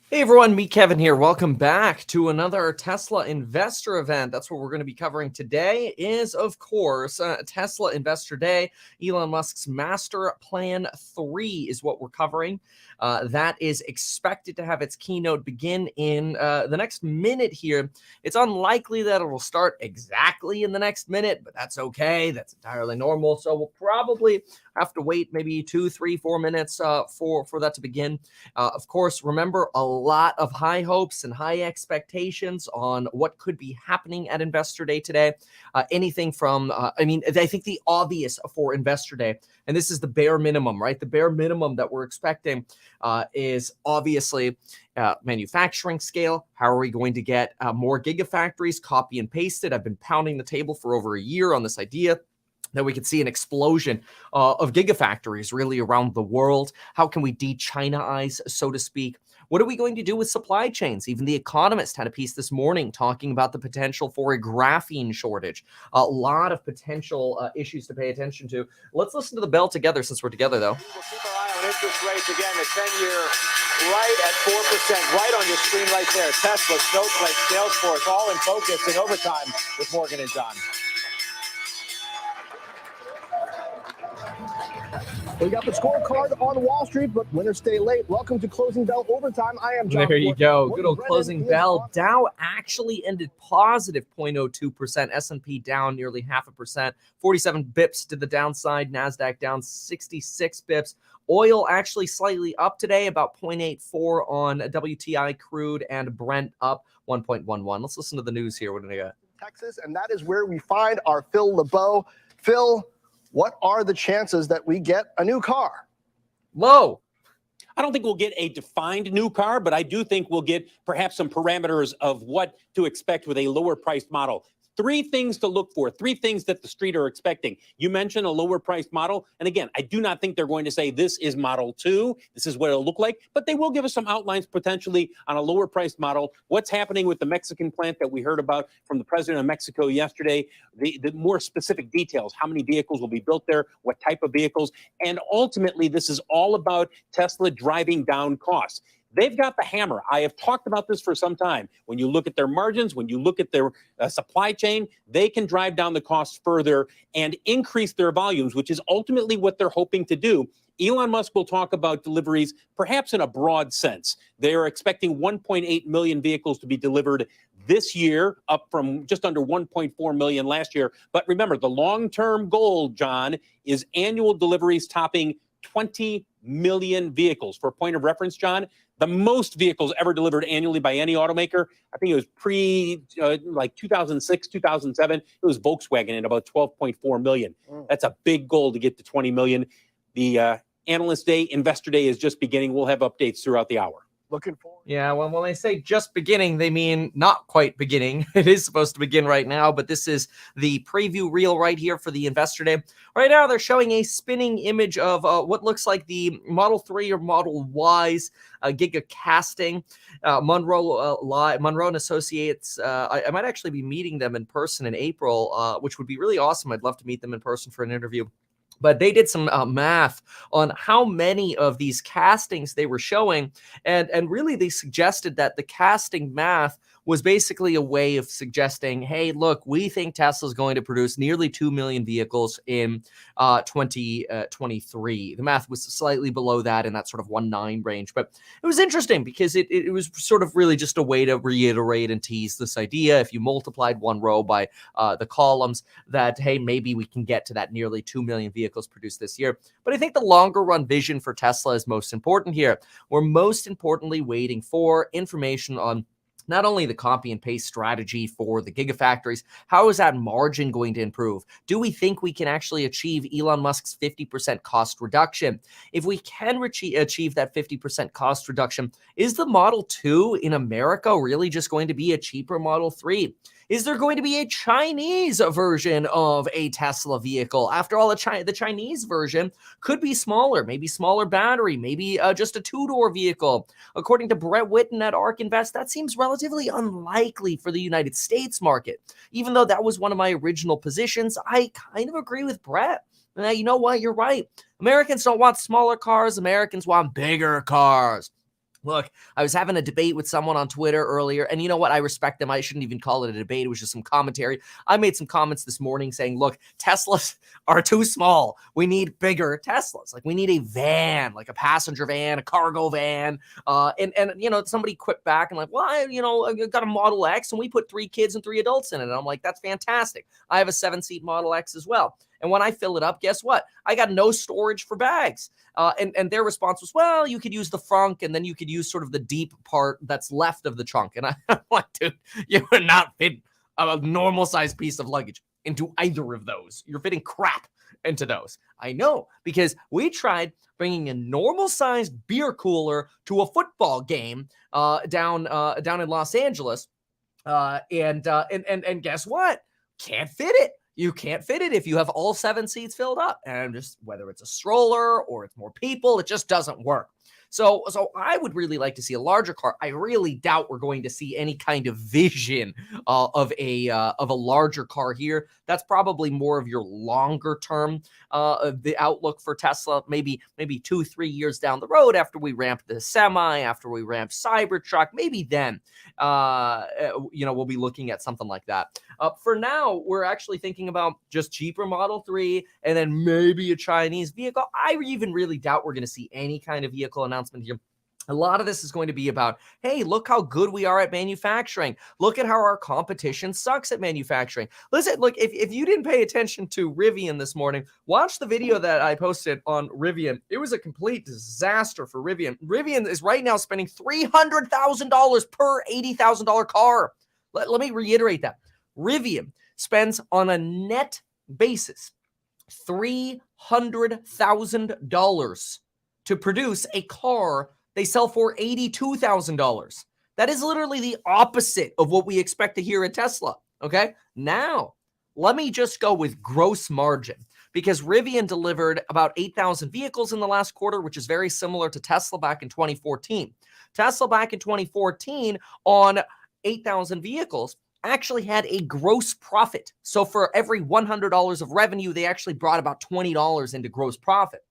Hey everyone, me Kevin here. Welcome back to another Tesla investor event. That's what we're going to be covering today is, of course, Tesla Investor Day. Elon Musk's Master Plan 3 is what we're covering. That is expected to have its keynote begin in the next minute here. It's unlikely that it will start exactly in the next minute, but that's okay. That's entirely normal. So we'll probably have to wait maybe 2, 3, 4 minutes for that to begin. Of course, remember a lot of high hopes and high expectations on what could be happening at Investor Day today. Anything from, I think the obvious for Investor Day, and this is the bare minimum, right? The bare minimum that we're expecting is obviously manufacturing scale. How are we going to get more gigafactories copy and pasted? I've been pounding the table for over a year on this idea that we could see an explosion of gigafactories really around the world. How can we de-China-ize, so to speak? What are we going to do with supply chains? Even The Economist had a piece this morning talking about the potential for a graphene shortage. A lot of potential issues to pay attention to. Let's listen to the bell together since we're together, though. We'll keep our eye on interest rates again. The 10-year right at 4%, right on your screen right there. Tesla, Snowflake, Salesforce, all in focus in overtime with Morgan and John. We got the scorecard on Wall Street, but winners stay late. Welcome to Closing Bell Overtime. I am John. There you go. Good old closing bell. Dow actually ended positive 0.02%. S&P down nearly 0.5%. 47 bips to the downside. NASDAQ down 66 bips. Oil actually slightly up today, about 0.84 on WTI crude, and Brent up 1.11. Let's listen to the news here. What do we got? Texas, and that is where we find our Phil LeBeau. Phil, what are the chances that we get a new car? Low. I don't think we'll get a defined new car, but I do think we'll get perhaps some parameters of what to expect with a lower priced model. 3 things to look for, 3 things that the street are expecting. You mentioned a lower priced model. And again, I do not think they're going to say this is Model 2. This is what it'll look like. But they will give us some outlines potentially on a lower priced model. What's happening with the Mexican plant that we heard about from the president of Mexico yesterday, the more specific details, how many vehicles will be built there, what type of vehicles. And ultimately, this is all about Tesla driving down costs. They've got the hammer. I have talked about this for some time. When you look at their margins, when you look at their supply chain, they can drive down the costs further and increase their volumes, which is ultimately what they're hoping to do. Elon Musk will talk about deliveries, perhaps in a broad sense. They are expecting 1.8 million vehicles to be delivered this year, up from just under 1.4 million last year. But remember, the long-term goal, John, is annual deliveries topping 20 million vehicles. For a point of reference, John, the most vehicles ever delivered annually by any automaker, I think it was like 2006, 2007, it was Volkswagen at about 12.4 million. That's a big goal to get to 20 million. The Analyst Day, Investor Day is just beginning. We'll have updates throughout the hour. Looking forward. Yeah, well, when they say just beginning, they mean not quite beginning. It is supposed to begin right now, but this is the preview reel right here for the Investor Day. Right now, they're showing a spinning image of what looks like the Model 3 or Model Y's Giga casting. Monroe and Associates, I might actually be meeting them in person in April, which would be really awesome. I'd love to meet them in person for an interview. But they did some math on how many of these castings they were showing. And really, they suggested that the casting math was basically a way of suggesting, hey, look, we think Tesla's going to produce nearly 2 million vehicles in 2023. The math was slightly below that in that sort of 1.9 range. But it was interesting because it was sort of really just a way to reiterate and tease this idea. If you multiplied one row by the columns, that, hey, maybe we can get to that nearly 2 million vehicles produced this year. But I think the longer run vision for Tesla is most important here. We're most importantly waiting for information on not only the copy and paste strategy for the gigafactories, how is that margin going to improve? Do we think we can actually achieve Elon Musk's 50% cost reduction? If we can achieve that 50% cost reduction, is the Model 2 in America really just going to be a cheaper Model 3? Is there going to be a Chinese version of a Tesla vehicle? After all, the Chinese version could be smaller, maybe smaller battery, maybe just a 2-door vehicle. According to Brett Whitten at ARK Invest, that seems relatively unlikely for the United States market. Even though that was one of my original positions, I kind of agree with Brett. You know what? You're right. Americans don't want smaller cars. Americans want bigger cars. Look, I was having a debate with someone on Twitter earlier, and you know what? I respect them. I shouldn't even call it a debate. It was just some commentary. I made some comments this morning saying, look, Teslas are too small. We need bigger Teslas. Like, we need a van, like a passenger van, a cargo van. And you know, somebody quipped back and like, well, I got a Model X, and we put 3 kids and 3 adults in it. And I'm like, that's fantastic. I have a 7-seat Model X as well. And when I fill it up, guess what? I got no storage for bags. And their response was, well, you could use the frunk, and then you could use sort of the deep part that's left of the trunk. And I'm like, dude, you would not fit a normal sized piece of luggage into either of those. You're fitting crap into those. I know, because we tried bringing a normal sized beer cooler to a football game down in Los Angeles. And guess what? Can't fit it. You can't fit it if you have all 7 seats filled up. And just whether it's a stroller or it's more people, it just doesn't work. So I would really like to see a larger car. I really doubt we're going to see any kind of vision of a larger car here. That's probably more of your longer term the outlook for Tesla. Maybe 2-3 years down the road, after we ramp the Semi, after we ramp Cybertruck, maybe then we'll be looking at something like that. For now, we're actually thinking about just cheaper Model 3 and then maybe a Chinese vehicle. I even really doubt we're going to see any kind of vehicle announcement here. A lot of this is going to be about, hey, look how good we are at manufacturing. Look at how our competition sucks at manufacturing. Listen, look, if you didn't pay attention to Rivian this morning, watch the video that I posted on Rivian. It was a complete disaster for Rivian. Rivian is right now spending $300,000 per $80,000 car. Let me reiterate that. Rivian spends on a net basis $300,000 to produce a car they sell for $82,000. That is literally the opposite of what we expect to hear at Tesla. Okay. Now, let me just go with gross margin, because Rivian delivered about 8,000 vehicles in the last quarter, which is very similar to Tesla back in 2014. Tesla back in 2014 on 8,000 vehicles actually had a gross profit. So for every $100 of revenue, they actually brought about $20 into gross profit.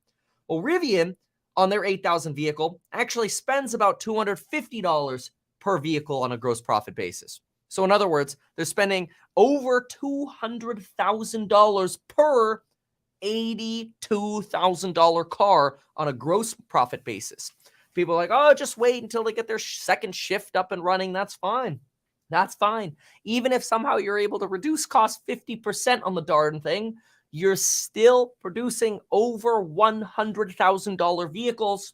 Well, Rivian, on their 8,000 vehicle, actually spends about $250 per vehicle on a gross profit basis. So in other words, they're spending over $200,000 per $82,000 car on a gross profit basis. People are like, oh, just wait until they get their second shift up and running. That's fine. That's fine. Even if somehow you're able to reduce costs 50% on the darn thing, you're still producing over $100,000 vehicles,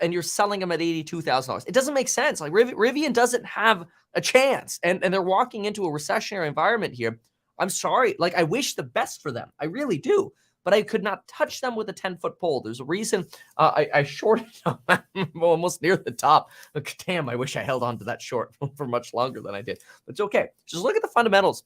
and you're selling them at $82,000. It doesn't make sense. Like Rivian doesn't have a chance, and they're walking into a recessionary environment here. I'm sorry. Like, I wish the best for them. I really do. But I could not touch them with a 10-foot pole. There's a reason I shorted them almost near the top. Look, damn, I wish I held on to that short for much longer than I did. But it's okay. Just look at the fundamentals.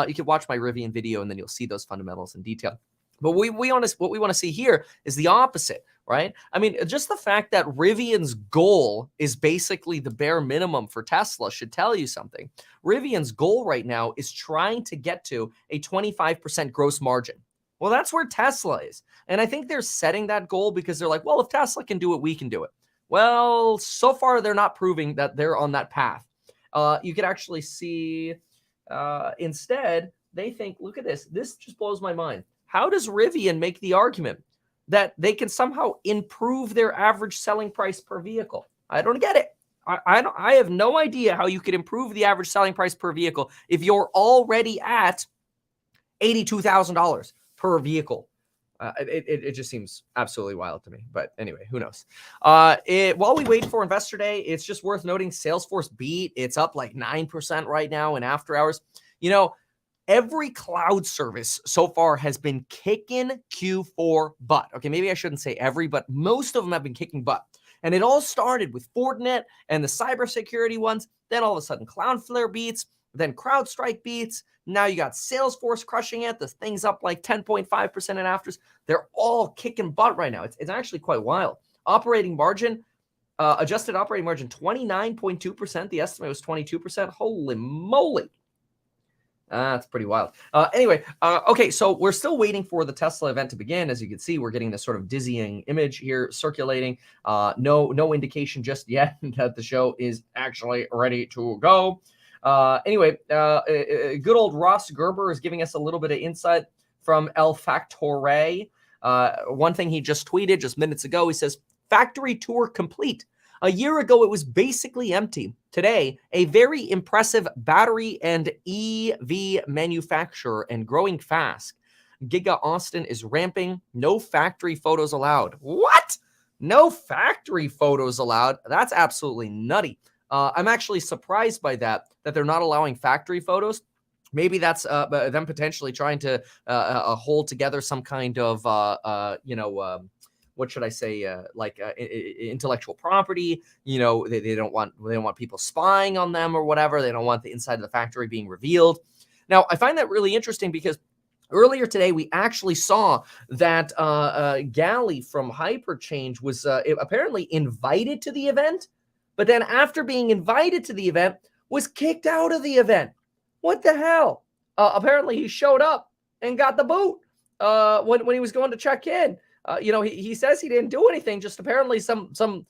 You can watch my Rivian video, and then you'll see those fundamentals in detail. But what we want to see here is the opposite, right? I mean, just the fact that Rivian's goal is basically the bare minimum for Tesla should tell you something. Rivian's goal right now is trying to get to a 25% gross margin. Well, that's where Tesla is. And I think they're setting that goal because they're like, well, if Tesla can do it, we can do it. Well, so far, they're not proving that they're on that path. You could actually see instead, they think, look at this. This just blows my mind. How does Rivian make the argument that they can somehow improve their average selling price per vehicle? I don't get it. I have no idea how you could improve the average selling price per vehicle if you're already at $82,000 per vehicle. It just seems absolutely wild to me. But anyway, who knows? While we wait for Investor Day, it's just worth noting Salesforce beat. It's up like 9% right now in after hours. You know, every cloud service so far has been kicking Q4 butt. Okay, maybe I shouldn't say every, but most of them have been kicking butt. And it all started with Fortinet and the cybersecurity ones. Then all of a sudden, Cloudflare beats. Then CrowdStrike beats. Now you got Salesforce crushing it. The thing's up like 10.5% in afters. They're all kicking butt right now. It's actually quite wild. Operating margin, adjusted operating margin, 29.2%. The estimate was 22%. Holy moly. That's pretty wild. Anyway, okay, so we're still waiting for the Tesla event to begin. As you can see, we're getting this sort of dizzying image here circulating. No indication just yet that the show is actually ready to go. Anyway, good old Ross Gerber is giving us a little bit of insight from El Factore. One thing he just tweeted just minutes ago, he says, "Factory tour complete. A year ago, it was basically empty. Today, a very impressive battery and EV manufacturer and growing fast. Giga Austin is ramping. No factory photos allowed." What? No factory photos allowed? That's absolutely nutty. I'm actually surprised by that they're not allowing factory photos. Maybe that's them potentially trying to hold together some kind of, what should I say, intellectual property. They don't want people spying on them or whatever. They don't want the inside of the factory being revealed. Now, I find that really interesting because earlier today, we actually saw that Gally from Hyperchange was apparently invited to the event, but then after being invited to the event, was kicked out of the event. What the hell? Apparently, he showed up and got the boot when he was going to check in. He says he didn't do anything. Just apparently something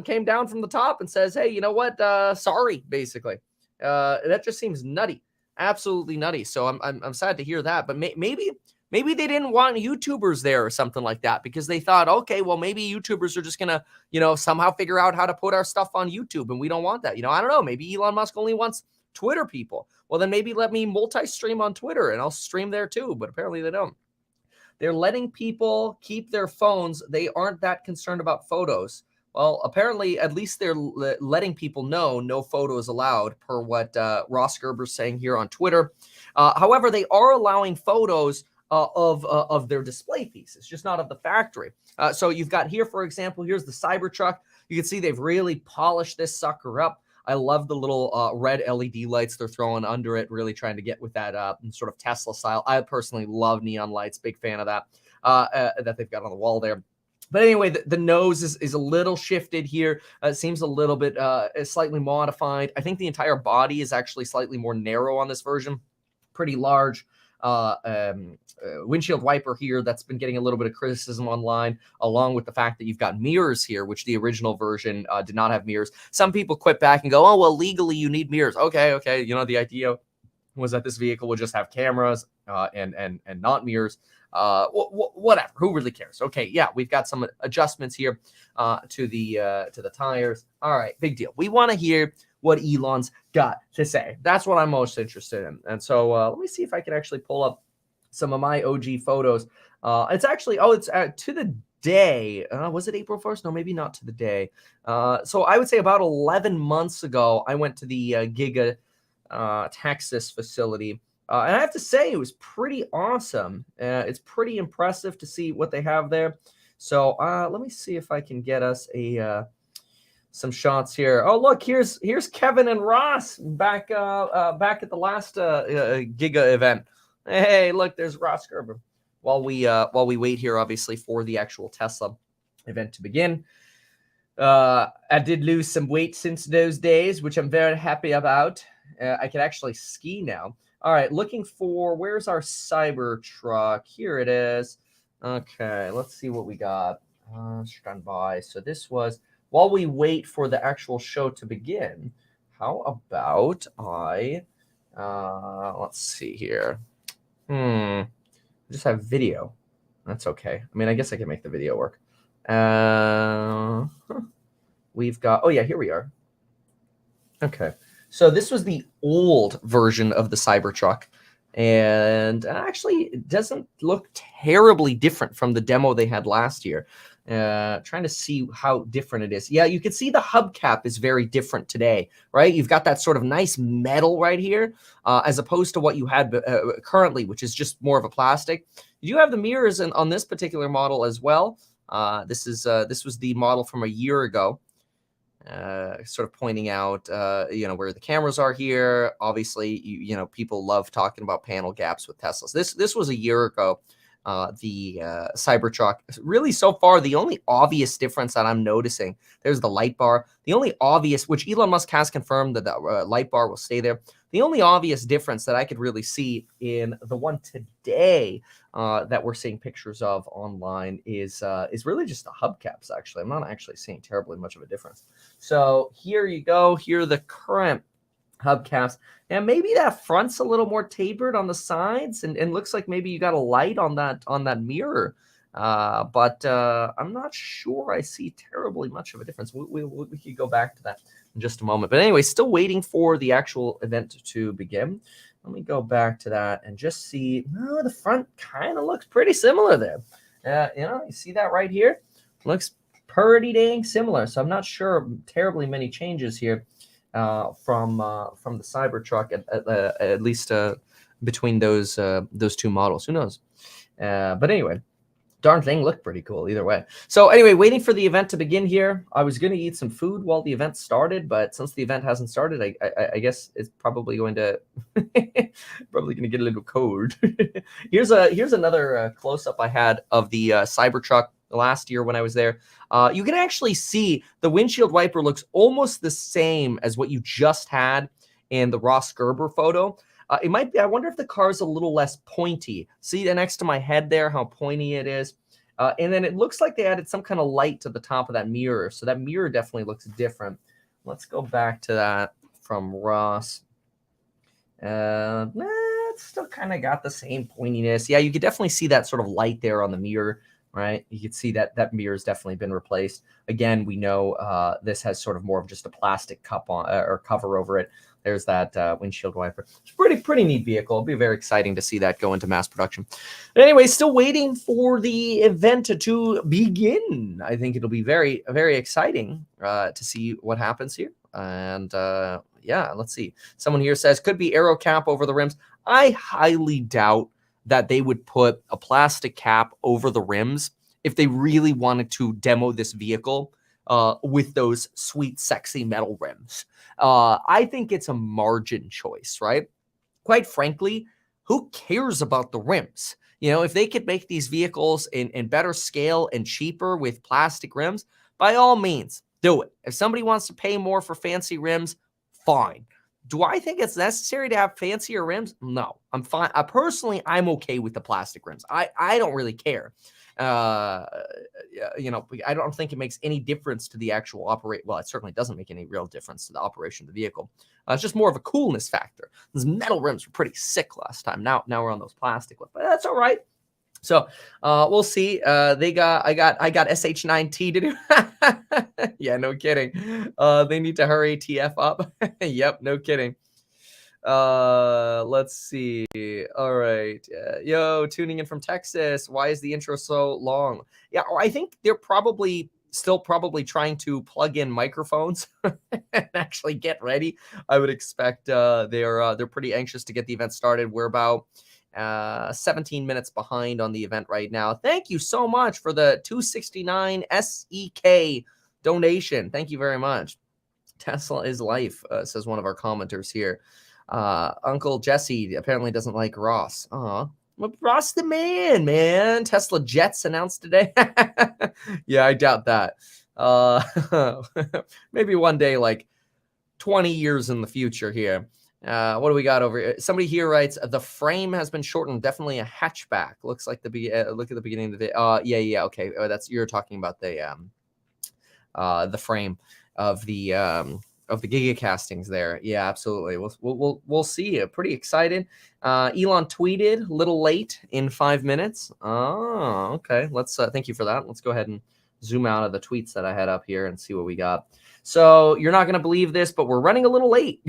came down from the top and says, "Hey, you know what? Sorry," basically. That just seems nutty, absolutely nutty. So I'm sad to hear that. But maybe they didn't want YouTubers there or something like that because they thought, okay, well maybe YouTubers are just gonna somehow figure out how to put our stuff on YouTube, and we don't want that. I don't know. Maybe Elon Musk only wants Twitter people. Well, then maybe let me multi-stream on Twitter and I'll stream there too. But apparently they don't. They're letting people keep their phones. They aren't that concerned about photos. Well, apparently, at least they're letting people know no photos allowed, per what Ross Gerber's saying here on Twitter. However, they are allowing photos of their display pieces, just not of the factory. So you've got here, for example, here's the Cybertruck. You can see they've really polished this sucker up. I love the little red LED lights they're throwing under it, really trying to get with that sort of Tesla style. I personally love neon lights, big fan of that, that they've got on the wall there. But anyway, the nose is a little shifted here. It seems a little bit slightly modified. I think the entire body is actually slightly more narrow on this version. Pretty large windshield wiper here that's been getting a little bit of criticism online, along with the fact that you've got mirrors here, which the original version did not have mirrors. Some people quit back and go, "Oh, well, legally you need mirrors." Okay. The idea was that this vehicle would just have cameras and not mirrors. Whatever. Who really cares? Okay, yeah, we've got some adjustments here to the tires. All right, big deal. We want to hear what Elon's got to say. That's what I'm most interested in. And so let me see if I can actually pull up some of my OG photos. It's actually, it's to the day. Was it April 1st? No, maybe not to the day. So I would say about 11 months ago, I went to the Giga Texas facility. And I have to say, it was pretty awesome. It's pretty impressive to see what they have there. So let me see if I can get us some shots here. Oh, look, here's Kevin and Ross back at the last Giga event. Hey, look, there's Ross Gerber. While we wait here, obviously, for the actual Tesla event to begin. I did lose some weight since those days, which I'm very happy about. I can actually ski now. All right, looking for, where's our Cybertruck? Here it is. Okay, let's see what we got. Stand by. So this was, while we wait for the actual show to begin, how about let's see here. I just have video. That's okay. I mean, I guess I can make the video work. We've got, oh yeah, here we are. Okay. So this was the old version of the Cybertruck, and actually it doesn't look terribly different from the demo they had last year. Trying to see how different it is. Yeah, you can see the hubcap is very different today, right? You've got that sort of nice metal right here, as opposed to what you had currently, which is just more of a plastic. You do have the mirrors on this particular model as well. This was the model from a year ago. Sort of pointing out, where the cameras are here. Obviously, people love talking about panel gaps with Teslas. This was a year ago. the Cybertruck. Really, so far, the only obvious difference that I'm noticing, there's the light bar. The only obvious, which Elon Musk has confirmed that the light bar will stay there. The only obvious difference that I could really see in the one today that we're seeing pictures of online is really just the hubcaps, actually. I'm not actually seeing terribly much of a difference. So here you go. Here are the current hubcaps. And maybe that front's a little more tapered on the sides and looks like maybe you got a light on that mirror. But I'm not sure I see terribly much of a difference. We could go back to that in just a moment. But anyway, still waiting for the actual event to begin. Let me go back to that and just see. No, the front kind of looks pretty similar there. You see that right here? Looks pretty dang similar. So I'm not sure terribly many changes here from the Cybertruck, at least between those two models. Who knows? But anyway, darn thing looked pretty cool either way. So anyway, waiting for the event to begin here. I was going to eat some food while the event started, but since the event hasn't started, I guess it's probably going to get a little cold. Here's another close-up I had of the Cybertruck last year when I was there. You can actually see the windshield wiper looks almost the same as what you just had in the Ross Gerber photo. It might be, I wonder if the car's a little less pointy. See next to my head there, how pointy it is. And then it looks like they added some kind of light to the top of that mirror. So that mirror definitely looks different. Let's go back to that from Ross. It's still kind of got the same pointiness. Yeah, you could definitely see that sort of light there on the mirror, right? You can see that mirror has definitely been replaced. Again, we know this has sort of more of just a plastic cup on or cover over it. There's that windshield wiper. It's a pretty neat vehicle. It'll be very exciting to see that go into mass production. But anyway, still waiting for the event to begin. I think it'll be very, very exciting to see what happens here. And yeah, let's see. Someone here says, could be aero cap over the rims. I highly doubt that they would put a plastic cap over the rims if they really wanted to demo this vehicle with those sweet, sexy metal rims. I think it's a margin choice, right? Quite frankly, who cares about the rims? You know, if they could make these vehicles in better scale and cheaper with plastic rims, by all means, do it. If somebody wants to pay more for fancy rims, fine. Do I think it's necessary to have fancier rims? No, I'm fine. Personally, I'm okay with the plastic rims. I don't really care. You know, I don't think it makes any difference to the actual operate. Well, it certainly doesn't make any real difference to the operation of the vehicle. It's just more of a coolness factor. Those metal rims were pretty sick last time. Now we're on those plastic ones, but that's all right. So we'll see. I got SH9T to do. Yeah, no kidding. They need to hurry TF up. Yep, no kidding. Let's see. All right. Yo, tuning in from Texas. Why is the intro so long? Yeah, I think they're still trying to plug in microphones and actually get ready. I would expect they're pretty anxious to get the event started. We're about 17 minutes behind on the event right now. Thank you so much for the 269 SEK donation. Thank you very much. Tesla is life, says one of our commenters here. Uncle Jesse apparently doesn't like Ross. Well, Ross the man. Tesla jets announced today. Yeah, I doubt that. Maybe one day, like 20 years in the future here. What do we got over here? Somebody here writes, the frame has been shortened. Definitely a hatchback. Looks like look at the beginning of the day. Yeah. Okay. You're talking about the frame of the Giga castings there. Yeah, absolutely. We'll see. Pretty excited. Elon tweeted a little late in 5 minutes. Oh, okay. Let's thank you for that. Let's go ahead and zoom out of the tweets that I had up here and see what we got. So you're not going to believe this, but we're running a little late.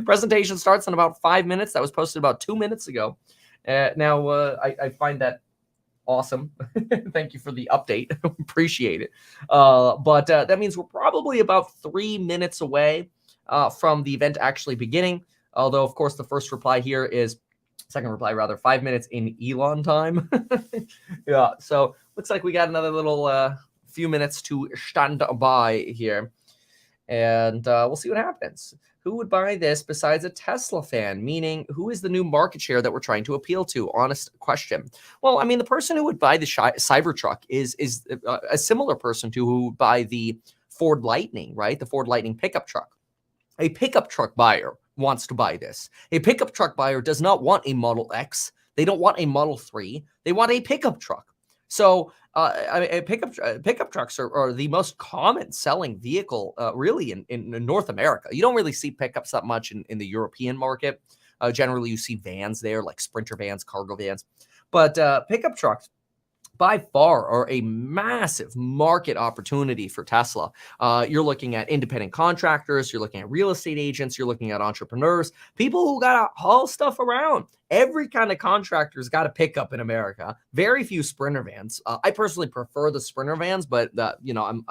Presentation starts in about 5 minutes. That was posted about 2 minutes ago. Now I find that awesome. Thank you for the update. Appreciate it. But that means we're probably about 3 minutes away from the event actually beginning. Although, of course, the second reply, 5 minutes in Elon time. Yeah. So looks like we got another little few minutes to stand by here. And we'll see what happens. Who would buy this besides a Tesla fan? Meaning, who is the new market share that we're trying to appeal to? Honest question. Well, I mean, the person who would buy the Cybertruck is a similar person to who would buy the Ford Lightning, right? The Ford Lightning pickup truck. A pickup truck buyer wants to buy this. A pickup truck buyer does not want a Model X. They don't want a Model 3. They want a pickup truck. So pickup trucks are the most common selling vehicle really in North America. You don't really see pickups that much in the European market. Generally, you see vans there, like Sprinter vans, cargo vans. But pickup trucks, by far, are a massive market opportunity for Tesla. You're looking at independent contractors, you're looking at real estate agents, you're looking at entrepreneurs, people who got to haul stuff around. Every kind of contractor's got a pickup in America. Very few Sprinter vans. I personally prefer the Sprinter vans, but I don't know. I'm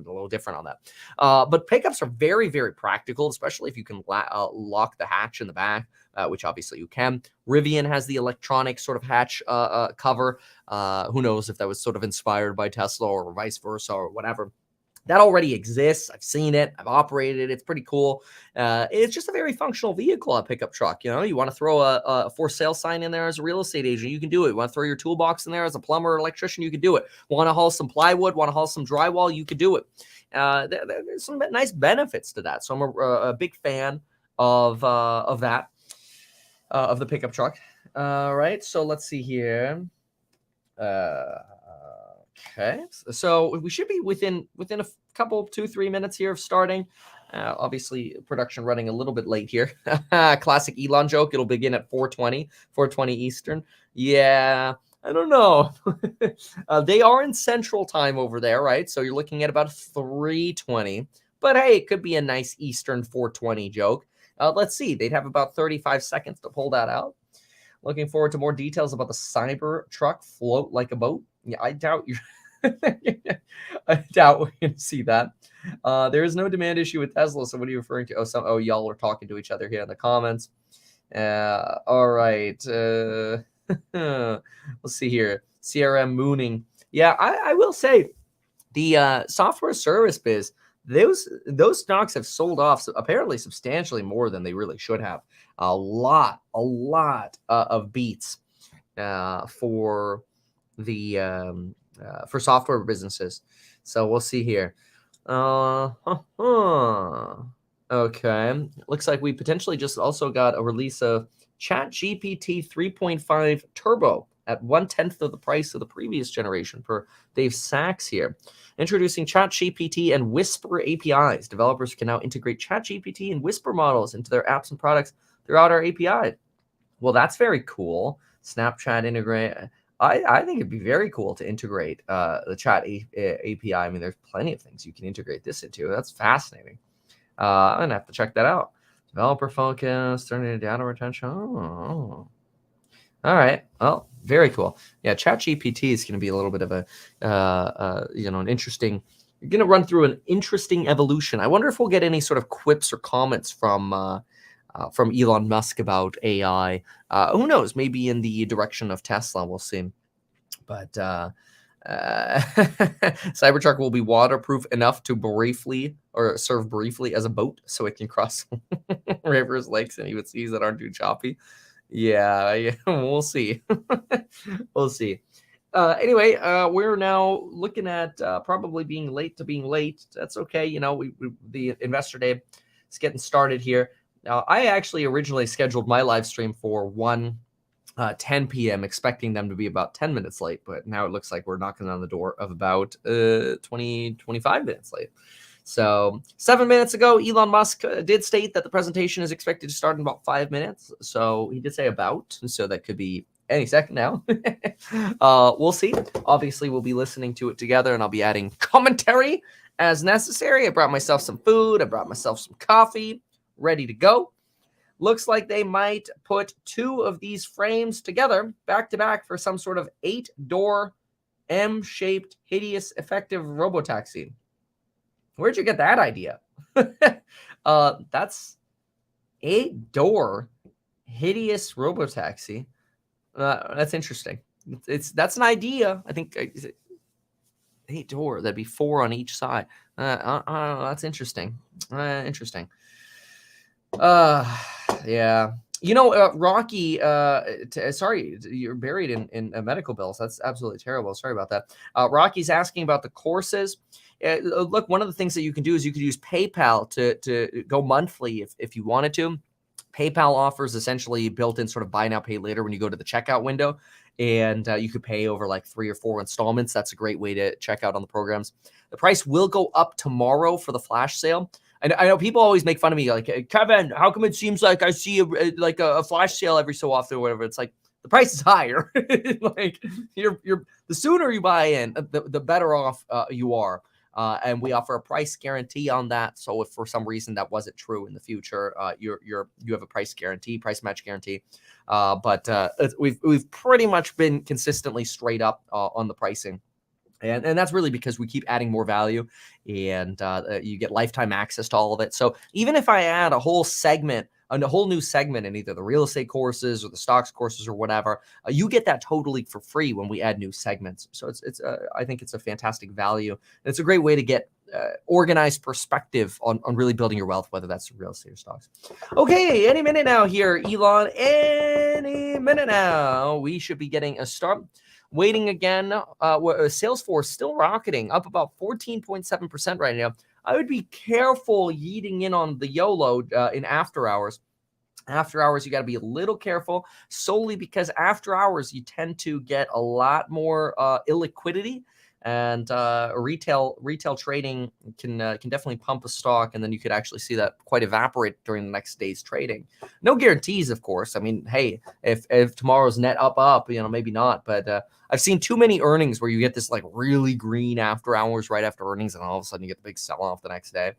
a little different on that. But pickups are very, very practical, especially if you can lock the hatch in the back, which obviously you can. Rivian has the electronic sort of hatch cover. Who knows if that was sort of inspired by Tesla or vice versa or whatever. That already exists. I've seen it. I've operated it. It's pretty cool. It's just a very functional vehicle, a pickup truck. You want to throw a for sale sign in there as a real estate agent, you can do it. You want to throw your toolbox in there as a plumber or electrician, you can do it. Want to haul some plywood, want to haul some drywall, you could do it. There's some nice benefits to that. So I'm a big fan of that, of the pickup truck. Right. So let's see here. Okay, so we should be within a couple 2-3 minutes here of starting. Obviously, production running a little bit late here. Classic Elon joke. It'll begin at 4:20 Eastern. Yeah, I don't know. They are in Central Time over there, right? So you're looking at about 3:20. But hey, it could be a nice Eastern 4:20 joke. Let's see. They'd have about 35 seconds to pull that out. Looking forward to more details about the Cybertruck float like a boat. Yeah, I doubt you. I doubt we're going to see that. There is no demand issue with Tesla. So what are you referring to? Oh, y'all are talking to each other here in the comments. All right. Let's see here. CRM mooning. Yeah, I will say the software service biz, those stocks have sold off apparently substantially more than they really should have. A lot of beats for the for software businesses. So we'll see here. Okay, looks like we potentially just also got a release of ChatGPT 3.5 Turbo at 1/10 of the price of the previous generation per Dave Sachs here. Introducing ChatGPT and Whisper APIs. Developers can now integrate ChatGPT and Whisper models into their apps and products throughout our API. Well, that's very cool. Snapchat integrate. I think it'd be very cool to integrate the chat API. I mean, there's plenty of things you can integrate this into. That's fascinating. I'm going to have to check that out. Developer focus, turning into data retention. Oh. All right. Well, very cool. Yeah, ChatGPT is going to be a little bit of a, an interesting. You're going to run through an interesting evolution. I wonder if we'll get any sort of quips or comments from Elon Musk about AI. Who knows? Maybe in the direction of Tesla, we'll see. But Cybertruck will be waterproof enough to serve briefly as a boat, so it can cross rivers, lakes, and even seas that aren't too choppy. Yeah, we'll see. We'll see. Anyway, we're now looking at probably being late. That's okay. The Investor Day is getting started here. Now, I actually originally scheduled my live stream for 1:10 p.m., expecting them to be about 10 minutes late, but now it looks like we're knocking on the door of about 25 minutes late. So 7 minutes ago, Elon Musk did state that the presentation is expected to start in about 5 minutes. So he did say about, so that could be any second now. We'll see. Obviously, we'll be listening to it together, and I'll be adding commentary as necessary. I brought myself some food. I brought myself some coffee. Ready to go. Looks like they might put 2 of these frames together back to back for some sort of 8-door M-shaped hideous effective robotaxi. Where'd you get that idea? That's 8-door hideous robotaxi. That's interesting. That's an idea. I think 8 door. That'd be 4 on each side. That's interesting. Interesting. Yeah. Rocky, sorry, you're buried in medical bills. That's absolutely terrible. Sorry about that. Rocky's asking about the courses. Look, one of the things that you can do is you could use PayPal to go monthly if you wanted to. PayPal offers essentially built-in sort of buy now, pay later when you go to the checkout window, and you could pay over like 3 or 4 installments. That's a great way to check out on the programs. The price will go up tomorrow for the flash sale. I know people always make fun of me, like, Kevin, how come it seems like I see a flash sale every so often or whatever? It's like the price is higher. Like you're the sooner you buy in, the better off you are. And we offer a price guarantee on that. So if for some reason that wasn't true in the future, you have a price guarantee, price match guarantee. But we've pretty much been consistently straight up on the pricing. And that's really because we keep adding more value, and you get lifetime access to all of it. So even if I add a whole segment, a whole new segment in either the real estate courses or the stocks courses or whatever, you get that totally for free when we add new segments. So I think it's a fantastic value. And it's a great way to get organized perspective on really building your wealth, whether that's real estate or stocks. Okay, any minute now here, Elon. Any minute now, we should be getting a start. Waiting again, Salesforce still rocketing, up about 14.7% right now. I would be careful yeeting in on the YOLO in after hours. After hours, you got to be a little careful, solely because after hours, you tend to get a lot more illiquidity. And retail trading can definitely pump a stock, and then you could actually see that quite evaporate during the next day's trading. No guarantees, of course. I mean, hey, if tomorrow's net up, maybe not. But I've seen too many earnings where you get this like really green after hours right after earnings, and all of a sudden you get the big sell-off the next day,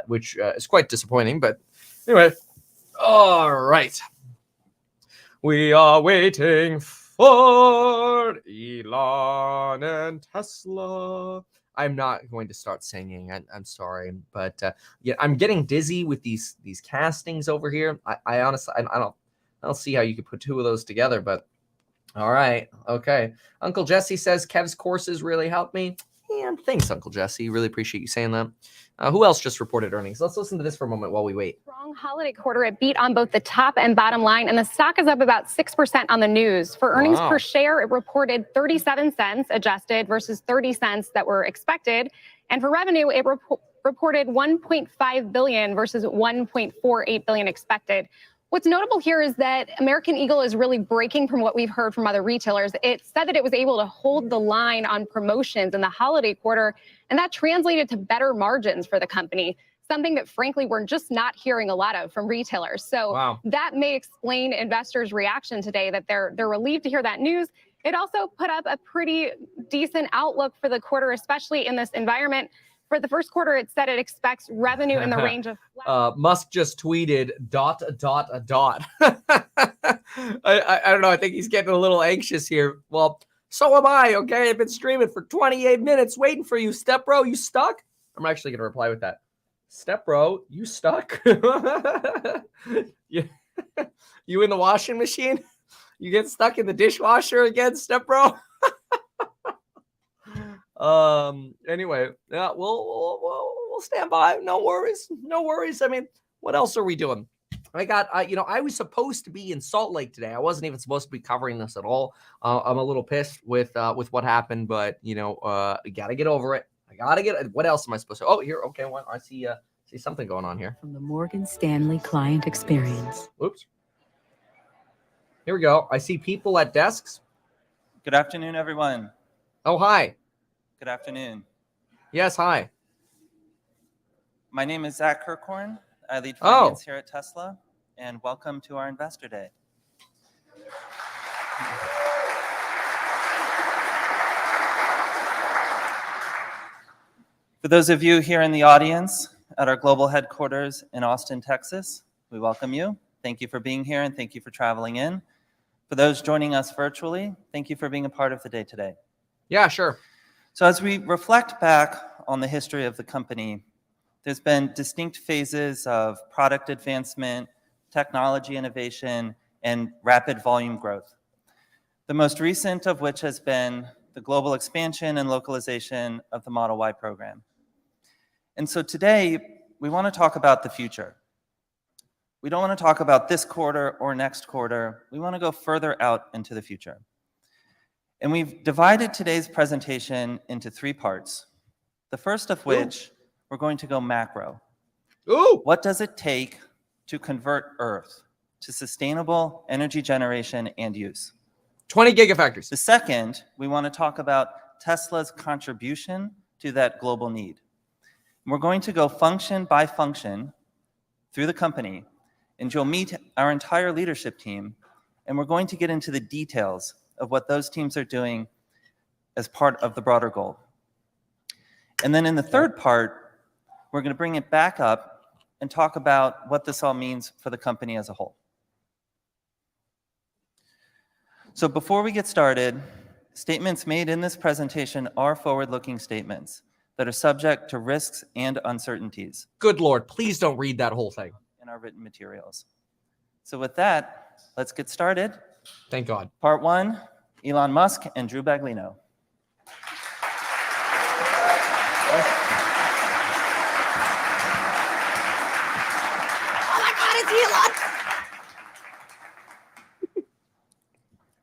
which is quite disappointing. But anyway, all right, we are waiting for Elon and Tesla. I'm not going to start singing. I'm sorry, but yeah, I'm getting dizzy with these castings over here. I honestly, I don't see how you could put 2 of those together. But all right, okay. Uncle Jesse says Kev's courses really helped me. And thanks, Uncle Jesse. Really appreciate you saying that. Who else just reported earnings? Let's listen to this for a moment while we wait. Strong holiday quarter. It beat on both the top and bottom line, and the stock is up about 6% on the news. For earnings per share, it reported 37 cents adjusted versus 30 cents that were expected. And for revenue, it reported 1.5 billion versus 1.48 billion expected. What's notable here is that American Eagle is really breaking from what we've heard from other retailers. It said that it was able to hold the line on promotions in the holiday quarter, and that translated to better margins for the company, something that, frankly, we're just not hearing a lot of from retailers. So that may explain investors' reaction today, that they're relieved to hear that news. It also put up a pretty decent outlook for the quarter, especially in this environment. For the first quarter, it said it expects revenue in the range of... Musk just tweeted ... I don't know. I think he's getting a little anxious here. Well, so am I, okay? I've been streaming for 28 minutes waiting for you. Step bro, you stuck? I'm actually going to reply with that. Step bro, you stuck? You in the washing machine? You get stuck in the dishwasher again, step bro? Anyway, yeah, we'll stand by. No worries. I mean, what else are we doing? I was supposed to be in Salt Lake today. I wasn't even supposed to be covering this at all. I'm a little pissed with what happened, but you gotta get over it. What else am I supposed to? Oh, here. Okay. Well, I see something going on here. From the Morgan Stanley client experience. Oops. Here we go. I see people at desks. Good afternoon, everyone. Oh, hi. Good afternoon. Yes, hi. My name is Zach Kirkhorn. I lead finance here at Tesla, and welcome to our Investor Day. For those of you here in the audience at our global headquarters in Austin, Texas, we welcome you. Thank you for being here, and thank you for traveling in. For those joining us virtually, thank you for being a part of the day today. Yeah, sure. So as we reflect back on the history of the company, there's been distinct phases of product advancement, technology innovation, and rapid volume growth. The most recent of which has been the global expansion and localization of the Model Y program. And so today, we want to talk about the future. We don't want to talk about this quarter or next quarter. We want to go further out into the future. And we've divided today's presentation into 3 parts. The first of which, we're going to go macro. What does it take to convert Earth to sustainable energy generation and use? 20 gigafactories. The second, we want to talk about Tesla's contribution to that global need. And we're going to go function by function through the company, and you'll meet our entire leadership team, and we're going to get into the details of what those teams are doing as part of the broader goal. And then in the third part, we're going to bring it back up and talk about what this all means for the company as a whole. So before we get started, statements made in this presentation are forward-looking statements that are subject to risks and uncertainties. Good Lord, please don't read that whole thing. In our written materials. So with that, let's get started. Thank God. Part 1, Elon Musk and Drew Baglino.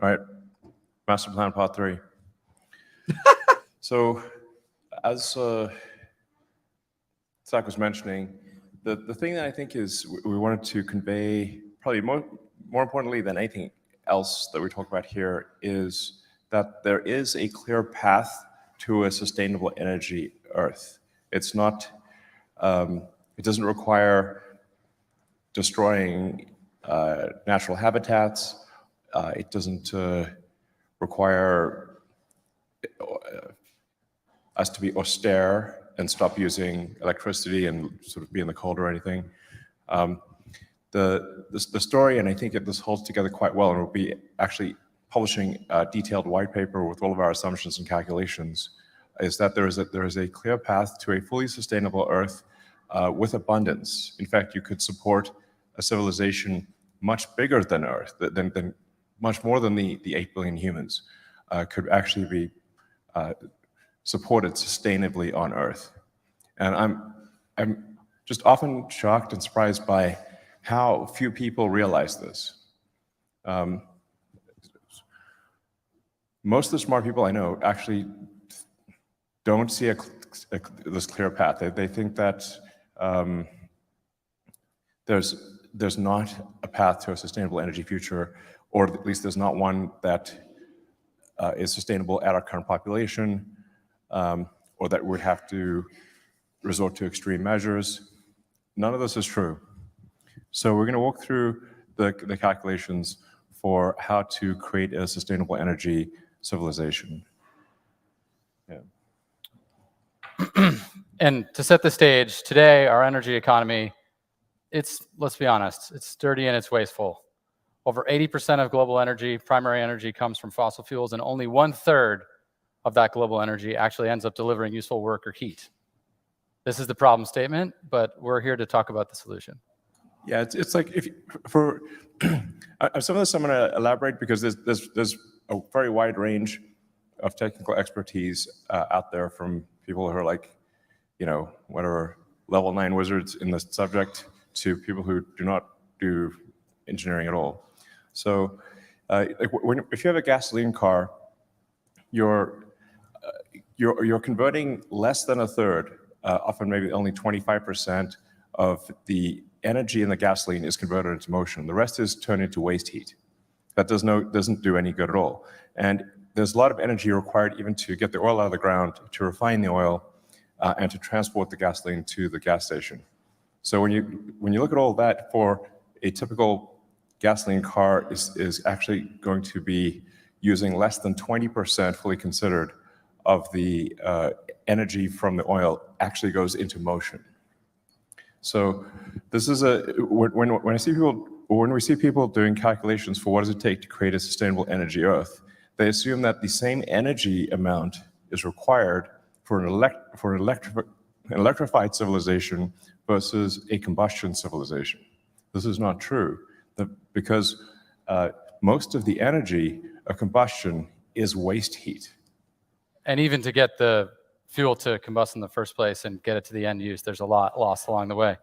All right, master plan part 3. So as Zach was mentioning, the thing that I think is we wanted to convey, probably more importantly than anything else that we talk about here, is that there is a clear path to a sustainable energy Earth. It's not, it doesn't require destroying natural habitats. It doesn't require us to be austere and stop using electricity and sort of be in the cold or anything. The story, and I think this holds together quite well, and we'll be actually publishing a detailed white paper with all of our assumptions and calculations, is that there is a clear path to a fully sustainable Earth with abundance. In fact, you could support a civilization much bigger than Earth, than much more than the 8 billion humans could actually be supported sustainably on Earth. And I'm just often shocked and surprised by how few people realize this. Most of the smart people I know actually don't see this clear path. They think that there's not a path to a sustainable energy future, or at least there's not one that is sustainable at our current population, or that would have to resort to extreme measures. None of this is true. So we're going to walk through the calculations for how to create a sustainable energy civilization. Yeah. And to set the stage, today our energy economy, let's be honest, it's dirty and it's wasteful. Over 80% of global energy, primary energy, comes from fossil fuels, and only 1/3 of that global energy actually ends up delivering useful work or heat. This is the problem statement, but we're here to talk about the solution. Yeah, it's like for some of this I'm going to elaborate because there's a very wide range of technical expertise out there, from people who are like, whatever, level 9 wizards in the subject, to people who do not do engineering at all. So if you have a gasoline car, you're converting less than 1/3, often maybe only 25% of the energy in the gasoline is converted into motion. The rest is turned into waste heat. That doesn't do any good at all. And there's a lot of energy required even to get the oil out of the ground, to refine the oil, and to transport the gasoline to the gas station. So when you look at all that, for a typical gasoline car is actually going to be using less than 20%, fully considered, of the energy from the oil actually goes into motion. So this is when we see people doing calculations for what does it take to create a sustainable energy Earth, they assume that the same energy amount is required for an electrified civilization versus a combustion civilization. This is not true, because most of the energy of combustion is waste heat. And even to get the fuel to combust in the first place and get it to the end use, there's a lot lost along the way.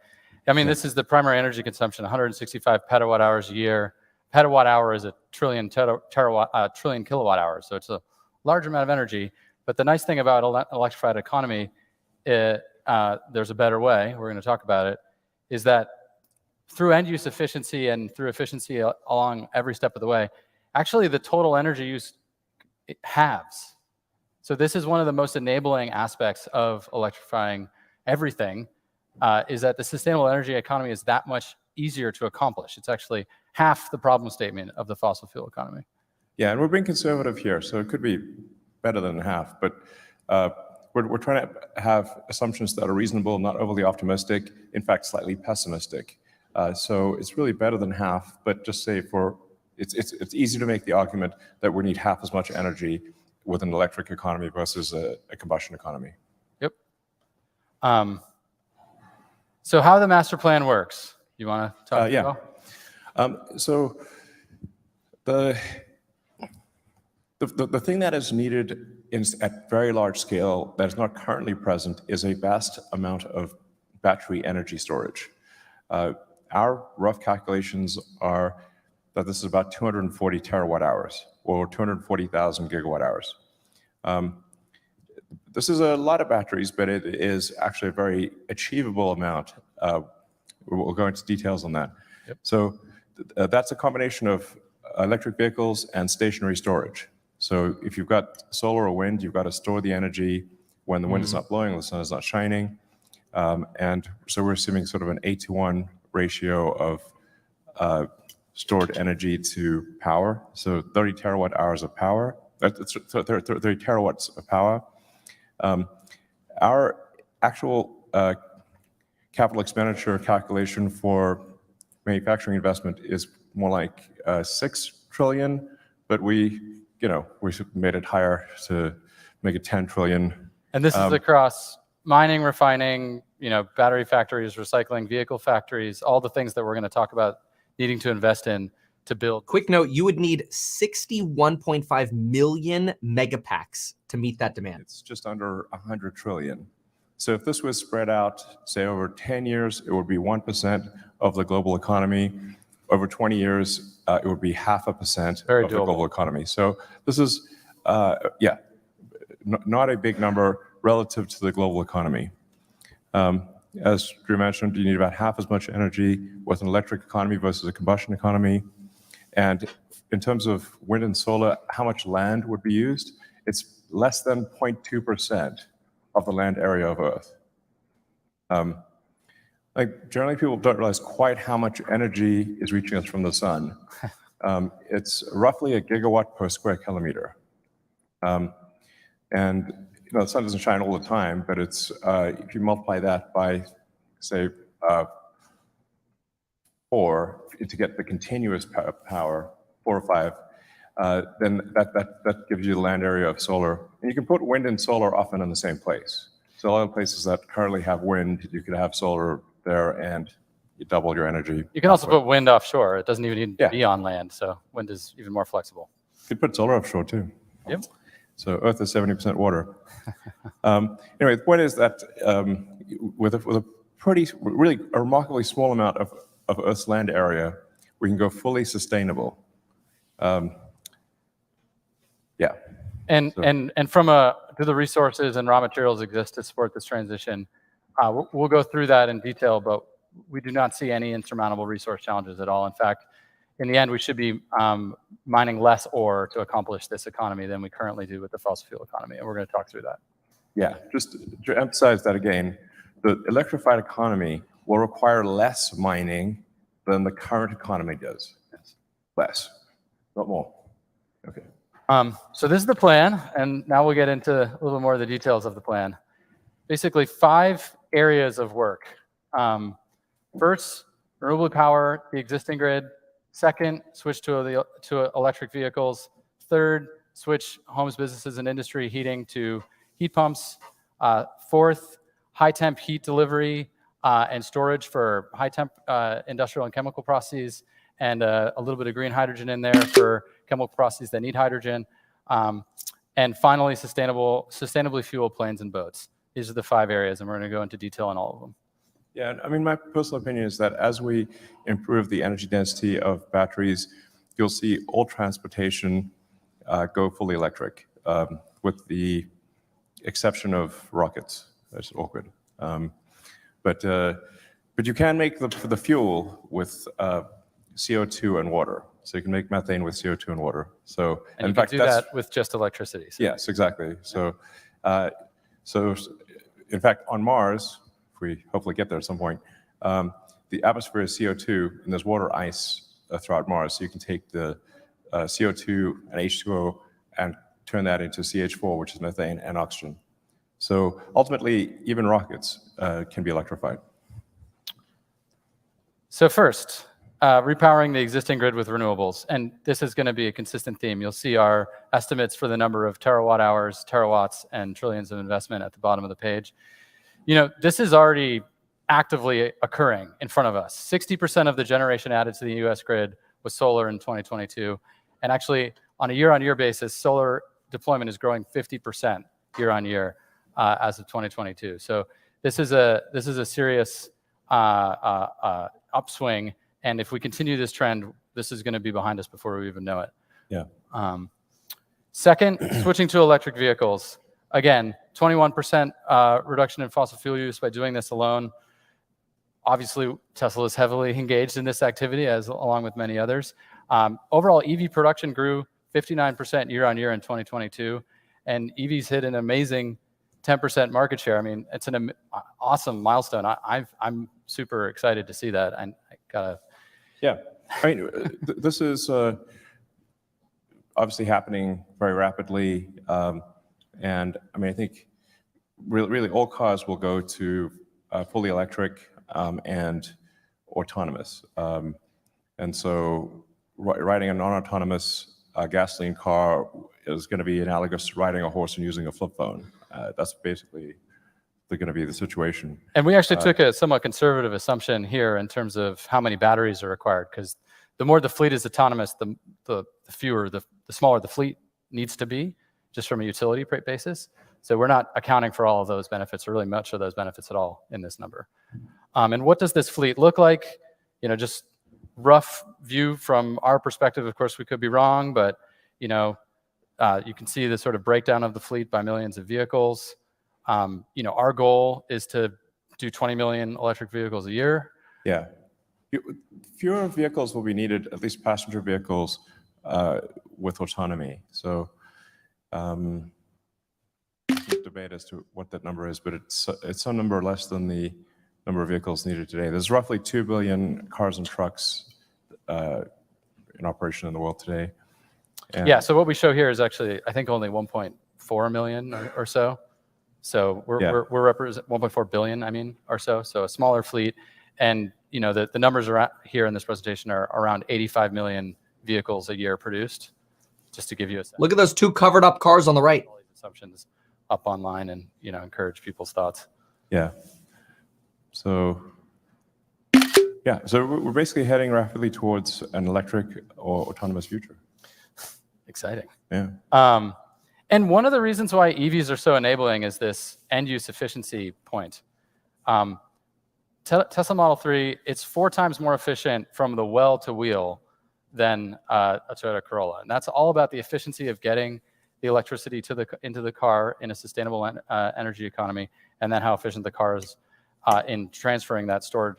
I mean, this is the primary energy consumption, 165 petawatt hours a year. Petawatt hour is a trillion kilowatt hours, so it's a large amount of energy. But the nice thing about electrified economy, there's a better way, we're going to talk about it, is that through end use efficiency and through efficiency along every step of the way, actually the total energy use halves. So this is one of the most enabling aspects of electrifying everything, is that the sustainable energy economy is that much easier to accomplish. It's actually half the problem statement of the fossil fuel economy. Yeah, and we're being conservative here, so it could be better than half, but we're trying to have assumptions that are reasonable, not overly optimistic, in fact, slightly pessimistic. So it's really better than half, but just say it's easy to make the argument that we need half as much energy with an electric economy versus a combustion economy. Yep. So how the master plan works? You want to talk about it? So the thing that is needed at very large scale that is not currently present is a vast amount of battery energy storage. Our rough calculations are that this is about 240 terawatt hours, or 240,000 gigawatt hours. This is a lot of batteries, but it is actually a very achievable amount. We'll go into details on that. Yep. So that's a combination of electric vehicles and stationary storage. So if you've got solar or wind, you've got to store the energy when the wind is not blowing, the sun is not shining. And so we're assuming sort of an 8-to-1 ratio of stored energy to power. So 30 terawatt hours of power, 30 terawatts of power. Our actual capital expenditure calculation for manufacturing investment is more like 6 trillion, but we made it higher to make it 10 trillion. And this is across mining, refining, battery factories, recycling, vehicle factories, all the things that we're going to talk about needing to invest in to build. Quick note, you would need 61.5 million megapacks to meet that demand. It's just under 100 trillion. So if this was spread out, say over 10 years, it would be 1% of the global economy. Over 20 years, it would be 0.5% of the global economy. So this is, not a big number relative to the global economy. As Drew mentioned, you need about half as much energy with an electric economy versus a combustion economy. And in terms of wind and solar, how much land would be used? It's less than 0.2% of the land area of Earth. Generally, people don't realize quite how much energy is reaching us from the sun. It's roughly a gigawatt per square kilometer. And the sun doesn't shine all the time, but it's if you multiply that by, say, 4 to get the continuous power, 4 or 5, then that gives you the land area of solar. And you can put wind and solar often in the same place. So a lot of places that currently have wind, you could have solar there, and you double your energy. You can also put wind offshore. It doesn't even need to be on land, so wind is even more flexible. You could put solar offshore too. Yep. So Earth is 70% water. Anyway, the point is that with a really a remarkably small amount of Earth's land area, we can go fully sustainable. And from do the resources and raw materials exist to support this transition? We'll go through that in detail, but we do not see any insurmountable resource challenges at all. In fact, in the end, we should be mining less ore to accomplish this economy than we currently do with the fossil fuel economy, and we're going to talk through that. Yeah, just to emphasize that again, the electrified economy will require less mining than the current economy does. Less, not more. Okay. So this is the plan, and now we'll get into a little more of the details of the plan. Basically, 5 areas of work. First, renewable power, the existing grid. Second, switch to electric vehicles. Third, switch homes, businesses, and industry heating to heat pumps. Fourth, high temp heat delivery and storage for high temp industrial and chemical processes, and a little bit of green hydrogen in there for chemical processes that need hydrogen. And finally, sustainably fuel planes and boats. These are the 5 areas, and we're going to go into detail on all of them. Yeah, I mean, my personal opinion is that as we improve the energy density of batteries, you'll see all transportation go fully electric, with the exception of rockets. That's awkward. But you can make the fuel with CO2 and water. So you can make methane with CO2 and water. So And in you fact, can do that with just electricity. So. Yes, exactly. So, in fact, on Mars, if we hopefully get there at some point, the atmosphere is CO2, and there's water ice throughout Mars. So you can take the CO2 and H2O and turn that into CH4, which is methane, and oxygen. So ultimately, even rockets can be electrified. So first, repowering the existing grid with renewables. And this is going to be a consistent theme. You'll see our estimates for the number of terawatt hours, terawatts, and trillions of investment at the bottom of the page. You know, this is already actively occurring in front of us. 60% of the generation added to the US grid was solar in 2022. And actually, on a year-on-year basis, solar deployment is growing 50% year-on-year as of 2022. So this is a serious upswing. And if we continue this trend, this is going to be behind us before we even know it. Yeah. Second, switching to electric vehicles. Again, 21% reduction in fossil fuel use by doing this alone. Obviously, Tesla is heavily engaged in this activity, along with many others. Overall, EV production grew 59% year on year in 2022, and EVs hit an amazing 10% market share. I mean, it's an awesome milestone. I'm super excited to see that. I gotta. Yeah, I mean, this is obviously happening very rapidly, and I mean, I think really all cars will go to fully electric and autonomous, and so riding a non-autonomous gasoline car is going to be analogous to riding a horse and using a flip phone. That's basically going to be the situation. And we actually took a somewhat conservative assumption here in terms of how many batteries are required, because the more the fleet is autonomous, the smaller the fleet needs to be, just from a utility basis. So we're not accounting for all of those benefits, or really much of those benefits at all, in this number. And what does this fleet look like? You know, just rough view from our perspective. Of course, we could be wrong, but you know, you can see the sort of breakdown of the fleet by millions of vehicles. You know, our goal is to do 20 million electric vehicles a year. Yeah. Fewer vehicles will be needed, at least passenger vehicles with autonomy. So debate as to what that number is, but it's some number less than the number of vehicles needed today. There's roughly 2 billion cars and trucks in operation in the world today. And yeah, so what we show here is actually, I think, only 1.4 million or so. So we're represent 1.4 billion, I mean, or so. So a smaller fleet, and you know the numbers are here in this presentation are around 85 million vehicles a year produced. Just to give you a sense. Look at those 2 covered up cars on the right. All these assumptions up online, and you know, encourage people's thoughts. Yeah. So yeah, so we're basically heading rapidly towards an electric or autonomous future. Exciting. Yeah. And one of the reasons why EVs are so enabling is this end-use efficiency point. Tesla Model 3, it's 4 times more efficient from the well to wheel than a Toyota Corolla. And that's all about the efficiency of getting the electricity into the car in a sustainable energy economy, and then how efficient the car is in transferring that stored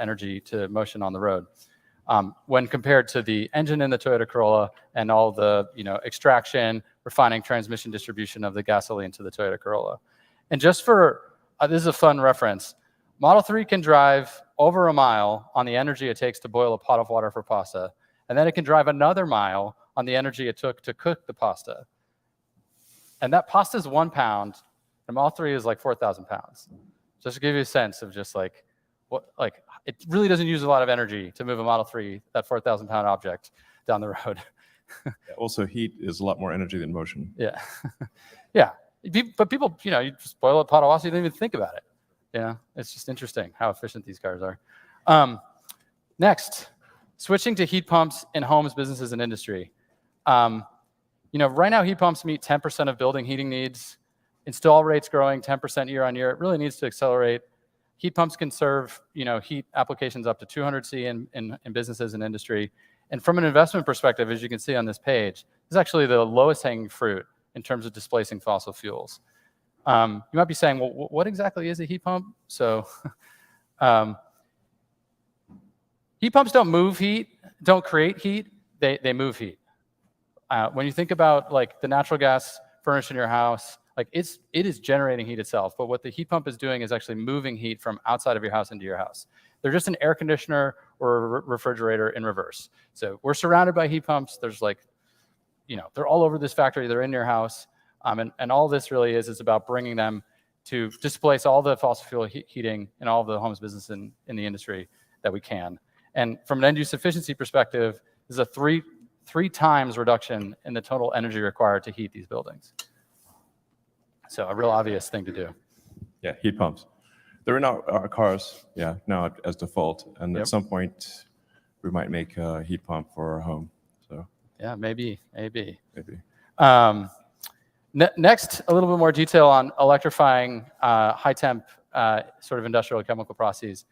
energy to motion on the road. When compared to the engine in the Toyota Corolla and all the extraction, refining, transmission, distribution of the gasoline to the Toyota Corolla. And just for, this is a fun reference, Model 3 can drive over a mile on the energy it takes to boil a pot of water for pasta, and then it can drive another mile on the energy it took to cook the pasta. And that pasta is 1 pound, and Model 3 is like 4,000 pounds. Just to give you a sense of just like, it really doesn't use a lot of energy to move a Model 3, that 4,000 pound object, down the road. Also, heat is a lot more energy than motion. Yeah. Yeah. But people, you just boil a pot of water, you don't even think about it. Yeah. It's just interesting how efficient these cars are. Next, switching to heat pumps in homes, businesses, and industry. Right now heat pumps meet 10% of building heating needs. Install rates growing 10% year on year. It really needs to accelerate. Heat pumps can serve, heat applications up to 200 C in businesses and industry. And from an investment perspective, as you can see on this page, this is actually the lowest hanging fruit in terms of displacing fossil fuels. You might be saying, well, what exactly is a heat pump? So heat pumps don't move heat, don't create heat, they move heat. When you think about like the natural gas furnace in your house, like it is generating heat itself, but what the heat pump is doing is actually moving heat from outside of your house into your house. They're just an air conditioner or a refrigerator in reverse. So we're surrounded by heat pumps. There's like, they're all over this factory. They're in your house. And all this really is about bringing them to displace all the fossil fuel heating in all of the homes, business, in the industry that we can. And from an end-use efficiency perspective, there's a three times reduction in the total energy required to heat these buildings. So a real obvious thing to do. Yeah, heat pumps. They're in our cars, now as default. And at some point, we might make a heat pump for our home. So yeah, maybe. Next, a little bit more detail on electrifying high temp sort of industrial and chemical processes.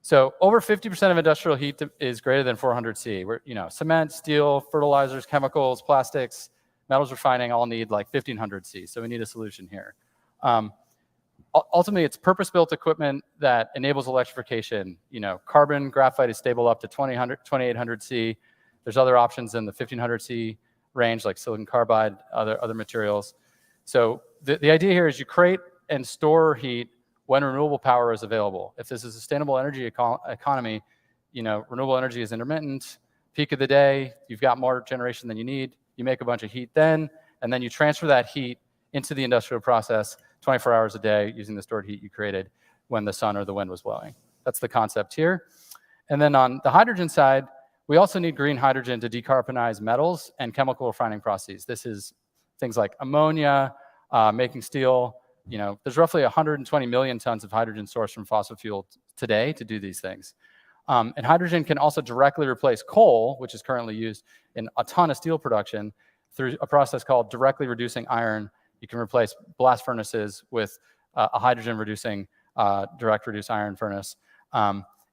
So over 50% of industrial heat is greater than 400 C. Where cement, steel, fertilizers, chemicals, plastics, metals refining all need like 1500 C. So we need a solution here. Ultimately, it's purpose-built equipment that enables electrification. Carbon graphite is stable up to 2800 C. There's other options in the 1500 C range, like silicon carbide, other materials. So the idea here is you create and store heat when renewable power is available. If this is a sustainable energy economy, renewable energy is intermittent, peak of the day, you've got more generation than you need, you make a bunch of heat then, and then you transfer that heat into the industrial process 24 hours a day using the stored heat you created when the sun or the wind was blowing. That's the concept here. And then on the hydrogen side, we also need green hydrogen to decarbonize metals and chemical refining processes. This is things like ammonia, making steel. There's roughly 120 million tons of hydrogen sourced from fossil fuel today to do these things. And hydrogen can also directly replace coal, which is currently used in a ton of steel production, through a process called directly reducing iron. You can replace blast furnaces with a hydrogen reducing direct reduced iron furnace.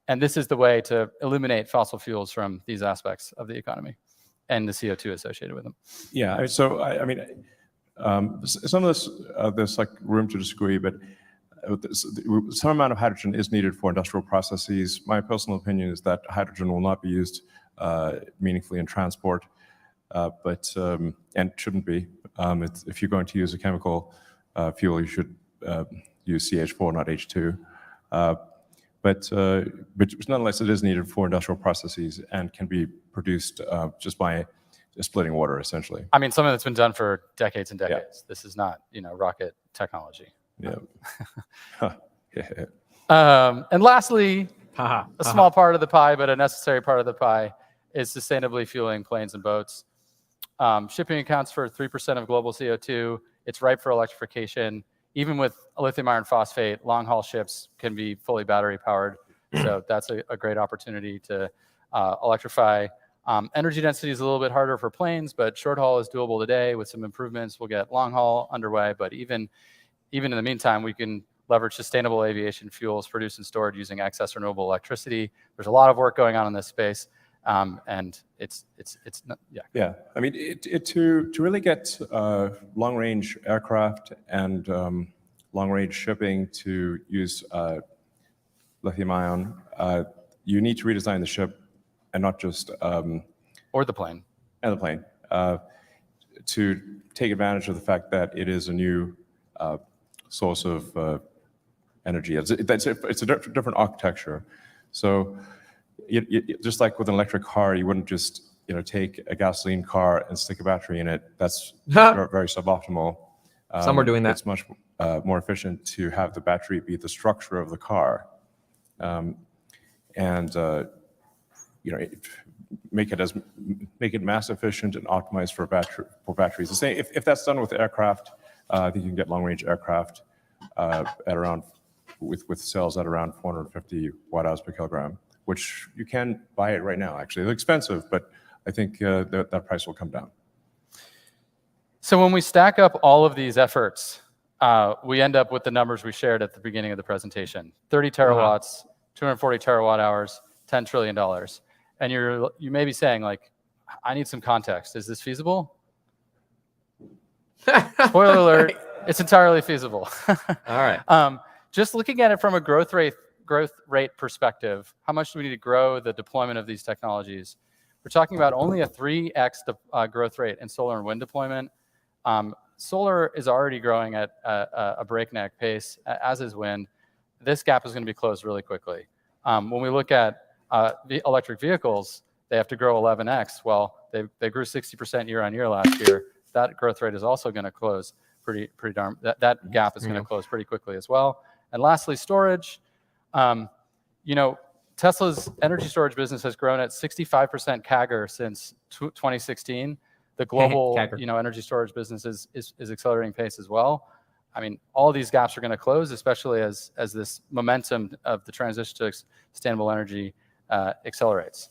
And this is the way to eliminate fossil fuels from these aspects of the economy and the CO2 associated with them. Yeah, so some of this, there's like room to disagree, but some amount of hydrogen is needed for industrial processes. My personal opinion is that hydrogen will not be used meaningfully in transport, and shouldn't be. If you're going to use a chemical fuel, you should use CH4, not H2. But nonetheless, it is needed for industrial processes and can be produced just by splitting water, essentially. I mean, something that's been done for decades and decades. Yeah. This is not, rocket technology. Yeah. And lastly, a small part of the pie, but a necessary part of the pie, is sustainably fueling planes and boats. Shipping accounts for 3% of global CO2. It's ripe for electrification. Even with lithium iron phosphate, long-haul ships can be fully battery-powered. So that's a great opportunity to electrify. Energy density is a little bit harder for planes, but short-haul is doable today. With some improvements, we'll get long-haul underway. But even in the meantime, we can leverage sustainable aviation fuels produced and stored using excess renewable electricity. There's a lot of work going on in this space. And it's yeah. I mean, to really get long-range aircraft and long-range shipping to use lithium-ion, you need to redesign the ship and not just or the plane to take advantage of the fact that it is a new source of energy. It's a different architecture. So. Just like with an electric car, you wouldn't just take a gasoline car and stick a battery in it. That's very suboptimal. Some are doing that. It's much more efficient to have the battery be the structure of the car, and make it mass efficient and optimized for batteries. The same if that's done with aircraft, I think you can get long range aircraft at around with cells at around 450 watt-hours per kilogram. Which you can buy it right now, actually. It's expensive, but I think that price will come down. So when we stack up all of these efforts, we end up with the numbers we shared at the beginning of the presentation: 30 terawatts, 240 terawatt hours, $10 trillion. And you may be saying, like, I need some context. Is this feasible? Spoiler alert, it's entirely feasible. All right. Just looking at it from a growth rate perspective, how much do we need to grow the deployment of these technologies? We're talking about only a 3x growth rate in solar and wind deployment. Solar is already growing at a breakneck pace, as is wind. This gap is going to be closed really quickly. When we look at the electric vehicles, they have to grow 11x. Well, they grew 60% year on year last year. That growth rate is also going to close pretty darn. That gap is going to close pretty quickly as well. And lastly, storage. Tesla's energy storage business has grown at 65% CAGR since 2016. The global energy storage business is accelerating pace as well. I mean, all these gaps are going to close, especially as this momentum of the transition to sustainable energy accelerates.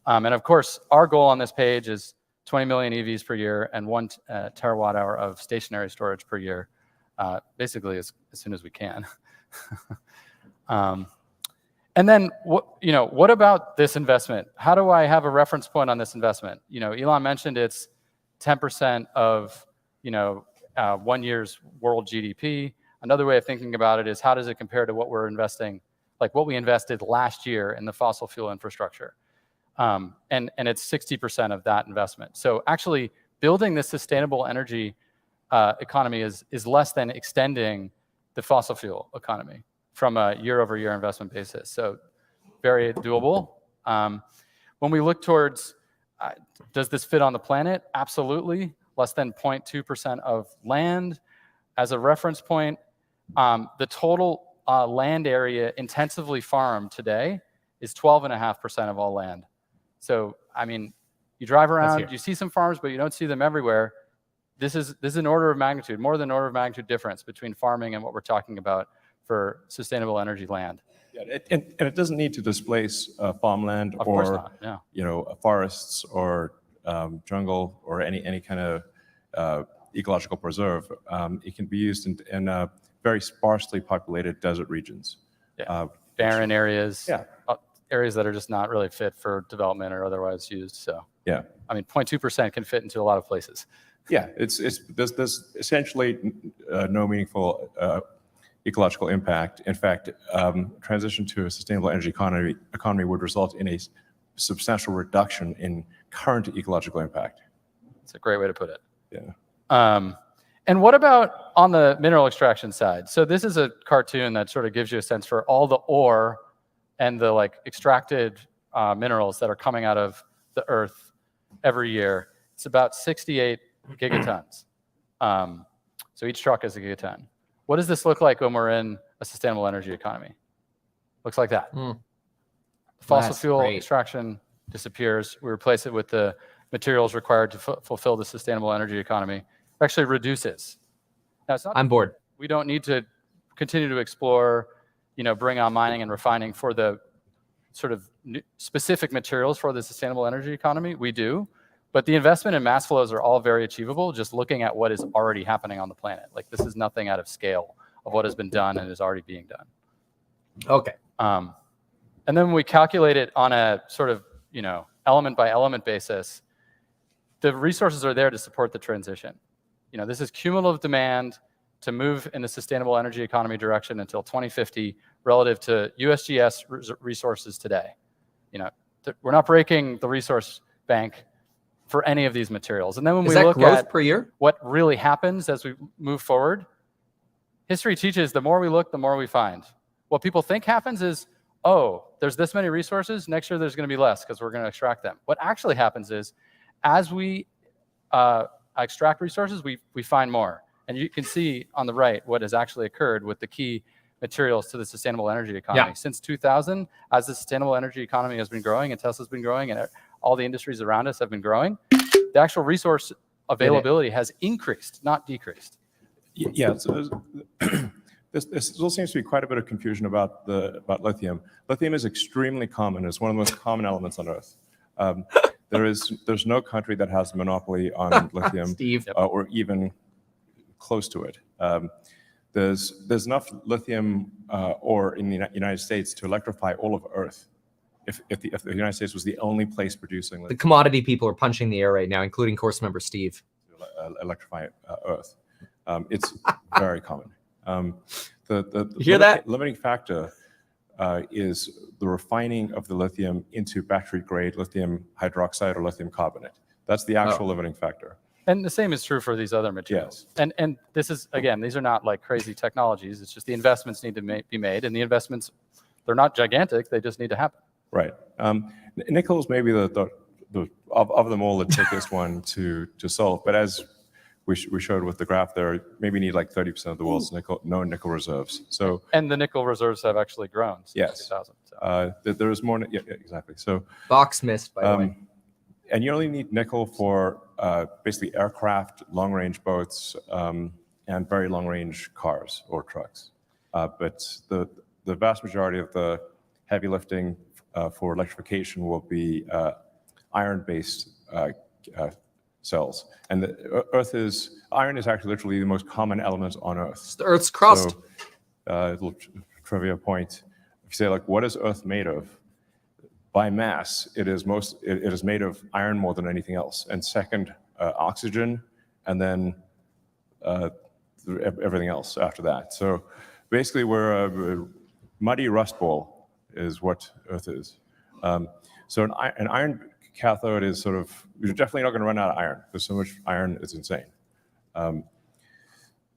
And of course, our goal on this page is 20 million EVs per year and 1 terawatt hour of stationary storage per year, basically as soon as we can. And then what about this investment? How do I have a reference point on this investment? Elon mentioned it's 10% of 1 year's world GDP. Another way of thinking about it is, how does it compare to what we're investing, like what we invested last year in the fossil fuel infrastructure? And it's 60% of that investment. So actually building this sustainable energy economy is less than extending the fossil fuel economy from a year-over-year investment basis. So very doable. When we look towards, does this fit on the planet? Absolutely. Less than 0.2% of land. As a reference point, the total land area intensively farmed today is 12.5% of all land. So, I mean, you drive around, you see some farms, but you don't see them everywhere. This is an order of magnitude, more than an order of magnitude difference between farming and what we're talking about for sustainable energy land. Yeah, and it doesn't need to displace farmland or forests or jungle or any kind of ecological preserve. It can be used in very sparsely populated desert regions. Yeah. Barren areas. Yeah. Areas that are just not really fit for development or otherwise used. So yeah, I mean, 0.2% can fit into a lot of places. Yeah, there's essentially no meaningful ecological impact. In fact, transition to a sustainable energy economy would result in a substantial reduction in current ecological impact. That's a great way to put it. Yeah. And what about on the mineral extraction side? So this is a cartoon that sort of gives you a sense for all the ore and the extracted minerals that are coming out of the earth every year. It's about 68 gigatons. So each truck is a gigaton. What does this look like when we're in a sustainable energy economy? Looks like that. Fossil fuel extraction disappears. We replace it with the materials required to fulfill the sustainable energy economy. It actually reduces. Now, it's not. I'm bored. We don't need to continue to explore, bring on mining and refining for the sort of specific materials for the sustainable energy economy. We do. But the investment in mass flows are all very achievable, just looking at what is already happening on the planet. This is nothing out of scale of what has been done and is already being done. Okay. And then when we calculate it on a sort of, element by element basis, the resources are there to support the transition. This is cumulative demand to move in the sustainable energy economy direction until 2050 relative to USGS resources today. We're not breaking the resource bank for any of these materials. And then when we look at per year? What really happens as we move forward, history teaches the more we look, the more we find. What people think happens is, oh, there's this many resources, next year there's going to be less because we're going to extract them. What actually happens is, as we extract resources, we find more. And you can see on the right what has actually occurred with the key materials to the sustainable energy economy. Yeah. Since 2000, as the sustainable energy economy has been growing and Tesla's been growing and all the industries around us have been growing, the actual resource availability has increased, not decreased. Yeah, so there still seems to be quite a bit of confusion about lithium. Lithium is extremely common. It's one of the most common elements on Earth. there's no country that has a monopoly on lithium, Steve. or even close to it. There's enough lithium ore in the United States to electrify all of Earth. If the United States was the only place producing The lithium commodity people are punching the air right now, including course member Steve. to electrify Earth, it's very common. The You hear that? limiting factor is the refining of the lithium into battery-grade lithium hydroxide or lithium carbonate. That's the actual limiting factor. And the same is true for these other materials. And this is, again, these are not like crazy technologies. It's just the investments need to be made, and the investments, they're not gigantic. They just need to happen. Right. Nickel's maybe the of them all the trickiest one to solve. But as we showed with the graph there, maybe need like 30% of the world's known nickel reserves. So and the nickel reserves have actually grown since yes, 2000. So. There is more. Yeah, exactly. So Box missed, by the way. And you only need nickel for basically aircraft, long-range boats, and very long-range cars or trucks. But the vast majority of the heavy lifting for electrification will be iron-based cells. And iron is actually literally the most common element on Earth. It's the Earth's crust. So, little trivia point: if you say like, what is Earth made of? By mass, it is made of iron more than anything else, and second, oxygen, and then everything else after that. So basically, we're a muddy rust ball is what Earth is. So an iron cathode is sort of, you're definitely not going to run out of iron. There's so much iron, it's insane.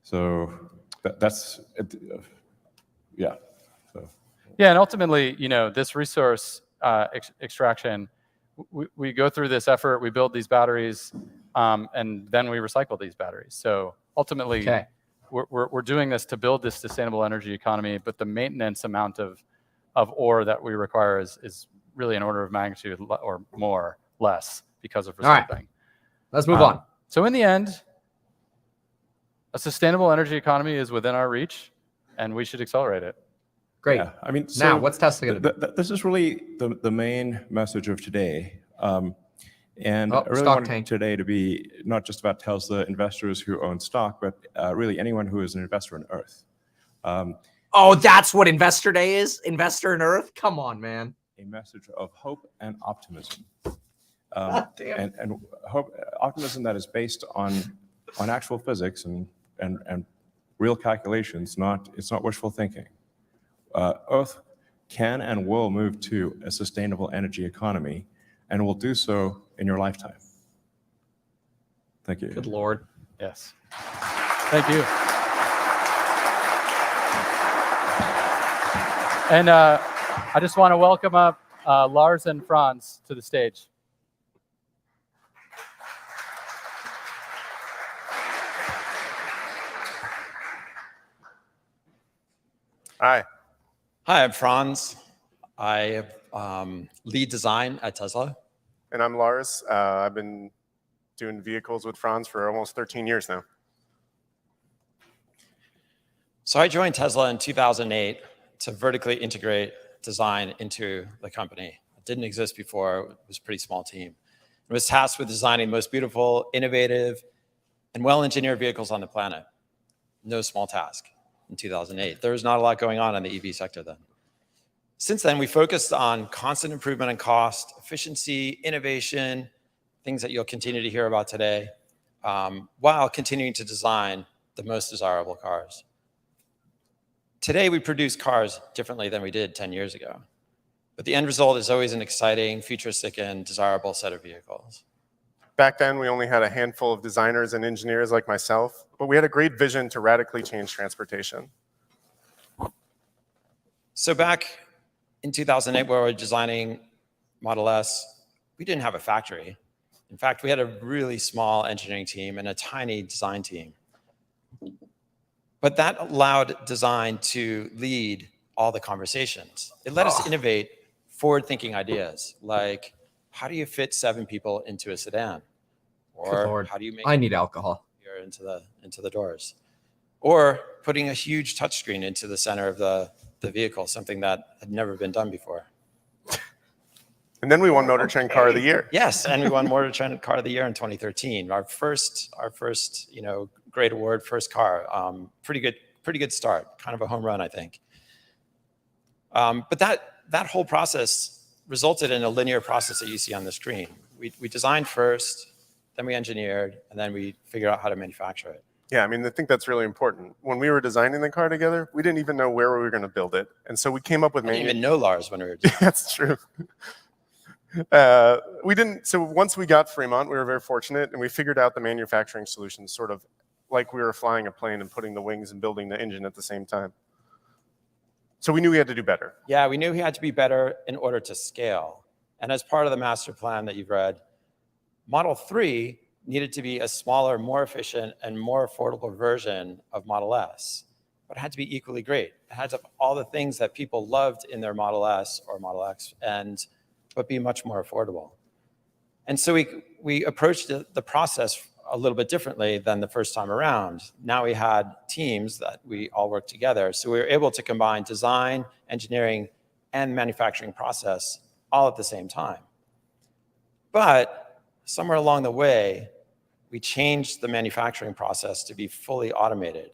So that's yeah. So. Yeah, and ultimately, this resource extraction, we go through this effort, we build these batteries, and then we recycle these batteries. So ultimately, we're doing this to build this sustainable energy economy, but the maintenance amount of ore that we require is really an order of magnitude or more, less because of recycling. All right. Let's move on. So in the end, a sustainable energy economy is within our reach, and we should accelerate it. Great. Yeah, I mean, so now what's Tesla going to do? This is really the main message of today. And I really stock wanted tank. today to be not just about Tesla investors who own stock, but really anyone who is an investor in Earth. Oh, that's what Investor Day is? Investor in Earth? Come on, man. A message of hope and optimism. Damn. And hope, optimism that is based on actual physics and real calculations. It's not wishful thinking. Earth can and will move to a sustainable energy economy, and will do so in your lifetime. Thank you. Good Lord. Yes. Thank you. And I just want to welcome up Lars and Franz to the stage. Hi. Hi, I'm Franz. I lead design at Tesla. And I'm Lars. I've been doing vehicles with Franz for almost 13 years now. So I joined Tesla in 2008 to vertically integrate design into the company. It didn't exist before. It was a pretty small team. It was tasked with designing the most beautiful, innovative, and well-engineered vehicles on the planet. No small task in 2008. There was not a lot going on in the EV sector then. Since then, we focused on constant improvement in cost, efficiency, innovation, things that you'll continue to hear about today, while continuing to design the most desirable cars. Today, we produce cars differently than we did 10 years ago. But the end result is always an exciting, futuristic, and desirable set of vehicles. Back then, we only had a handful of designers and engineers like myself, but we had a great vision to radically change transportation. So back in 2008, where we were designing Model S, we didn't have a factory. In fact, we had a really small engineering team and a tiny design team. But that allowed design to lead all the conversations. It let us innovate forward-thinking ideas, like how do you fit 7 people into a sedan? Or how do you make I need alcohol into the doors? Or putting a huge touchscreen into the center of the vehicle, something that had never been done before. And then we won Motor Trend Car of the Year. Yes, and we won Motor Trend Car of the Year in 2013. Our first, great award, first car. Pretty good start. Kind of a home run, I think. But that whole process resulted in a linear process that you see on the screen. We designed first, then we engineered, and then we figured out how to manufacture it. Yeah, I mean, I think that's really important. When we were designing the car together, we didn't even know where we were going to build it. And so we came up with... I didn't even know Lars when we were designing. That's true. So once we got Fremont, we were very fortunate, and we figured out the manufacturing solution, sort of like we were flying a plane and putting the wings and building the engine at the same time. So we knew we had to do better. Yeah, we knew we had to be better in order to scale. And as part of the master plan that you've read, Model 3 needed to be a smaller, more efficient, and more affordable version of Model S. But it had to be equally great. It had to have all the things that people loved in their Model S or Model X, but be much more affordable. And so we approached the process a little bit differently than the first time around. Now we had teams that we all worked together. So we were able to combine design, engineering, and manufacturing process all at the same time. But somewhere along the way, we changed the manufacturing process to be fully automated.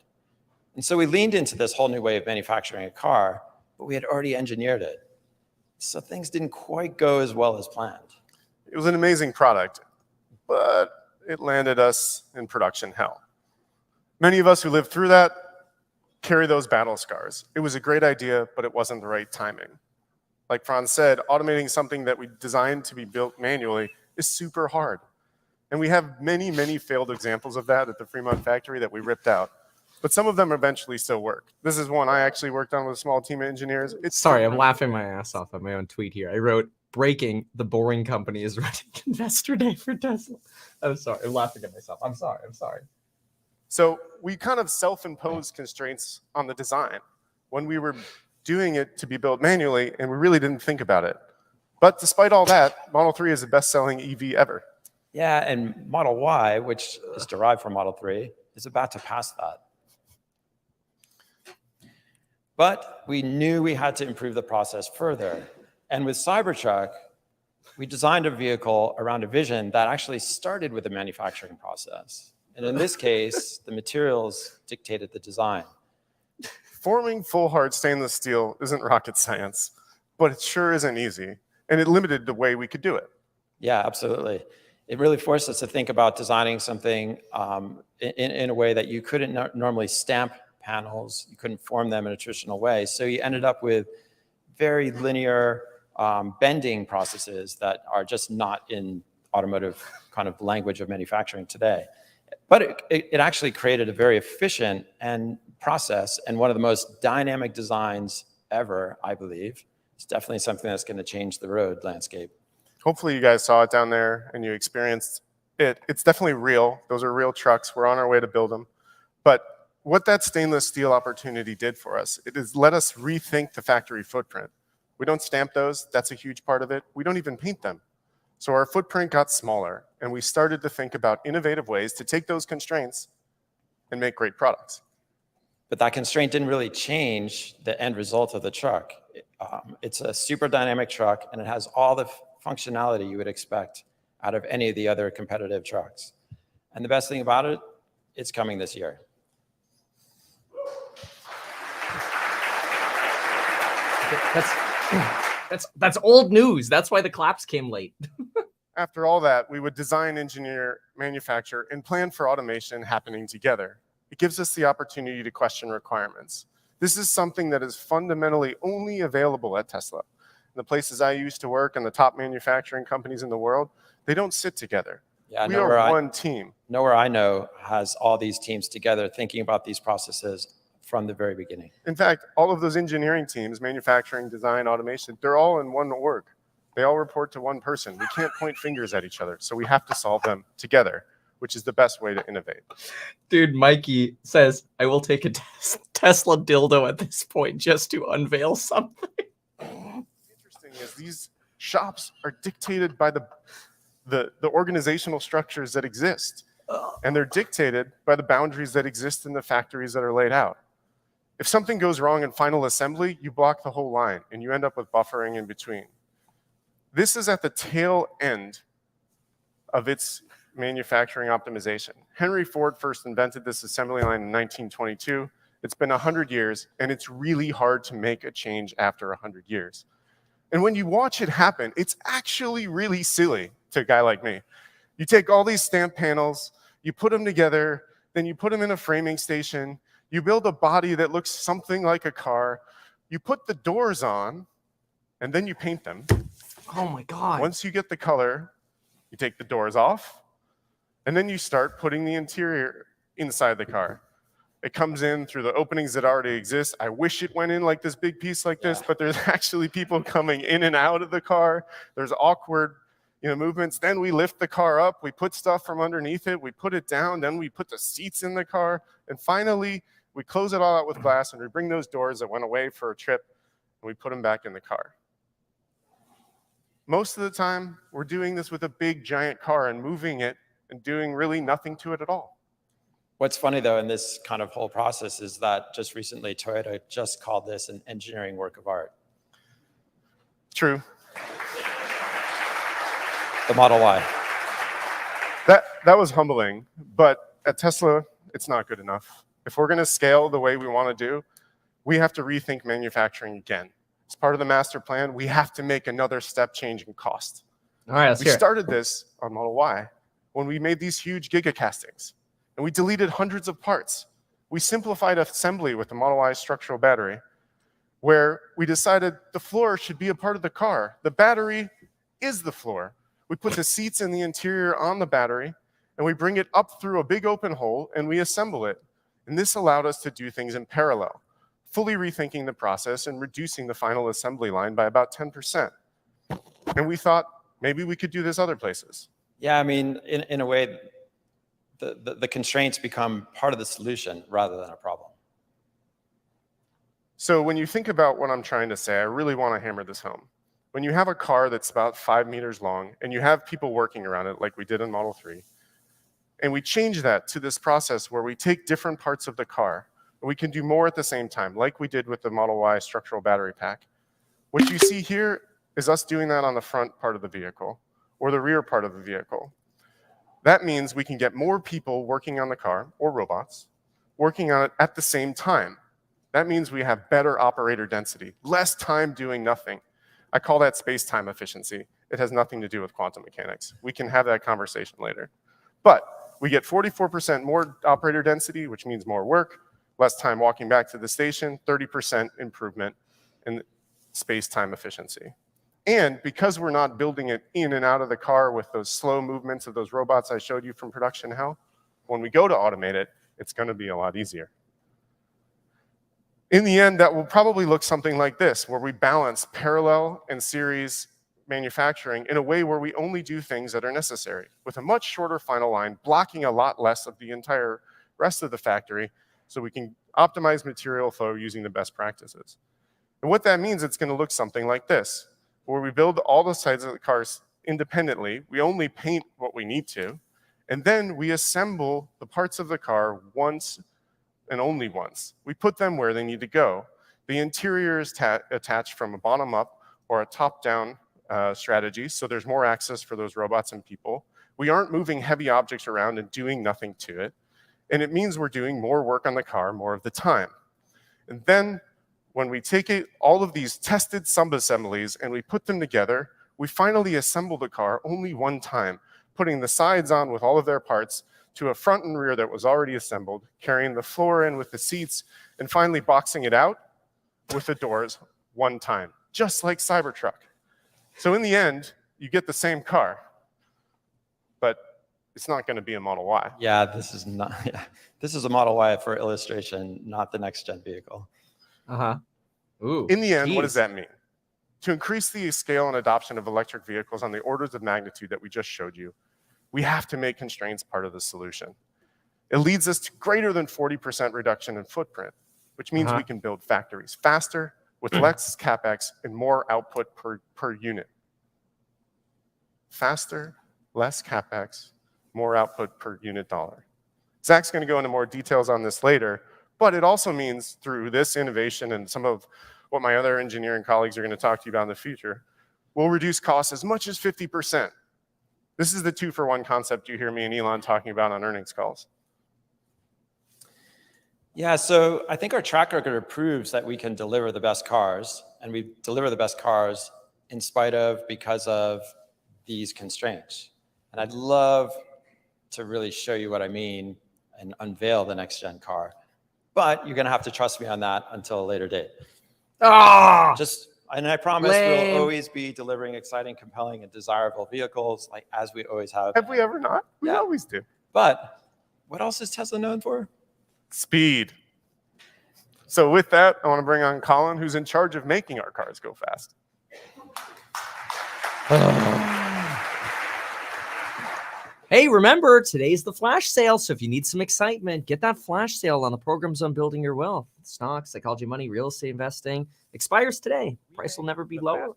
And so we leaned into this whole new way of manufacturing a car, but we had already engineered it. So things didn't quite go as well as planned. It was an amazing product, but it landed us in production hell. Many of us who lived through that carry those battle scars. It was a great idea, but it wasn't the right timing. Like Franz said, automating something that we designed to be built manually is super hard. And we have many, many failed examples of that at the Fremont factory that we ripped out. But some of them eventually still work. This is one I actually worked on with a small team of engineers. Sorry, I'm laughing my ass off at my own tweet here. I wrote, breaking, the Boring Company is running Investor Day for Tesla. I'm sorry, I'm laughing at myself. I'm sorry. So we kind of self-imposed constraints on the design when we were doing it to be built manually, and we really didn't think about it. But despite all that, Model 3 is the best-selling EV ever. Yeah, and Model Y, which is derived from Model 3, is about to pass that. But we knew we had to improve the process further. And with Cybertruck, we designed a vehicle around a vision that actually started with the manufacturing process. And in this case, the materials dictated the design. Forming full hard stainless steel isn't rocket science, but it sure isn't easy. And it limited the way we could do it. Yeah, absolutely. It really forced us to think about designing something in a way that you couldn't normally stamp panels. You couldn't form them in a traditional way. So you ended up with very linear bending processes that are just not in automotive kind of language of manufacturing today. But it actually created a very efficient process and one of the most dynamic designs ever, I believe. It's definitely something that's going to change the road landscape. Hopefully you guys saw it down there and you experienced it. It's definitely real. Those are real trucks. We're on our way to build them. But what that stainless steel opportunity did for us, it has let us rethink the factory footprint. We don't stamp those. That's a huge part of it. We don't even paint them. So our footprint got smaller, and we started to think about innovative ways to take those constraints and make great products. But that constraint didn't really change the end result of the truck. It's a super dynamic truck, and it has all the functionality you would expect out of any of the other competitive trucks. And the best thing about it, it's coming this year. That's old news. That's why the claps came late. After all that, we would design, engineer, manufacture, and plan for automation happening together. It gives us the opportunity to question requirements. This is something that is fundamentally only available at Tesla. The places I used to work and the top manufacturing companies in the world, they don't sit together. Yeah, we are one team. Nowhere I know has all these teams together thinking about these processes from the very beginning. In fact, all of those engineering teams, manufacturing, design, automation, they're all in one org. They all report to one person. We can't point fingers at each other, so we have to solve them together, which is the best way to innovate. Dude, Mikey says, I will take a Tesla dildo at this point just to unveil something. Interesting is these shops are dictated by the organizational structures that exist. And they're dictated by the boundaries that exist in the factories that are laid out. If something goes wrong in final assembly, you block the whole line, and you end up with buffering in between. This is at the tail end of its manufacturing optimization. Henry Ford first invented this assembly line in 1922. It's been 100 years, and it's really hard to make a change after 100 years. And when you watch it happen, it's actually really silly to a guy like me. You take all these stamp panels, you put them together, then you put them in a framing station, you build a body that looks something like a car, you put the doors on, and then you paint them. Oh my God. Once you get the color, you take the doors off, and then you start putting the interior inside the car. It comes in through the openings that already exist. I wish it went in like this big piece like this, but there's actually people coming in and out of the car. There's awkward movements. Then we lift the car up, we put stuff from underneath it, we put it down, then we put the seats in the car, and finally we close it all out with glass and we bring those doors that went away for a trip and we put them back in the car. Most of the time, we're doing this with a big giant car and moving it and doing really nothing to it at all. What's funny, though, in this kind of whole process is that just recently Toyota just called this an engineering work of art. True. The Model Y. That was humbling, but at Tesla, it's not good enough. If we're going to scale the way we want to do, we have to rethink manufacturing again. As part of the master plan, we have to make another step change in cost. All right, let's hear it. We started this on Model Y when we made these huge gigacastings, and we deleted hundreds of parts. We simplified assembly with the Model Y structural battery, where we decided the floor should be a part of the car. The battery is the floor. We put the seats and the interior on the battery, and we bring it up through a big open hole, and we assemble it. And this allowed us to do things in parallel, fully rethinking the process and reducing the final assembly line by about 10%. And we thought maybe we could do this other places. Yeah, I mean, in a way, the constraints become part of the solution rather than a problem. So when you think about what I'm trying to say, I really want to hammer this home. When you have a car that's about 5 meters long and you have people working around it like we did in Model 3, and we change that to this process where we take different parts of the car and we can do more at the same time, like we did with the Model Y structural battery pack. What you see here is us doing that on the front part of the vehicle or the rear part of the vehicle. That means we can get more people working on the car, or robots, working on it at the same time. That means we have better operator density, less time doing nothing. I call that space-time efficiency. It has nothing to do with quantum mechanics. We can have that conversation later. But we get 44% more operator density, which means more work, less time walking back to the station, 30% improvement in space-time efficiency. And because we're not building it in and out of the car with those slow movements of those robots I showed you from production hell, when we go to automate it, it's going to be a lot easier. In the end, that will probably look something like this, where we balance parallel and series manufacturing in a way where we only do things that are necessary, with a much shorter final line, blocking a lot less of the entire rest of the factory, so we can optimize material flow using the best practices. And what that means, it's going to look something like this, where we build all the sides of the cars independently, we only paint what we need to, and then we assemble the parts of the car once and only once. We put them where they need to go. The interior is attached from a bottom-up or a top-down strategy, so there's more access for those robots and people. We aren't moving heavy objects around and doing nothing to it, and it means we're doing more work on the car more of the time. And then when we take all of these tested sub-assemblies and we put them together, we finally assemble the car only one time, putting the sides on with all of their parts to a front and rear that was already assembled, carrying the floor in with the seats, and finally boxing it out with the doors one time, just like Cybertruck. So in the end, you get the same car, but it's not going to be a Model Y. Yeah, this is not. Yeah. This is a Model Y for illustration, not the next gen vehicle. Ooh. In the end, what does that mean? To increase the scale and adoption of electric vehicles on the orders of magnitude that we just showed you, we have to make constraints part of the solution. It leads us to greater than 40% reduction in footprint, which means we can build factories faster with less CapEx and more output per unit. Faster, less CapEx, more output per unit dollar. Zach's going to go into more details on this later, but it also means through this innovation and some of what my other engineering colleagues are going to talk to you about in the future, will reduce costs as much as 50%. This is the 2-for-1 concept you hear me and Elon talking about on earnings calls. Yeah, so I think our track record proves that we can deliver the best cars, and we deliver the best cars in spite of, because of these constraints. And I'd love to really show you what I mean and unveil the next gen car. But you're gonna have to trust me on that until a later date. And I promise Lame. we'll always be delivering exciting, compelling, and desirable vehicles, like as we always have. Have we ever not? We always do. But what else is Tesla known for? Speed. So with that, I want to bring on Colin, who's in charge of making our cars go fast. Hey, remember, today's the flash sale, so if you need some excitement, get that flash sale on the programs on building your wealth. Stocks, psychology, money, real estate investing. Expires today. Price will never be lower.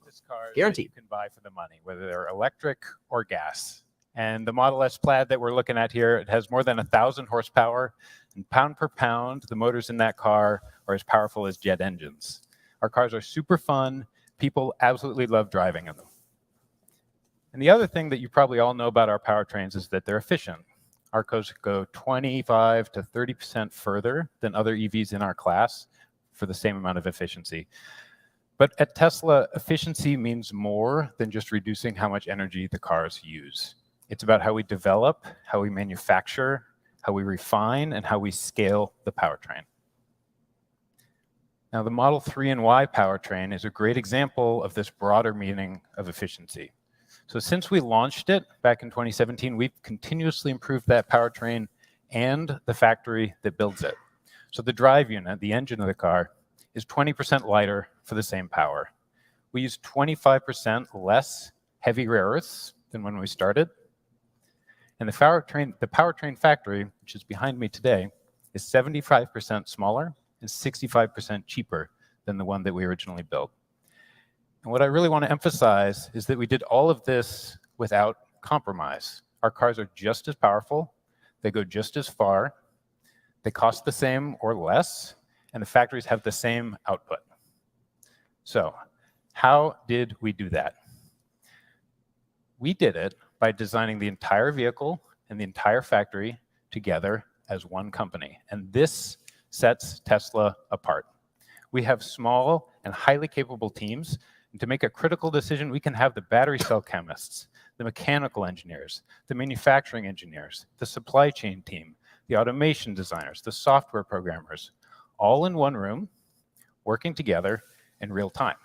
Guaranteed. You can buy for the money, whether they're electric or gas. And the Model S Plaid that we're looking at here, it has more than 1,000 horsepower. And pound per pound, the motors in that car are as powerful as jet engines. Our cars are super fun. People absolutely love driving in them. And the other thing that you probably all know about our powertrains is that they're efficient. Our cars go 25 to 30% further than other EVs in our class for the same amount of efficiency. But at Tesla, efficiency means more than just reducing how much energy the cars use. It's about how we develop, how we manufacture, how we refine, and how we scale the powertrain. Now, the Model 3 and Y powertrain is a great example of this broader meaning of efficiency. So since we launched it back in 2017, we've continuously improved that powertrain and the factory that builds it. So the drive unit, the engine of the car, is 20% lighter for the same power. We use 25% less heavy rare earths than when we started. And the powertrain factory, which is behind me today, is 75% smaller and 65% cheaper than the one that we originally built. And what I really want to emphasize is that we did all of this without compromise. Our cars are just as powerful, they go just as far, they cost the same or less, and the factories have the same output. So, how did we do that? We did it by designing the entire vehicle and the entire factory together as one company. And this sets Tesla apart. We have small and highly capable teams. And to make a critical decision, we can have the battery cell chemists, the mechanical engineers, the manufacturing engineers, the supply chain team, the automation designers, the software programmers, all in one room, working together in real time.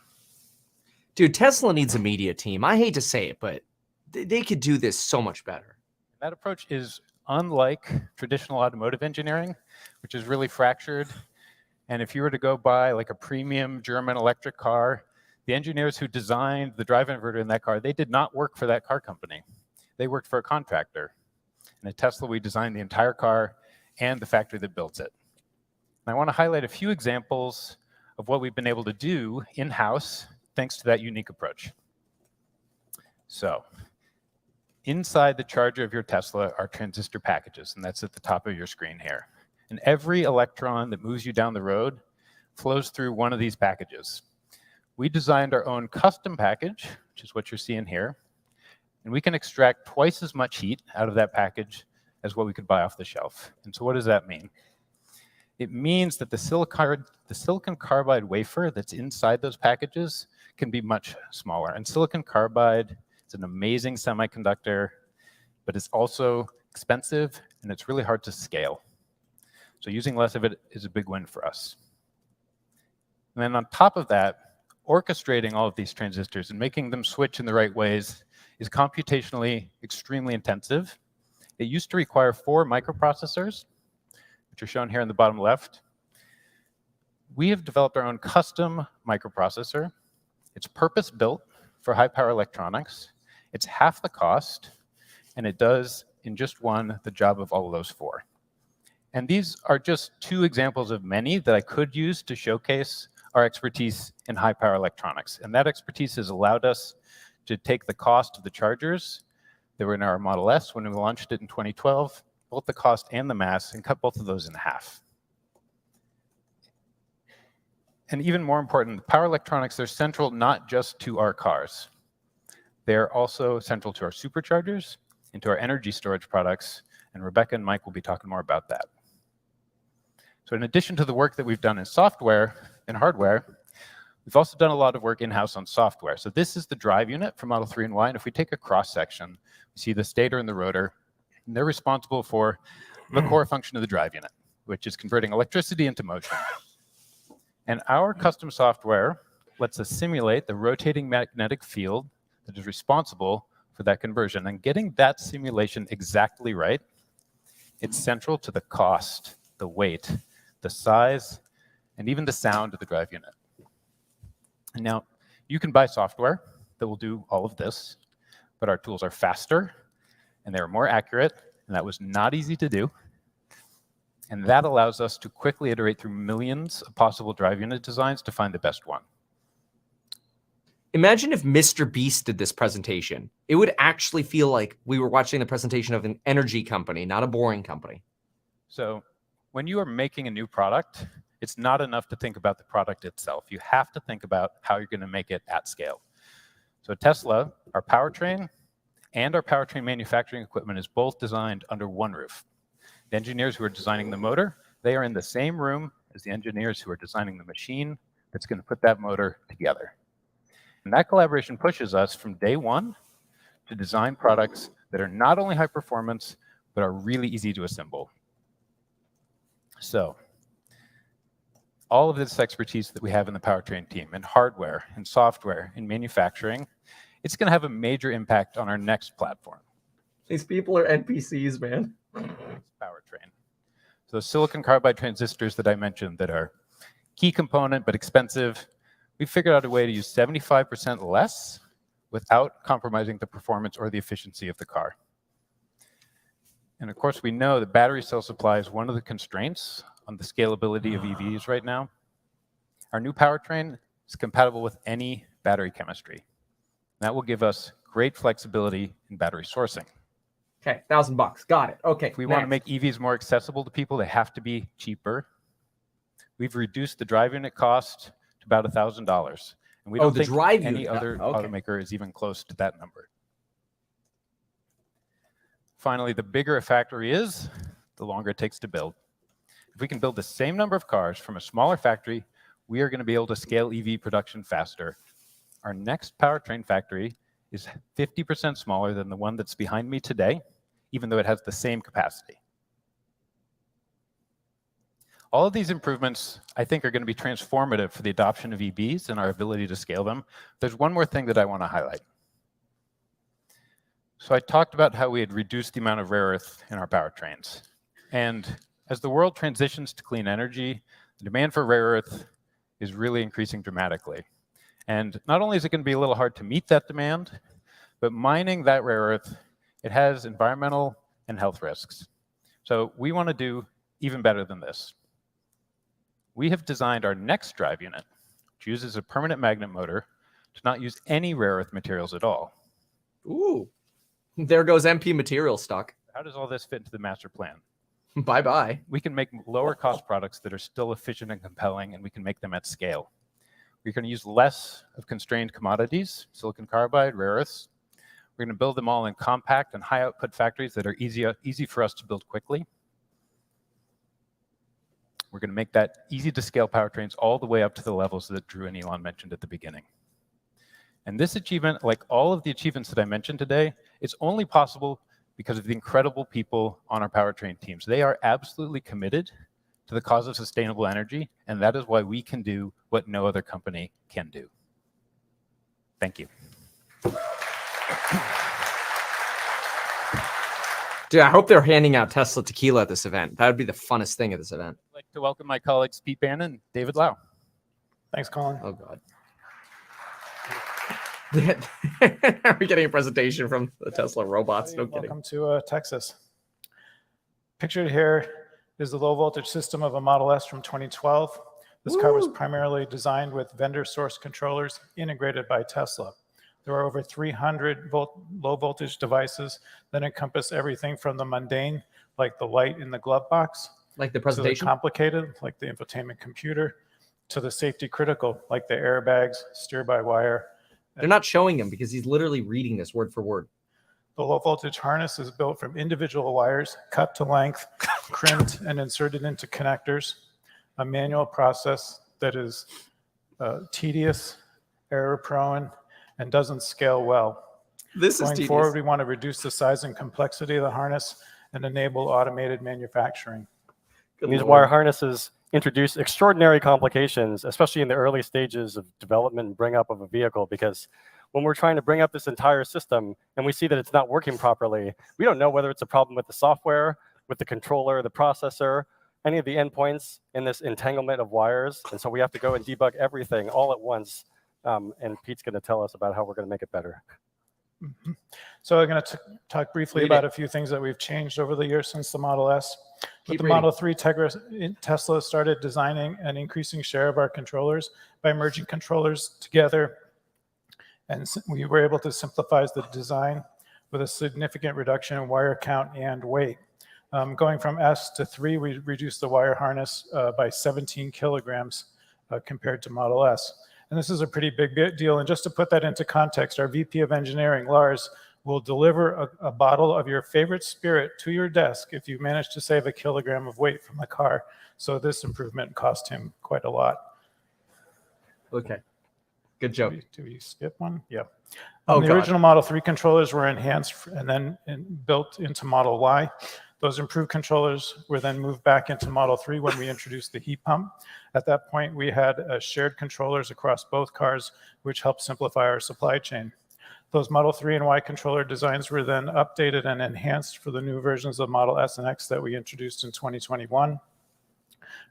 Dude, Tesla needs a media team. I hate to say it, but they could do this so much better. That approach is unlike traditional automotive engineering, which is really fractured. And if you were to go buy like a premium German electric car, the engineers who designed the drive inverter in that car, they did not work for that car company. They worked for a contractor. And at Tesla, we designed the entire car and the factory that builds it. And I want to highlight a few examples of what we've been able to do in-house thanks to that unique approach. So, inside the charger of your Tesla are transistor packages, and that's at the top of your screen here. And every electron that moves you down the road flows through one of these packages. We designed our own custom package, which is what you're seeing here, and we can extract twice as much heat out of that package as what we could buy off the shelf. And so what does that mean? It means that the silicon carbide wafer that's inside those packages can be much smaller. And silicon carbide is an amazing semiconductor, but it's also expensive and it's really hard to scale. So using less of it is a big win for us. And then on top of that, orchestrating all of these transistors and making them switch in the right ways is computationally extremely intensive. It used to require 4 microprocessors, which are shown here in the bottom left. We have developed our own custom microprocessor. It's purpose-built for high-power electronics. It's half the cost, and it does, in just one, the job of all of those 4. And these are just 2 examples of many that I could use to showcase our expertise in high-power electronics. And that expertise has allowed us to take the cost of the chargers that were in our Model S when we launched it in 2012, both the cost and the mass, and cut both of those in half. And even more important, power electronics, they're central not just to our cars. They're also central to our superchargers and to our energy storage products, and Rebecca and Mike will be talking more about that. So in addition to the work that we've done in software and hardware, we've also done a lot of work in-house on software. So this is the drive unit for Model 3 and Y, and if we take a cross-section, we see the stator and the rotor, and they're responsible for the core function of the drive unit, which is converting electricity into motion. And our custom software lets us simulate the rotating magnetic field that is responsible for that conversion. And getting that simulation exactly right, it's central to the cost, the weight, the size, and even the sound of the drive unit. And now, you can buy software that will do all of this, but our tools are faster, and they're more accurate, and that was not easy to do. And that allows us to quickly iterate through millions of possible drive unit designs to find the best one. Imagine if Mr. Beast did this presentation. It would actually feel like we were watching the presentation of an energy company, not a boring company. So when you are making a new product, it's not enough to think about the product itself. You have to think about how you're going to make it at scale. So at Tesla, our powertrain and our powertrain manufacturing equipment is both designed under one roof. The engineers who are designing the motor, they are in the same room as the engineers who are designing the machine that's going to put that motor together. And that collaboration pushes us from day one to design products that are not only high performance, but are really easy to assemble. So all of this expertise that we have in the powertrain team, in hardware, in software, in manufacturing, it's going to have a major impact on our next platform. These people are NPCs, man. Powertrain. So silicon carbide transistors that I mentioned that are key component but expensive, we figured out a way to use 75% less without compromising the performance or the efficiency of the car. And of course, we know that battery cell supply is one of the constraints on the scalability of EVs right now. Our new powertrain is compatible with any battery chemistry. That will give us great flexibility in battery sourcing. Okay, $1,000. Got it. Okay. If we want to make EVs more accessible to people, they have to be cheaper. We've reduced the drive unit cost to about $1,000. And we don't think any other automaker is even close to that number. Finally, the bigger a factory is, the longer it takes to build. If we can build the same number of cars from a smaller factory, we are going to be able to scale EV production faster. Our next powertrain factory is 50% smaller than the one that's behind me today, even though it has the same capacity. All of these improvements, I think, are going to be transformative for the adoption of EVs and our ability to scale them. There's one more thing that I want to highlight. So I talked about how we had reduced the amount of rare earth in our powertrains. And as the world transitions to clean energy, the demand for rare earth is really increasing dramatically. And not only is it going to be a little hard to meet that demand, but mining that rare earth, it has environmental and health risks. So we want to do even better than this. We have designed our next drive unit, which uses a permanent magnet motor, to not use any rare earth materials at all. Ooh, there goes MP material stock. How does all this fit into the master plan? Bye-bye. We can make lower cost products that are still efficient and compelling, and we can make them at scale. We're going to use less of constrained commodities, silicon carbide, rare earths. We're going to build them all in compact and high output factories that are easy for us to build quickly. We're going to make that easy to scale powertrains all the way up to the levels that Drew and Elon mentioned at the beginning. And this achievement, like all of the achievements that I mentioned today, it's only possible because of the incredible people on our powertrain teams. They are absolutely committed to the cause of sustainable energy, and that is why we can do what no other company can do. Thank you. Dude, I hope they're handing out Tesla tequila at this event. That would be the funnest thing at this event. I'd like to welcome my colleagues Pete Bannon and David Lau. Thanks, Colin. Oh, God. Are we getting a presentation from the Tesla robots? No kidding. Welcome to Texas. Pictured here is the low voltage system of a Model S from 2012. This car was primarily designed with vendor source controllers integrated by Tesla. There are over 300 low voltage devices that encompass everything from the mundane, like the light in the glove box, like the to the presentation, complicated, like the infotainment computer, to the safety critical, like the airbags, steer-by-wire, They're not showing him because he's literally reading this word for word. The low voltage harness is built from individual wires cut to length, crimped, and inserted into connectors. A manual process that is tedious, error-prone, and doesn't scale well. Going forward, we want to reduce the size and complexity of the harness and enable automated manufacturing. These wire harnesses introduce extraordinary complications, especially in the early stages of development and bring up of a vehicle, because when we're trying to bring up this entire system and we see that it's not working properly, we don't know whether it's a problem with the software, with the controller, the processor, any of the endpoints in this entanglement of wires. And so we have to go and debug everything all at once. And Pete's going to tell us about how we're going to make it better. So I'm going to talk briefly about a few things that we've changed over the years since the Model S. With the Model 3, Tesla started designing an increasing share of our controllers by merging controllers together. And we were able to simplify the design with a significant reduction in wire count and weight. Going from S to 3, we reduced the wire harness by 17 kilograms compared to Model S. And this is a pretty big deal. And just to put that into context, our VP of Engineering, Lars, will deliver a bottle of your favorite spirit to your desk if you manage to save a kilogram of weight from the car. So this improvement cost him quite a lot. Okay. Good joke. Do we skip one? Yeah. Oh, the original Model 3 controllers were enhanced and then built into Model Y. Those improved controllers were then moved back into Model 3 when we introduced the heat pump. At that point, we had shared controllers across both cars, which helped simplify our supply chain. Those Model 3 and Y controller designs were then updated and enhanced for the new versions of Model S and X that we introduced in 2021.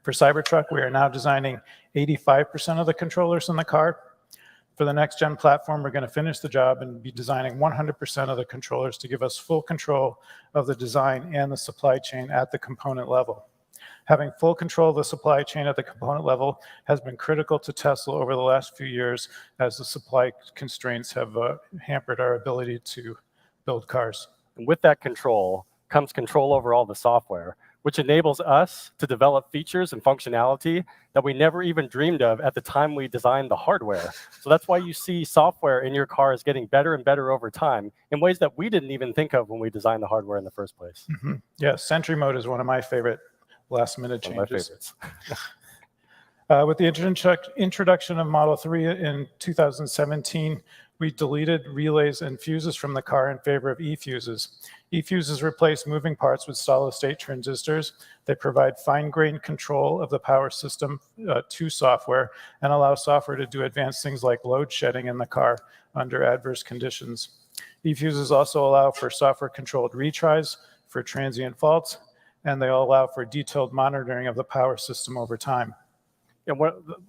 For Cybertruck, we are now designing 85% of the controllers in the car. For the next gen platform, we're going to finish the job and be designing 100% of the controllers to give us full control of the design and the supply chain at the component level. Having full control of the supply chain at the component level has been critical to Tesla over the last few years as the supply constraints have hampered our ability to build cars. And with that control comes control over all the software, which enables us to develop features and functionality that we never even dreamed of at the time we designed the hardware. So that's why you see software in your cars getting better and better over time in ways that we didn't even think of when we designed the hardware in the first place. Mm-hmm. Yeah, Sentry Mode is one of my favorite last-minute changes. One of my favorites. With the introduction of Model 3 in 2017, we deleted relays and fuses from the car in favor of e-fuses. E-fuses replace moving parts with solid-state transistors. They provide fine-grained control of the power system to software and allow software to do advanced things like load shedding in the car under adverse conditions. E-fuses also allow for software-controlled retries for transient faults, and they allow for detailed monitoring of the power system over time. And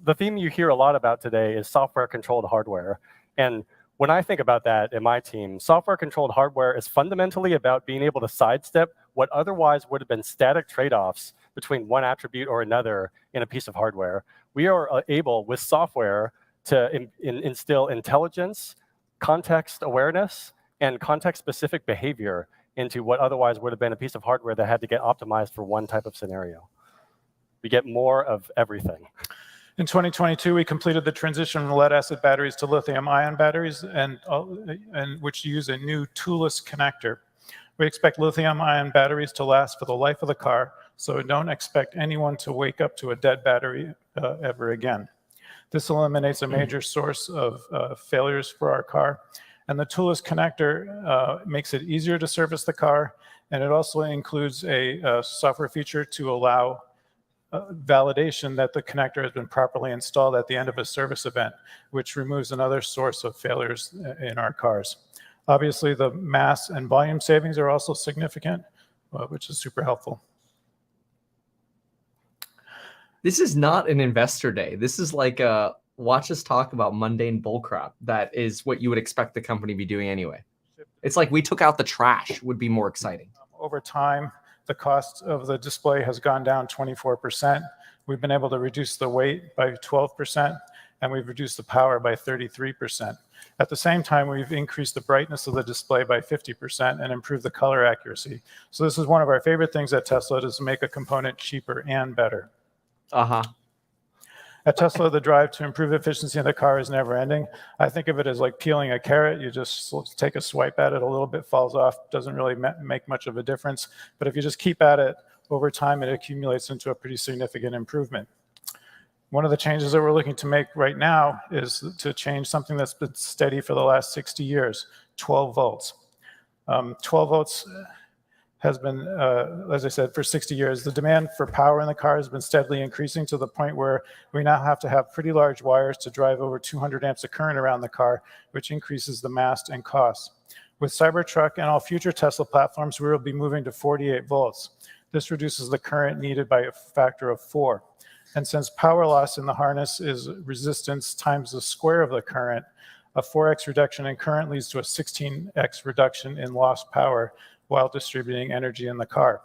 the theme you hear a lot about today is software-controlled hardware. And when I think about that in my team, software-controlled hardware is fundamentally about being able to sidestep what otherwise would have been static trade-offs between one attribute or another in a piece of hardware. We are able, with software, to instill intelligence, context awareness, and context-specific behavior into what otherwise would have been a piece of hardware that had to get optimized for one type of scenario. We get more of everything. In 2022, we completed the transition from lead-acid batteries to lithium-ion batteries, and which use a new toolless connector. We expect lithium-ion batteries to last for the life of the car, so don't expect anyone to wake up to a dead battery ever again. This eliminates a major source of failures for our car, and the toolless connector makes it easier to service the car, and it also includes a software feature to allow validation that the connector has been properly installed at the end of a service event, which removes another source of failures in our cars. Obviously, the mass and volume savings are also significant, which is super helpful. This is not an investor day. This is like a watch us talk about mundane bullcrap. That is what you would expect the company to be doing anyway. It's like we took out the trash would be more exciting. Over time, the cost of the display has gone down 24%. We've been able to reduce the weight by 12%, and we've reduced the power by 33%. At the same time, we've increased the brightness of the display by 50% and improved the color accuracy. So this is one of our favorite things at Tesla, is to make a component cheaper and better. Uh-huh. At Tesla, the drive to improve efficiency in the car is never ending. I think of it as like peeling a carrot. You just take a swipe at it, a little bit falls off, doesn't really make much of a difference. But if you just keep at it, over time, it accumulates into a pretty significant improvement. One of the changes that we're looking to make right now is to change something that's been steady for the last 60 years, 12 volts. 12 volts has been, as I said, for 60 years. The demand for power in the car has been steadily increasing to the point where we now have to have pretty large wires to drive over 200 amps of current around the car, which increases the mass and cost. With Cybertruck and all future Tesla platforms, we will be moving to 48 volts. This reduces the current needed by a factor of 4. And since power loss in the harness is resistance times the square of the current, a 4x reduction in current leads to a 16x reduction in lost power while distributing energy in the car.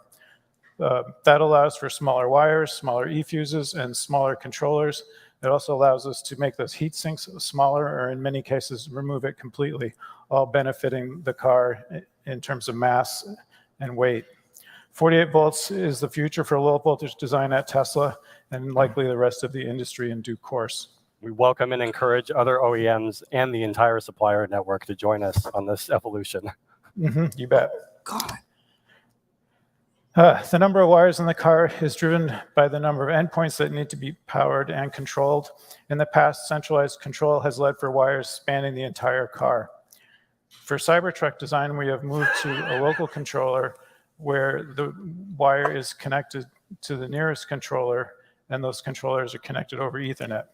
That allows for smaller wires, smaller e-fuses, and smaller controllers. It also allows us to make those heat sinks smaller, or in many cases, remove it completely, all benefiting the car in terms of mass and weight. 48 volts is the future for low voltage design at Tesla and likely the rest of the industry in due course. We welcome and encourage other OEMs and the entire supplier network to join us on this evolution. You bet. The number of wires in the car is driven by the number of endpoints that need to be powered and controlled. In the past, centralized control has led for wires spanning the entire car. For Cybertruck design, we have moved to a local controller where the wire is connected to the nearest controller, and those controllers are connected over Ethernet.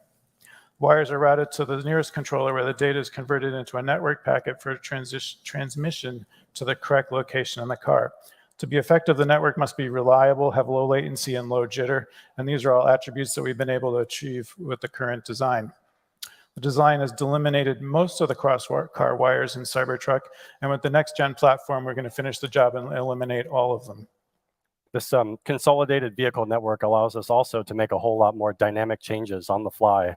Wires are routed to the nearest controller where the data is converted into a network packet for transmission to the correct location in the car. To be effective, the network must be reliable, have low latency, and low jitter, and these are all attributes that we've been able to achieve with the current design. The design has eliminated most of the cross-car wires in Cybertruck, and with the next-gen platform, we're going to finish the job and eliminate all of them. This consolidated vehicle network allows us also to make a whole lot more dynamic changes on the fly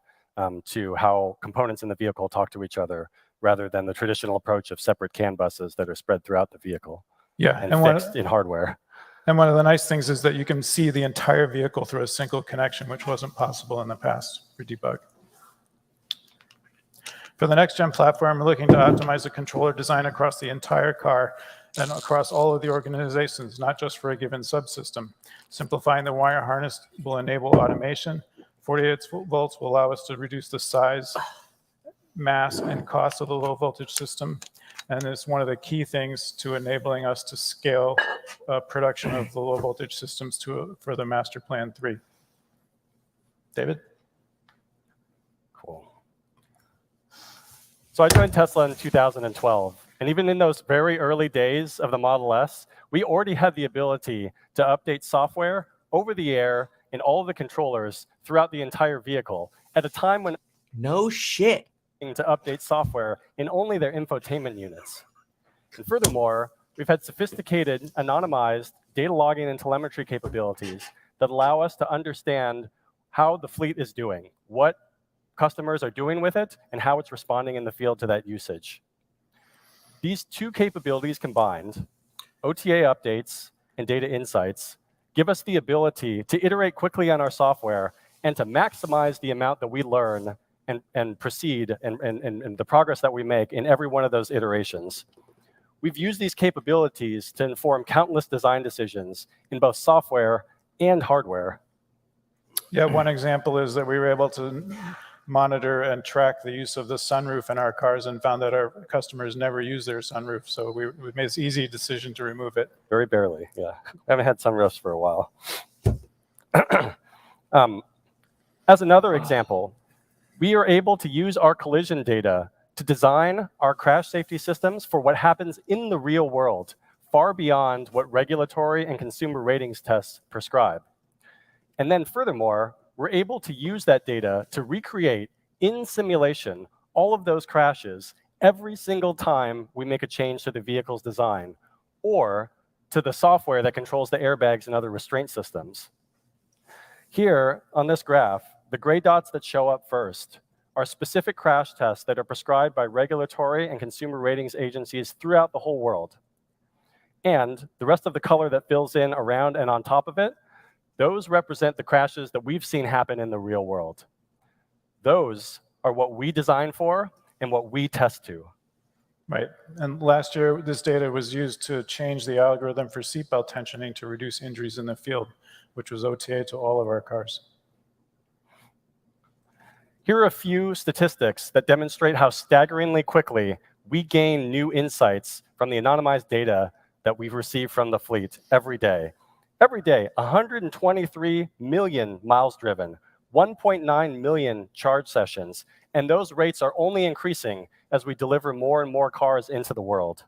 to how components in the vehicle talk to each other, rather than the traditional approach of separate CAN buses that are spread throughout the vehicle and fixed in hardware. And one of the nice things is that you can see the entire vehicle through a single connection, which wasn't possible in the past for debug. For the next-gen platform, we're looking to optimize the controller design across the entire car and across all of the organizations, not just for a given subsystem. Simplifying the wire harness will enable automation. 48 volts will allow us to reduce the size, mass, and cost of the low-voltage system, and it's one of the key things to enabling us to scale production of the low-voltage systems for the Master Plan 3. David? Cool. So I joined Tesla in 2012, and even in those very early days of the Model S, we already had the ability to update software over the air in all of the controllers throughout the entire vehicle at a time when no shit to update software in only their infotainment units. And furthermore, we've had sophisticated anonymized data logging and telemetry capabilities that allow us to understand how the fleet is doing, what customers are doing with it, and how it's responding in the field to that usage. These two capabilities combined, OTA updates and data insights, give us the ability to iterate quickly on our software and to maximize the amount that we learn and proceed and the progress that we make in every one of those iterations. We've used these capabilities to inform countless design decisions in both software and hardware. Yeah, one example is that we were able to monitor and track the use of the sunroof in our cars and found that our customers never use their sunroof. So we made this easy decision to remove it. Very barely, yeah. I haven't had sunroofs for a while. As another example, we are able to use our collision data to design our crash safety systems for what happens in the real world, far beyond what regulatory and consumer ratings tests prescribe. And then furthermore, we're able to use that data to recreate in simulation all of those crashes every single time we make a change to the vehicle's design or to the software that controls the airbags and other restraint systems. Here on this graph, the gray dots that show up first are specific crash tests that are prescribed by regulatory and consumer ratings agencies throughout the whole world. And the rest of the color that fills in around and on top of it, those represent the crashes that we've seen happen in the real world. Those are what we design for and what we test to. Right. And last year, this data was used to change the algorithm for seatbelt tensioning to reduce injuries in the field, which was OTA to all of our cars. Here are a few statistics that demonstrate how staggeringly quickly we gain new insights from the anonymized data that we've received from the fleet every day. Every day, 123 million miles driven, 1.9 million charge sessions, and those rates are only increasing as we deliver more and more cars into the world.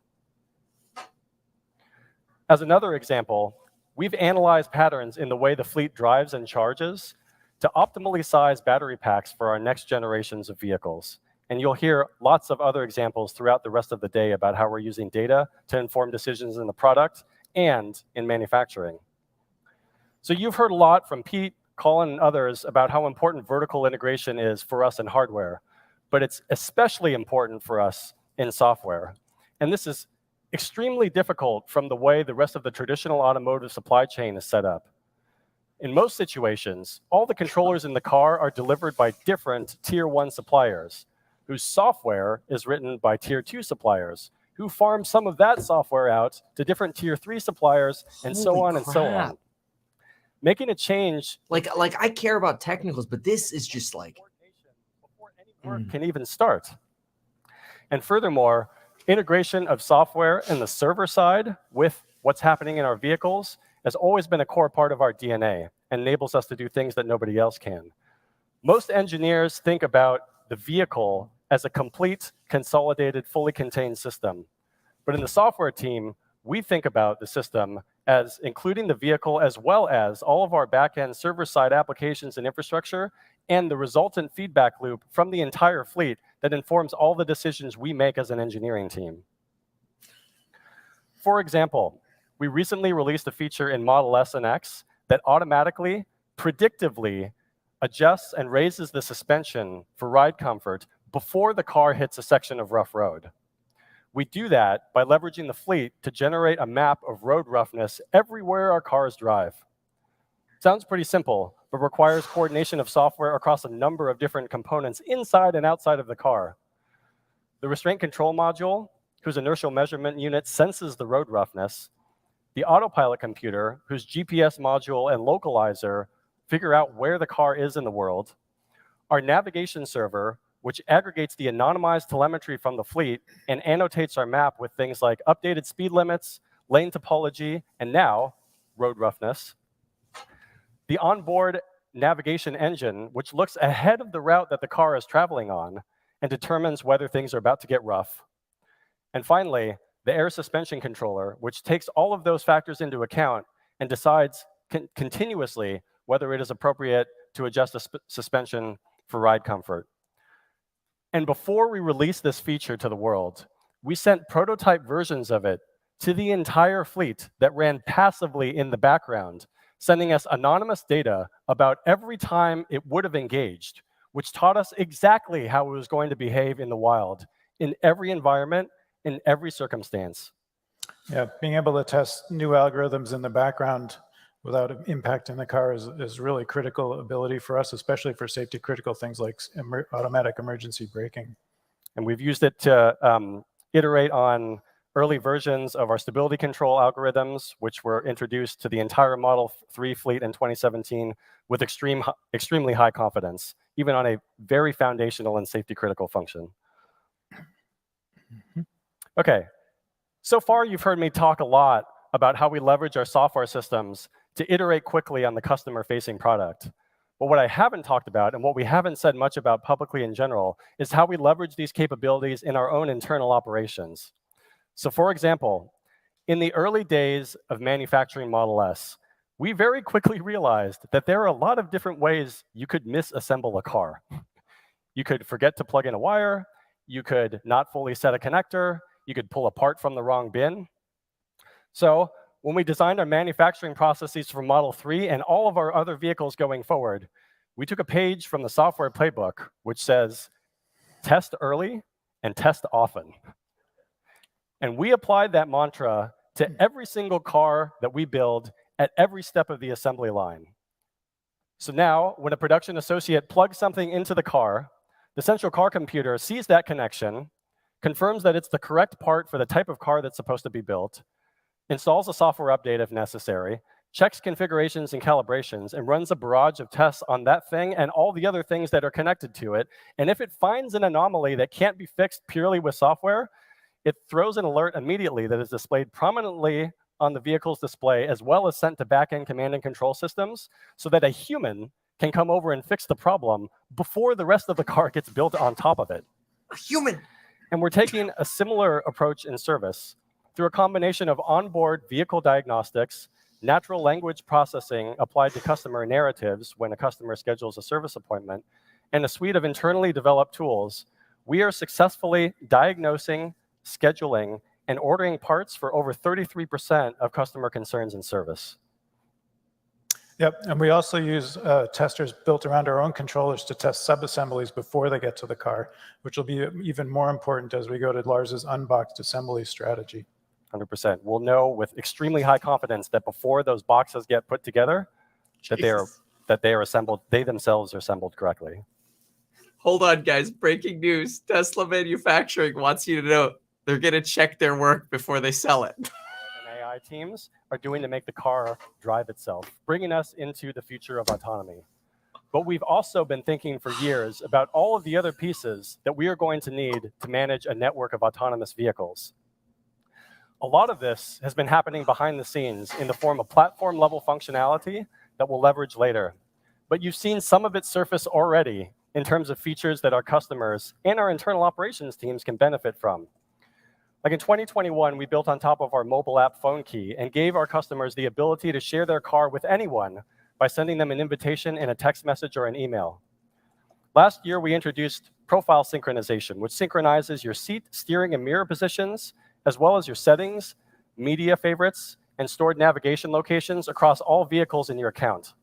As another example, we've analyzed patterns in the way the fleet drives and charges to optimally size battery packs for our next generations of vehicles. And you'll hear lots of other examples throughout the rest of the day about how we're using data to inform decisions in the product and in manufacturing. So you've heard a lot from Pete, Colin, and others about how important vertical integration is for us in hardware, but it's especially important for us in software. And this is extremely difficult from the way the rest of the traditional automotive supply chain is set up. In most situations, all the controllers in the car are delivered by different Tier 1 suppliers, whose software is written by Tier 2 suppliers, who farm some of that software out to different Tier 3 suppliers, and so on and so on. Making a change... Like I care about technicals, but this is just like... before any work can even start. And furthermore, integration of software in the server side with what's happening in our vehicles has always been a core part of our DNA and enables us to do things that nobody else can. Most engineers think about the vehicle as a complete, consolidated, fully contained system. But in the software team, we think about the system as including the vehicle as well as all of our back-end server-side applications and infrastructure and the resultant feedback loop from the entire fleet that informs all the decisions we make as an engineering team. For example, we recently released a feature in Model S and X that automatically, predictively adjusts and raises the suspension for ride comfort before the car hits a section of rough road. We do that by leveraging the fleet to generate a map of road roughness everywhere our cars drive. Sounds pretty simple, but requires coordination of software across a number of different components inside and outside of the car. The restraint control module, whose inertial measurement unit senses the road roughness, the autopilot computer, whose GPS module and localizer figure out where the car is in the world, our navigation server, which aggregates the anonymized telemetry from the fleet and annotates our map with things like updated speed limits, lane topology, and now road roughness. The onboard navigation engine, which looks ahead of the route that the car is traveling on and determines whether things are about to get rough. And finally, the air suspension controller, which takes all of those factors into account and decides continuously whether it is appropriate to adjust a suspension for ride comfort. And before we released this feature to the world, we sent prototype versions of it to the entire fleet that ran passively in the background, sending us anonymous data about every time it would have engaged, which taught us exactly how it was going to behave in the wild, in every environment, in every circumstance. Yeah, being able to test new algorithms in the background without impacting the car is really critical ability for us, especially for safety critical things like automatic emergency braking. And we've used it to iterate on early versions of our stability control algorithms, which were introduced to the entire Model 3 fleet in 2017 with extremely high confidence, even on a very foundational and safety critical function. Okay, so far you've heard me talk a lot about how we leverage our software systems to iterate quickly on the customer-facing product. But what I haven't talked about, and what we haven't said much about publicly in general, is how we leverage these capabilities in our own internal operations. So for example, in the early days of manufacturing Model S, we very quickly realized that there are a lot of different ways you could misassemble a car. You could forget to plug in a wire, you could not fully set a connector, you could pull a part from the wrong bin. So when we designed our manufacturing processes for Model 3 and all of our other vehicles going forward, we took a page from the software playbook, which says, test early and test often. And we applied that mantra to every single car that we build at every step of the assembly line. So now, when a production associate plugs something into the car, the central car computer sees that connection, confirms that it's the correct part for the type of car that's supposed to be built, installs a software update if necessary, checks configurations and calibrations, and runs a barrage of tests on that thing and all the other things that are connected to it. And if it finds an anomaly that can't be fixed purely with software, it throws an alert immediately that is displayed prominently on the vehicle's display, as well as sent to back-end command and control systems, so that a human can come over and fix the problem before the rest of the car gets built on top of it. A human. And we're taking a similar approach in service through a combination of onboard vehicle diagnostics, natural language processing applied to customer narratives when a customer schedules a service appointment, and a suite of internally developed tools. We are successfully diagnosing, scheduling, and ordering parts for over 33% of customer concerns in service. Yep, and we also use testers built around our own controllers to test subassemblies before they get to the car, which will be even more important as we go to Lars's unboxed assembly strategy. 100%. We'll know with extremely high confidence that before those boxes get put together, that they are assembled, they themselves are assembled correctly. Hold on, guys. Breaking news. Tesla Manufacturing wants you to know they're going to check their work before they sell it. And AI teams are doing to make the car drive itself, bringing us into the future of autonomy. But we've also been thinking for years about all of the other pieces that we are going to need to manage a network of autonomous vehicles. A lot of this has been happening behind the scenes in the form of platform-level functionality that we'll leverage later. But you've seen some of it surface already in terms of features that our customers and our internal operations teams can benefit from. Like in 2021, we built on top of our mobile app Phone Key and gave our customers the ability to share their car with anyone by sending them an invitation in a text message or an email. Last year, we introduced profile synchronization, which synchronizes your seat, steering, and mirror positions, as well as your settings, media favorites, and stored navigation locations across all vehicles in your account.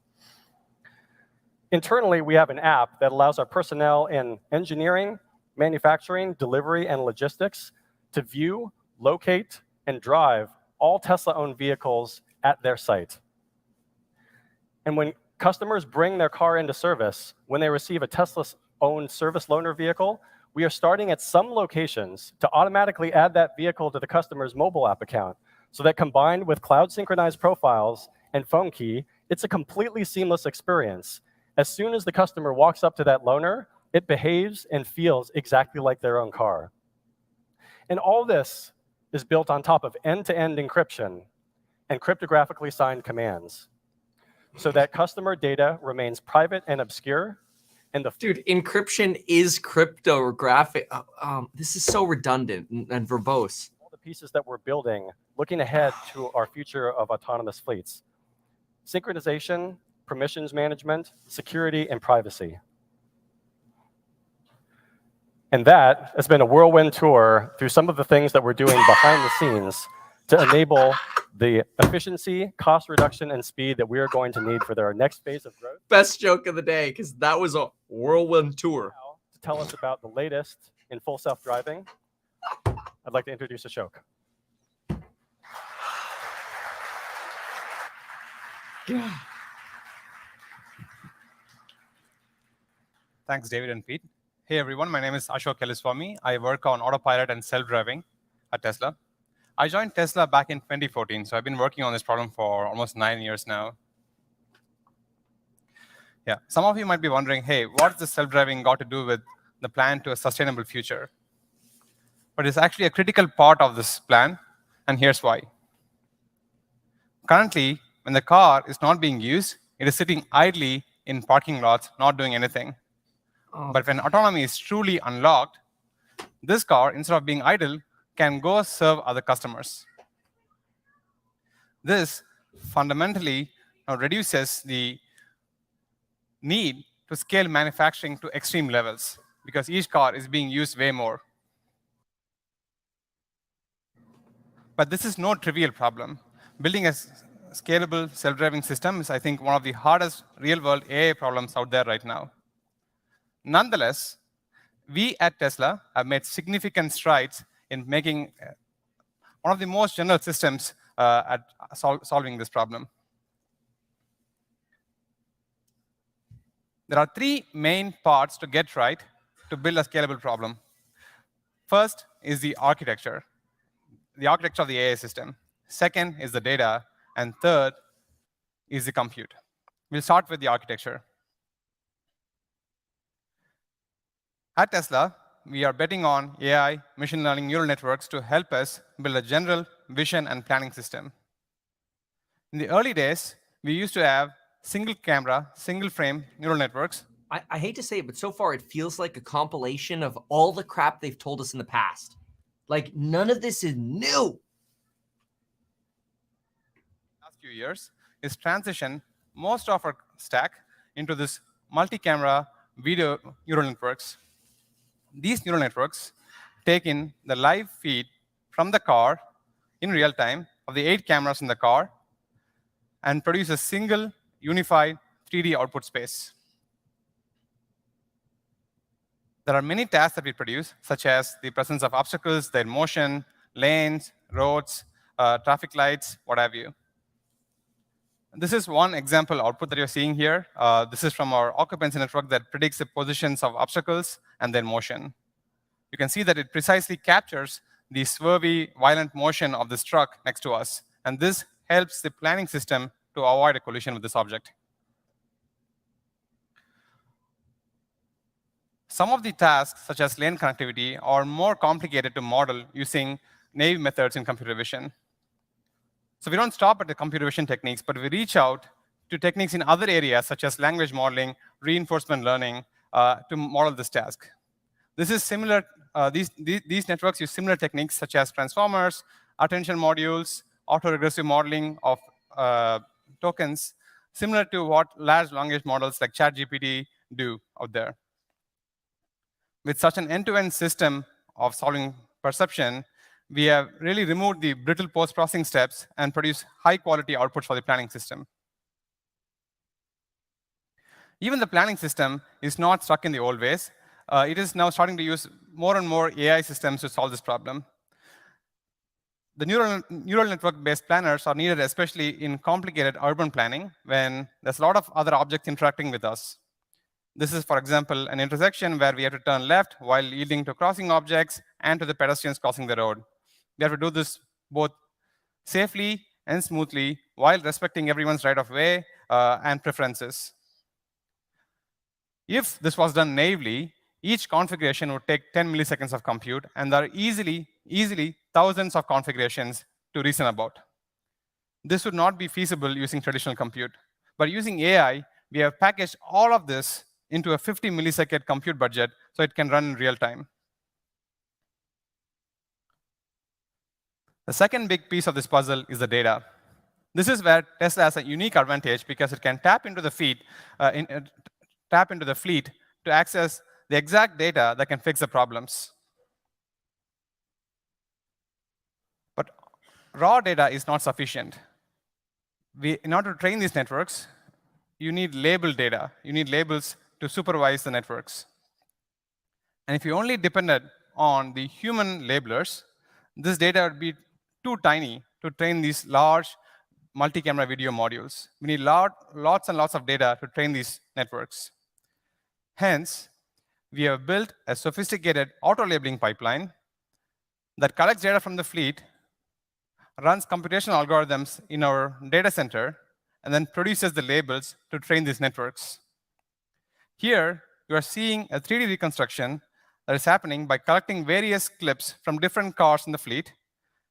Internally, we have an app that allows our personnel in engineering, manufacturing, delivery, and logistics to view, locate, and drive all Tesla-owned vehicles at their site. And when customers bring their car into service, when they receive a Tesla-owned service loaner vehicle, we are starting at some locations to automatically add that vehicle to the customer's mobile app account, so that combined with cloud-synchronized profiles and Phone Key, it's a completely seamless experience. As soon as the customer walks up to that loaner, it behaves and feels exactly like their own car. And all this is built on top of end-to-end encryption and cryptographically signed commands, so that customer data remains private and obscure. And Dude, encryption is cryptographic. This is so redundant and verbose. All the pieces that we're building, looking ahead to our future of autonomous fleets. Synchronization, permissions management, security, and privacy. And that has been a whirlwind tour through some of the things that we're doing behind the scenes to enable the efficiency, cost reduction, and speed that we are going to need for our next phase of growth. Best joke of the day, because that was a whirlwind tour. Now, to tell us about the latest in full self-driving, I'd like to introduce Ashok. Thanks, David and Pete. Hey, everyone. My name is Ashok Kelliswamy. I work on autopilot and self-driving at Tesla. I joined Tesla back in 2014, so I've been working on this problem for almost 9 years now. Yeah, some of you might be wondering, hey, what does the self-driving got to do with the plan to a sustainable future? But it's actually a critical part of this plan, and here's why. Currently, when the car is not being used, it is sitting idly in parking lots, not doing anything. But when autonomy is truly unlocked, this car, instead of being idle, can go serve other customers. This fundamentally reduces the need to scale manufacturing to extreme levels, because each car is being used way more. But this is no trivial problem. Building a scalable self-driving system is, I think, one of the hardest real-world AI problems out there right now. Nonetheless, we at Tesla have made significant strides in making one of the most general systems at solving this problem. There are three main parts to get right to build a scalable problem. First is the architecture of the AI system. Second is the data. And third is the compute. We'll start with the architecture. At Tesla, we are betting on AI, machine learning neural networks to help us build a general vision and planning system. In the early days, we used to have single camera, single frame neural networks. I hate to say it, but so far it feels like a compilation of all the crap they've told us in the past. Like, none of this is new. Last few years is transition most of our stack into this multi-camera video neural networks. These neural networks take in the live feed from the car in real time of the 8 cameras in the car and produce a single unified 3D output space. There are many tasks that we produce, such as the presence of obstacles, their motion, lanes, roads, traffic lights, what have you. This is one example output that you're seeing here. This is from our occupancy network that predicts the positions of obstacles and their motion. You can see that it precisely captures the swervy, violent motion of this truck next to us. And this helps the planning system to avoid a collision with this object. Some of the tasks, such as lane connectivity, are more complicated to model using naive methods in computer vision. So we don't stop at the computer vision techniques, but we reach out to techniques in other areas, such as language modeling, reinforcement learning, to model this task. This is similar. These networks use similar techniques, such as transformers, attention modules, autoregressive modeling of tokens, similar to what large language models like ChatGPT do out there. With such an end-to-end system of solving perception, we have really removed the brittle post-processing steps and produced high-quality outputs for the planning system. Even the planning system is not stuck in the old ways. It is now starting to use more and more AI systems to solve this problem. The neural network-based planners are needed especially in complicated urban planning when there's a lot of other objects interacting with us. This is, for example, an intersection where we have to turn left while yielding to crossing objects and to the pedestrians crossing the road. We have to do this both safely and smoothly while respecting everyone's right of way and preferences. If this was done naively, each configuration would take 10 milliseconds of compute, and there are easily thousands of configurations to reason about. This would not be feasible using traditional compute. But using AI, we have packaged all of this into a 50 millisecond compute budget so it can run in real time. The second big piece of this puzzle is the data. This is where Tesla has a unique advantage because it can tap into the fleet to access the exact data that can fix the problems. But raw data is not sufficient. In order to train these networks, you need labeled data. You need labels to supervise the networks. And if you only depended on the human labelers, this data would be too tiny to train these large multi-camera video modules. We need lots and lots of data to train these networks. Hence, we have built a sophisticated auto-labeling pipeline that collects data from the fleet, runs computational algorithms in our data center, and then produces the labels to train these networks. Here, you are seeing a 3D reconstruction that is happening by collecting various clips from different cars in the fleet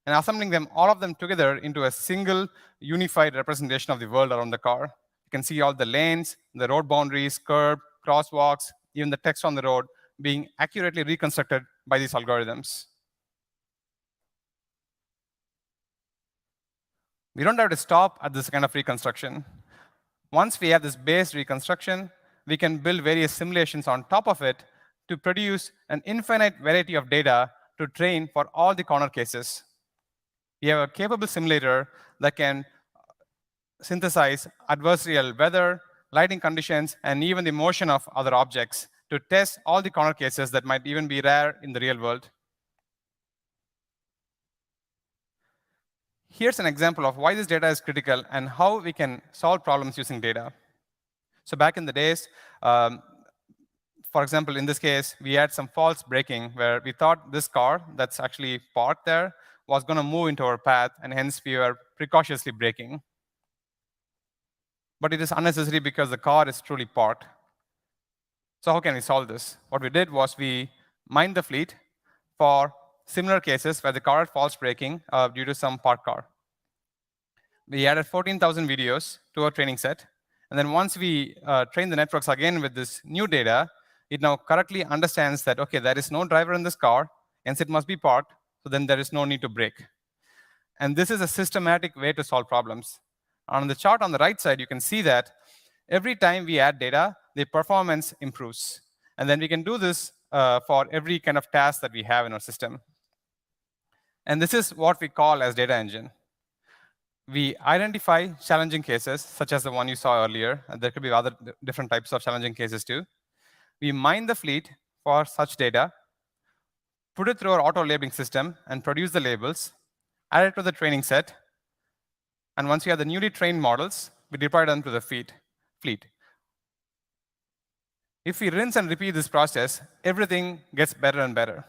and assembling all of them together into a single unified representation of the world around the car. You can see all the lanes, the road boundaries, curb, crosswalks, even the text on the road being accurately reconstructed by these algorithms. We don't have to stop at this kind of reconstruction. Once we have this base reconstruction, we can build various simulations on top of it to produce an infinite variety of data to train for all the corner cases. We have a capable simulator that can synthesize adversarial weather, lighting conditions, and even the motion of other objects to test all the corner cases that might even be rare in the real world. Here's an example of why this data is critical and how we can solve problems using data. So back in the days, for example, in this case, we had some false braking where we thought this car that's actually parked there was going to move into our path, and hence we were precautiously braking. But it is unnecessary because the car is truly parked. So how can we solve this? What we did was we mined the fleet for similar cases where the car had false braking due to some parked car. We added 14,000 videos to our training set. And then once we trained the networks again with this new data, it now correctly understands that, OK, there is no driver in this car, hence it must be parked, so then there is no need to brake. And this is a systematic way to solve problems. On the chart on the right side, you can see that every time we add data, the performance improves. And then we can do this for every kind of task that we have in our system. And this is what we call as data engine. We identify challenging cases, such as the one you saw earlier. And there could be other different types of challenging cases too. We mine the fleet for such data, put it through our auto labeling system, and produce the labels, add it to the training set. And once we have the newly trained models, we deploy them to the fleet. If we rinse and repeat this process, everything gets better and better.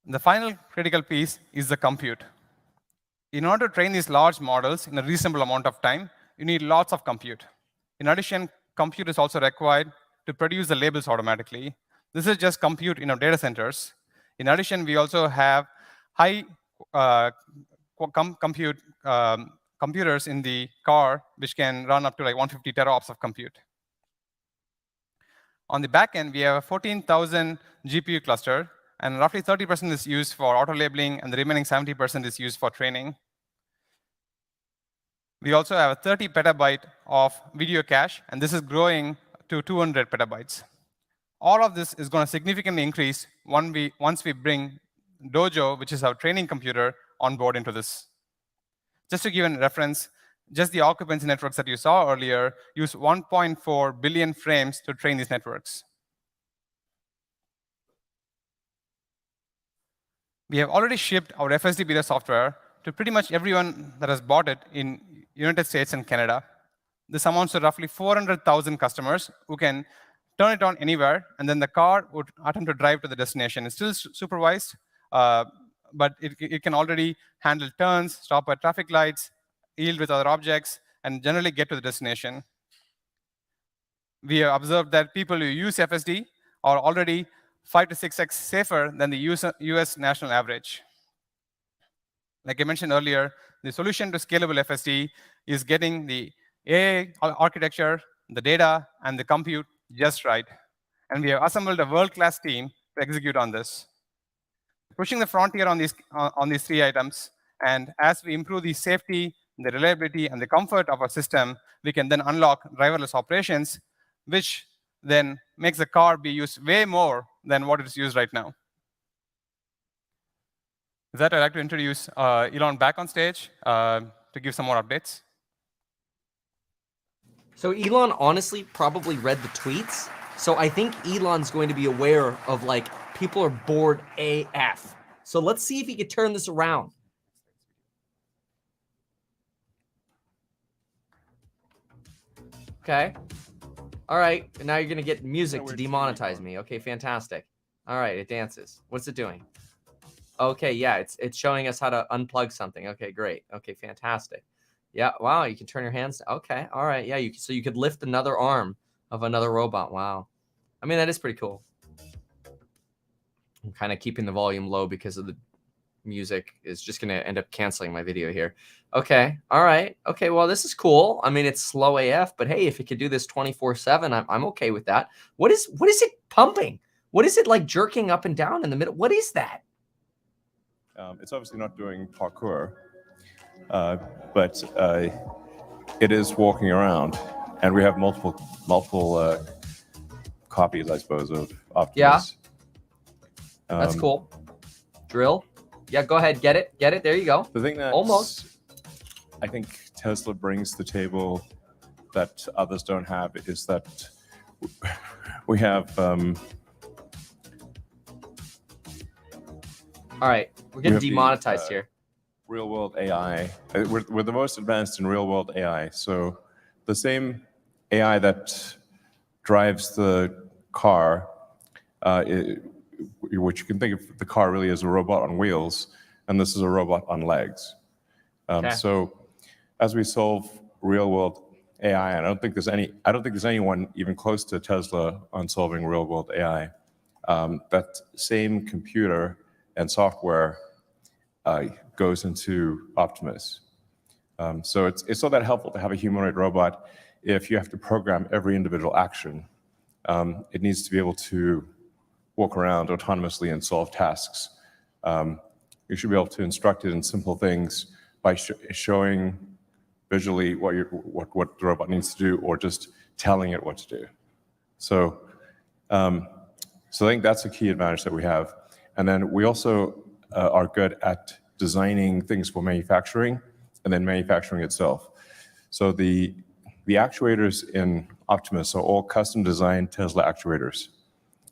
The final critical piece is the compute. In order to train these large models in a reasonable amount of time, you need lots of compute. In addition, compute is also required to produce the labels automatically. This is just compute in our data centers. In addition, we also have high computers in the car, which can run up to like 150 teraops of compute. On the back end, we have a 14,000 GPU cluster, and roughly 30% is used for auto labeling, and the remaining 70% is used for training. We also have a 30 petabyte of video cache, and this is growing to 200 petabytes. All of this is going to significantly increase once we bring Dojo, which is our training computer, on board into this. Just to give a reference, just the occupancy networks that you saw earlier use 1.4 billion frames to train these networks. We have already shipped our FSD beta software to pretty much everyone that has bought it in United States and Canada. This amounts to roughly 400,000 customers who can turn it on anywhere, and then the car would attempt to drive to the destination. It's still supervised, but it can already handle turns, stop at traffic lights, yield with other objects, and generally get to the destination. We have observed that people who use FSD are already 5 to 6x safer than the US national average. Like I mentioned earlier, the solution to scalable FSD is getting the AI architecture, the data, and the compute just right. And we have assembled a world-class team to execute on this. Pushing the frontier on these three items, and as we improve the safety, the reliability, and the comfort of our system, we can then unlock driverless operations, which then makes the car be used way more than what it is used right now. With that, I'd like to introduce Elon back on stage to give some more updates. So Elon honestly probably read the tweets. So I think Elon's going to be aware of, like, people are bored AF. So let's see if he can turn this around. Okay. All right. And now you're going to get music to demonetize me. Okay, fantastic. All right, it dances. What's it doing? Okay, yeah, it's showing us how to unplug something. Okay, great. Okay, fantastic. Yeah, wow, you can turn your hands. Okay, all right. Yeah, so you could lift another arm of another robot. Wow. I mean, that is pretty cool. I'm kind of keeping the volume low because of the music is just going to end up canceling my video here. Okay, all right. Okay, well, this is cool. I mean, it's slow AF, but hey, if it could do this 24/7, I'm okay with that. What is it pumping? What is it like jerking up and down in the middle? What is that? It's obviously not doing parkour, but it is walking around, and we have multiple copies, I suppose, of Optimus. Yeah, that's cool. Drill. Yeah, go ahead, get it. There you go. The thing that almost, I think Tesla brings to the table that others don't have is that we have. All right, we're getting demonetized here. real-world AI. We're the most advanced in real-world AI. So the same AI that drives the car, which you can think of the car really as a robot on wheels, and this is a robot on legs. So as we solve real-world AI, and I don't think there's anyone even close to Tesla on solving real-world AI. That same computer and software goes into Optimus. So it's not that helpful to have a humanoid robot if you have to program every individual action. It needs to be able to walk around autonomously and solve tasks. You should be able to instruct it in simple things by showing visually what the robot needs to do, or just telling it what to do. So I think that's a key advantage that we have. And then we also are good at designing things for manufacturing and then manufacturing itself. So the actuators in Optimus are all custom designed Tesla actuators.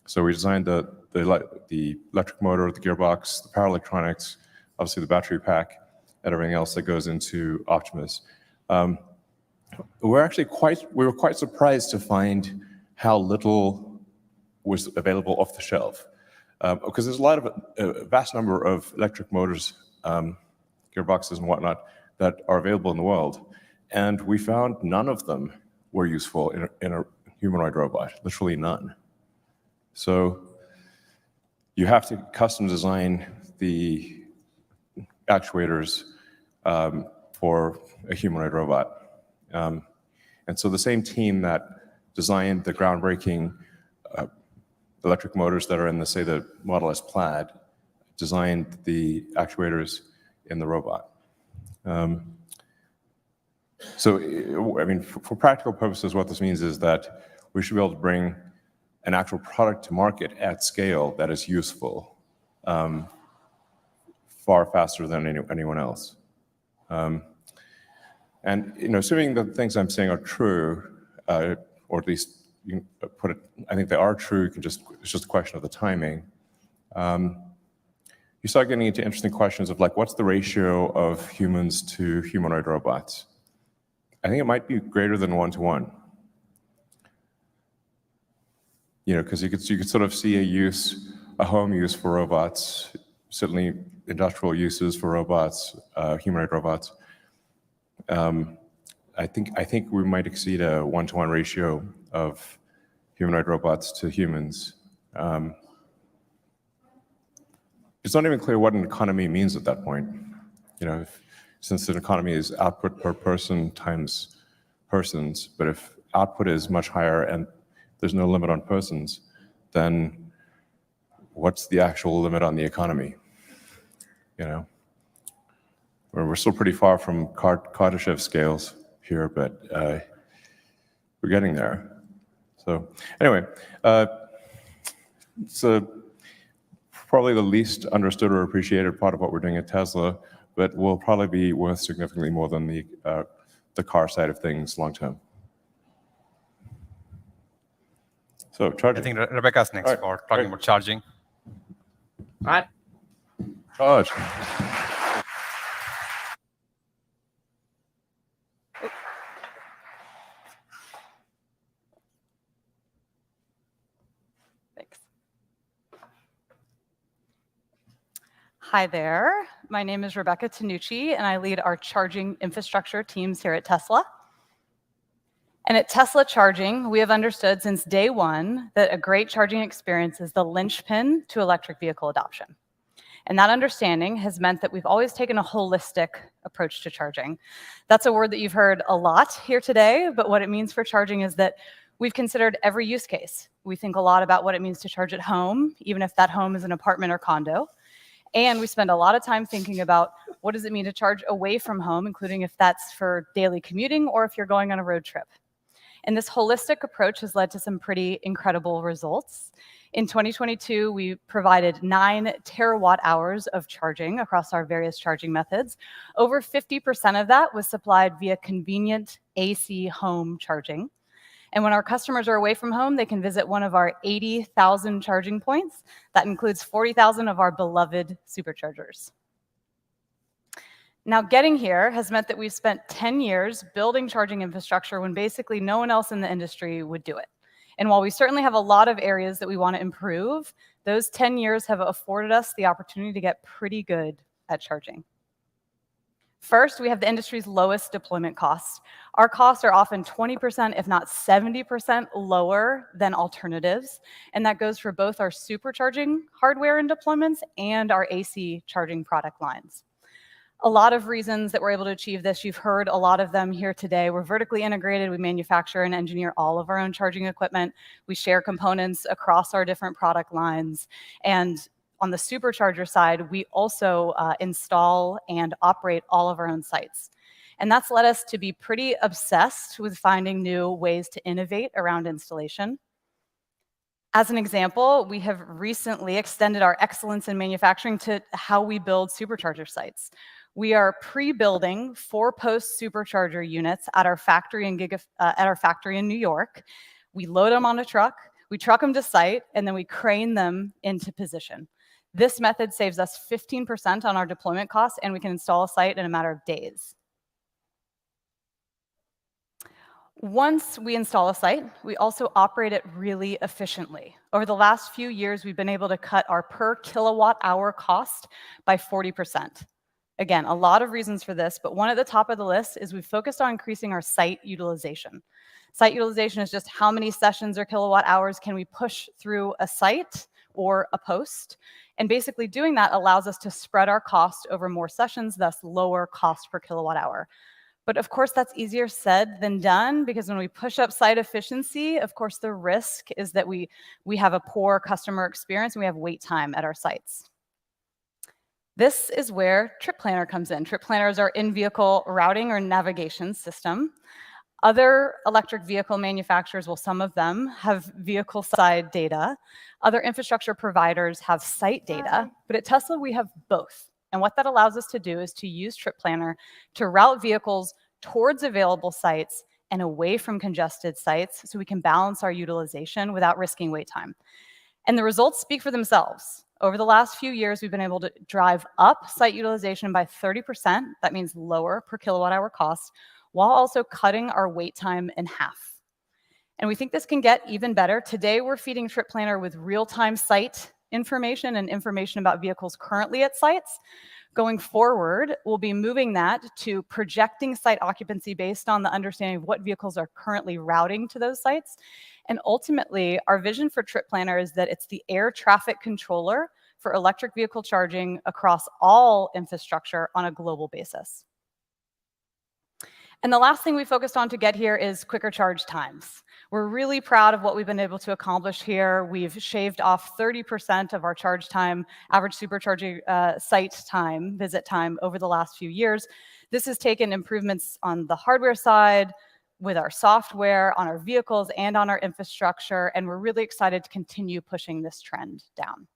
So we designed the electric motor, the gearbox, the power electronics, obviously the battery pack, and everything else that goes into Optimus. We were quite surprised to find how little was available off the shelf, because there's a vast number of electric motors, gearboxes and whatnot that are available in the world, and we found none of them were useful in a humanoid robot, literally none. So you have to custom design the actuators for a humanoid robot. And so the same team that designed the groundbreaking electric motors that are in the Model S Plaid designed the actuators in the robot. So, I mean, for practical purposes, what this means is that we should be able to bring an actual product to market at scale that is useful far faster than anyone else. And assuming the things I'm saying are true, or at least you can put it, I think they are true. It's just a question of the timing. You start getting into interesting questions of what's the ratio of humans to humanoid robots? I think it might be greater than 1-to-1. Because you could sort of see a home use for robots, certainly industrial uses for robots, humanoid robots. I think we might exceed a 1-to-1 ratio of humanoid robots to humans. It's not even clear what an economy means at that point. Since an economy is output per person times persons, but if output is much higher and there's no limit on persons, then what's the actual limit on the economy? We're still pretty far from Kardashev scales here, but we're getting there. So anyway, it's probably the least understood or appreciated part of what we're doing at Tesla, but will probably be worth significantly more than the car side of things long term. So charging. I think Rebecca's next for talking about charging. All right. Charge. Hi there. My name is Rebecca Tanucci, and I lead our charging infrastructure teams here at Tesla. And at Tesla Charging, we have understood since day one that a great charging experience is the linchpin to electric vehicle adoption. And that understanding has meant that we've always taken a holistic approach to charging. That's a word that you've heard a lot here today, but what it means for charging is that we've considered every use case. We think a lot about what it means to charge at home, even if that home is an apartment or condo. And we spend a lot of time thinking about what does it mean to charge away from home, including if that's for daily commuting or if you're going on a road trip. And this holistic approach has led to some pretty incredible results. In 2022, we provided 9 terawatt hours of charging across our various charging methods. Over 50% of that was supplied via convenient AC home charging. And when our customers are away from home, they can visit one of our 80,000 charging points. That includes 40,000 of our beloved superchargers. Now, getting here has meant that we've spent 10 years building charging infrastructure when basically no one else in the industry would do it. And while we certainly have a lot of areas that we want to improve, those 10 years have afforded us the opportunity to get pretty good at charging. First, we have the industry's lowest deployment costs. Our costs are often 20%, if not 70% lower than alternatives. And that goes for both our supercharging hardware and deployments and our AC charging product lines. A lot of reasons that we're able to achieve this, you've heard a lot of them here today. We're vertically integrated. We manufacture and engineer all of our own charging equipment. We share components across our different product lines. And on the supercharger side, we also install and operate all of our own sites. And that's led us to be pretty obsessed with finding new ways to innovate around installation. As an example, we have recently extended our excellence in manufacturing to how we build supercharger sites. We are pre-building 4-post supercharger units at our factory in New York. We load them on a truck, we truck them to site, and then we crane them into position. This method saves us 15% on our deployment costs, and we can install a site in a matter of days. Once we install a site, we also operate it really efficiently. Over the last few years, we've been able to cut our per kilowatt hour cost by 40%. Again, a lot of reasons for this, but one at the top of the list is we've focused on increasing our site utilization. Site utilization is just how many sessions or kilowatt hours can we push through a site or a post. And basically doing that allows us to spread our cost over more sessions, thus lower cost per kilowatt hour. But of course, that's easier said than done, because when we push up site efficiency, of course, the risk is that we have a poor customer experience and we have wait time at our sites. This is where Trip Planner comes in. Trip Planner is our in-vehicle routing or navigation system. Other electric vehicle manufacturers, well, some of them have vehicle side data. Other infrastructure providers have site data, but at Tesla, we have both. And what that allows us to do is to use Trip Planner to route vehicles towards available sites and away from congested sites so we can balance our utilization without risking wait time. And the results speak for themselves. Over the last few years, we've been able to drive up site utilization by 30%. That means lower per kilowatt hour cost, while also cutting our wait time in half. And we think this can get even better. Today, we're feeding Trip Planner with real-time site information and information about vehicles currently at sites. Going forward, we'll be moving that to projecting site occupancy based on the understanding of what vehicles are currently routing to those sites. And ultimately, our vision for Trip Planner is that it's the air traffic controller for electric vehicle charging across all infrastructure on a global basis. And the last thing we focused on to get here is quicker charge times. We're really proud of what we've been able to accomplish here. We've shaved off 30% of our charge time, average supercharging site time, visit time over the last few years. This has taken improvements on the hardware side, with our software, on our vehicles, and on our infrastructure, and we're really excited to continue pushing this trend down.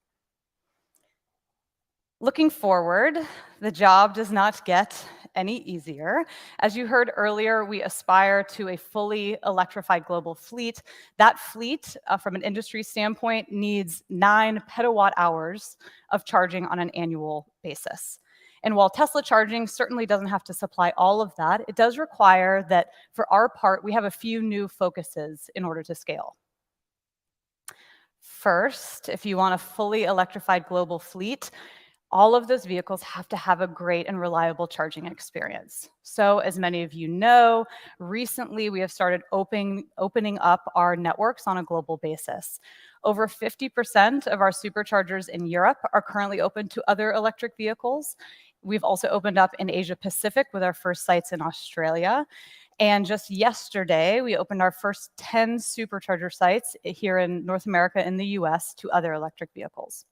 Looking forward, the job does not get any easier. As you heard earlier, we aspire to a fully electrified global fleet. That fleet, from an industry standpoint, needs 9 petawatt hours of charging on an annual basis. And while Tesla charging certainly doesn't have to supply all of that, it does require that, for our part, we have a few new focuses in order to scale. First, if you want a fully electrified global fleet, all of those vehicles have to have a great and reliable charging experience. So, as many of you know, recently we have started opening up our networks on a global basis. Over 50% of our superchargers in Europe are currently open to other electric vehicles. We've also opened up in Asia Pacific with our first sites in Australia. And just yesterday, we opened our first 10 supercharger sites here in North America and the US to other electric vehicles.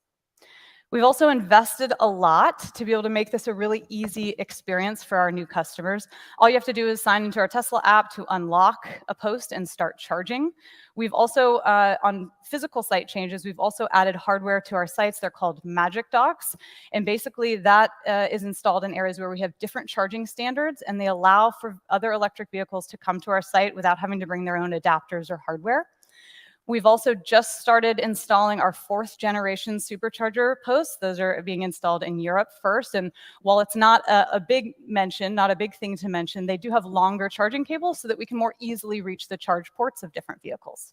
We've also invested a lot to be able to make this a really easy experience for our new customers. All you have to do is sign into our Tesla app to unlock a post and start charging. We've also, on physical site changes, we've also added hardware to our sites. They're called Magic Docks. And basically that is installed in areas where we have different charging standards, and they allow for other electric vehicles to come to our site without having to bring their own adapters or hardware. We've also just started installing our 4th generation supercharger posts. Those are being installed in Europe first. And while it's not a big mention, not a big thing to mention, they do have longer charging cables so that we can more easily reach the charge ports of different vehicles.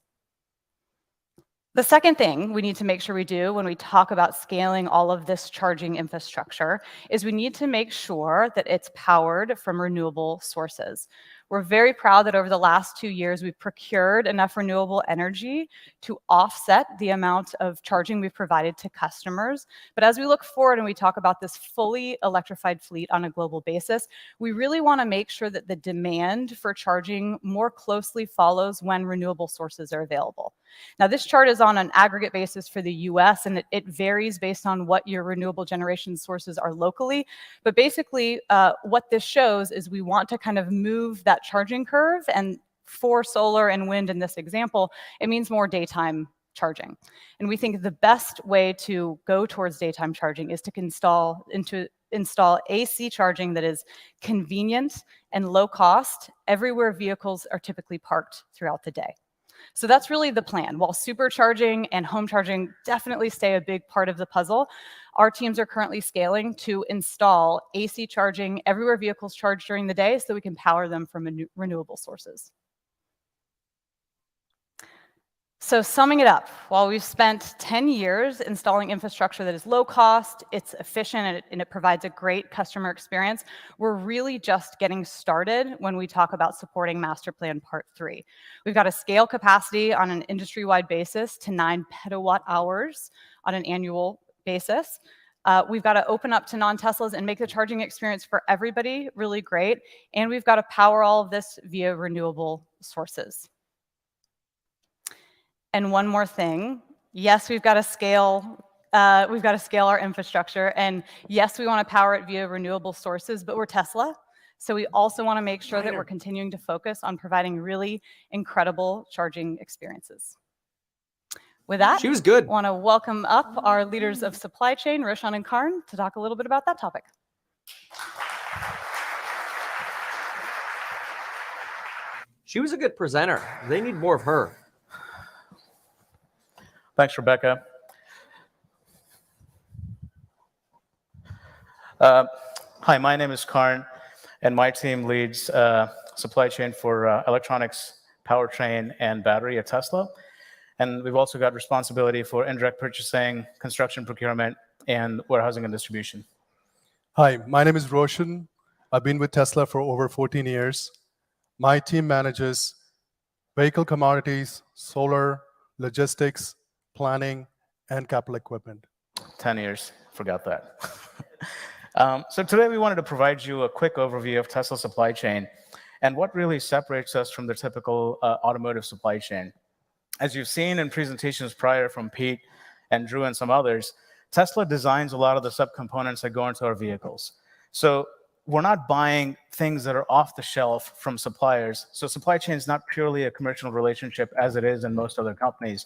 The second thing we need to make sure we do when we talk about scaling all of this charging infrastructure is we need to make sure that it's powered from renewable sources. We're very proud that over the last 2 years, we've procured enough renewable energy to offset the amount of charging we've provided to customers. But as we look forward and we talk about this fully electrified fleet on a global basis, we really want to make sure that the demand for charging more closely follows when renewable sources are available. Now, this chart is on an aggregate basis for the US, and it varies based on what your renewable generation sources are locally. But basically, what this shows is we want to kind of move that charging curve, and for solar and wind in this example, it means more daytime charging. And we think the best way to go towards daytime charging is to install AC charging that is convenient and low cost everywhere vehicles are typically parked throughout the day. So that's really the plan. While supercharging and home charging definitely stay a big part of the puzzle, our teams are currently scaling to install AC charging everywhere vehicles charge during the day so we can power them from renewable sources. So summing it up, while we've spent 10 years installing infrastructure that is low cost, it's efficient, and it provides a great customer experience, we're really just getting started when we talk about supporting Master Plan Part 3. We've got to scale capacity on an industry-wide basis to 9 petawatt hours on an annual basis. We've got to open up to non-Teslas and make the charging experience for everybody really great. And we've got to power all of this via renewable sources. And one more thing, yes, we've got to scale our infrastructure, and yes, we want to power it via renewable sources, but we're Tesla, so we also want to make sure that we're continuing to focus on providing really incredible charging experiences. With that, she was good. I want to welcome up our leaders of supply chain, Roshan and Karn, to talk a little bit about that topic. She was a good presenter. They need more of her. Thanks, Rebecca. Hi, my name is Karn, and my team leads supply chain for electronics, powertrain, and battery at Tesla. And we've also got responsibility for indirect purchasing, construction procurement, and warehousing and distribution. Hi, my name is Roshan. I've been with Tesla for over 14 years. My team manages vehicle commodities, solar, logistics, planning, and capital equipment. 10 years, forgot that. So today we wanted to provide you a quick overview of Tesla's supply chain and what really separates us from the typical automotive supply chain. As you've seen in presentations prior from Pete and Drew and some others, Tesla designs a lot of the subcomponents that go into our vehicles. So we're not buying things that are off the shelf from suppliers. So supply chain is not purely a commercial relationship as it is in most other companies.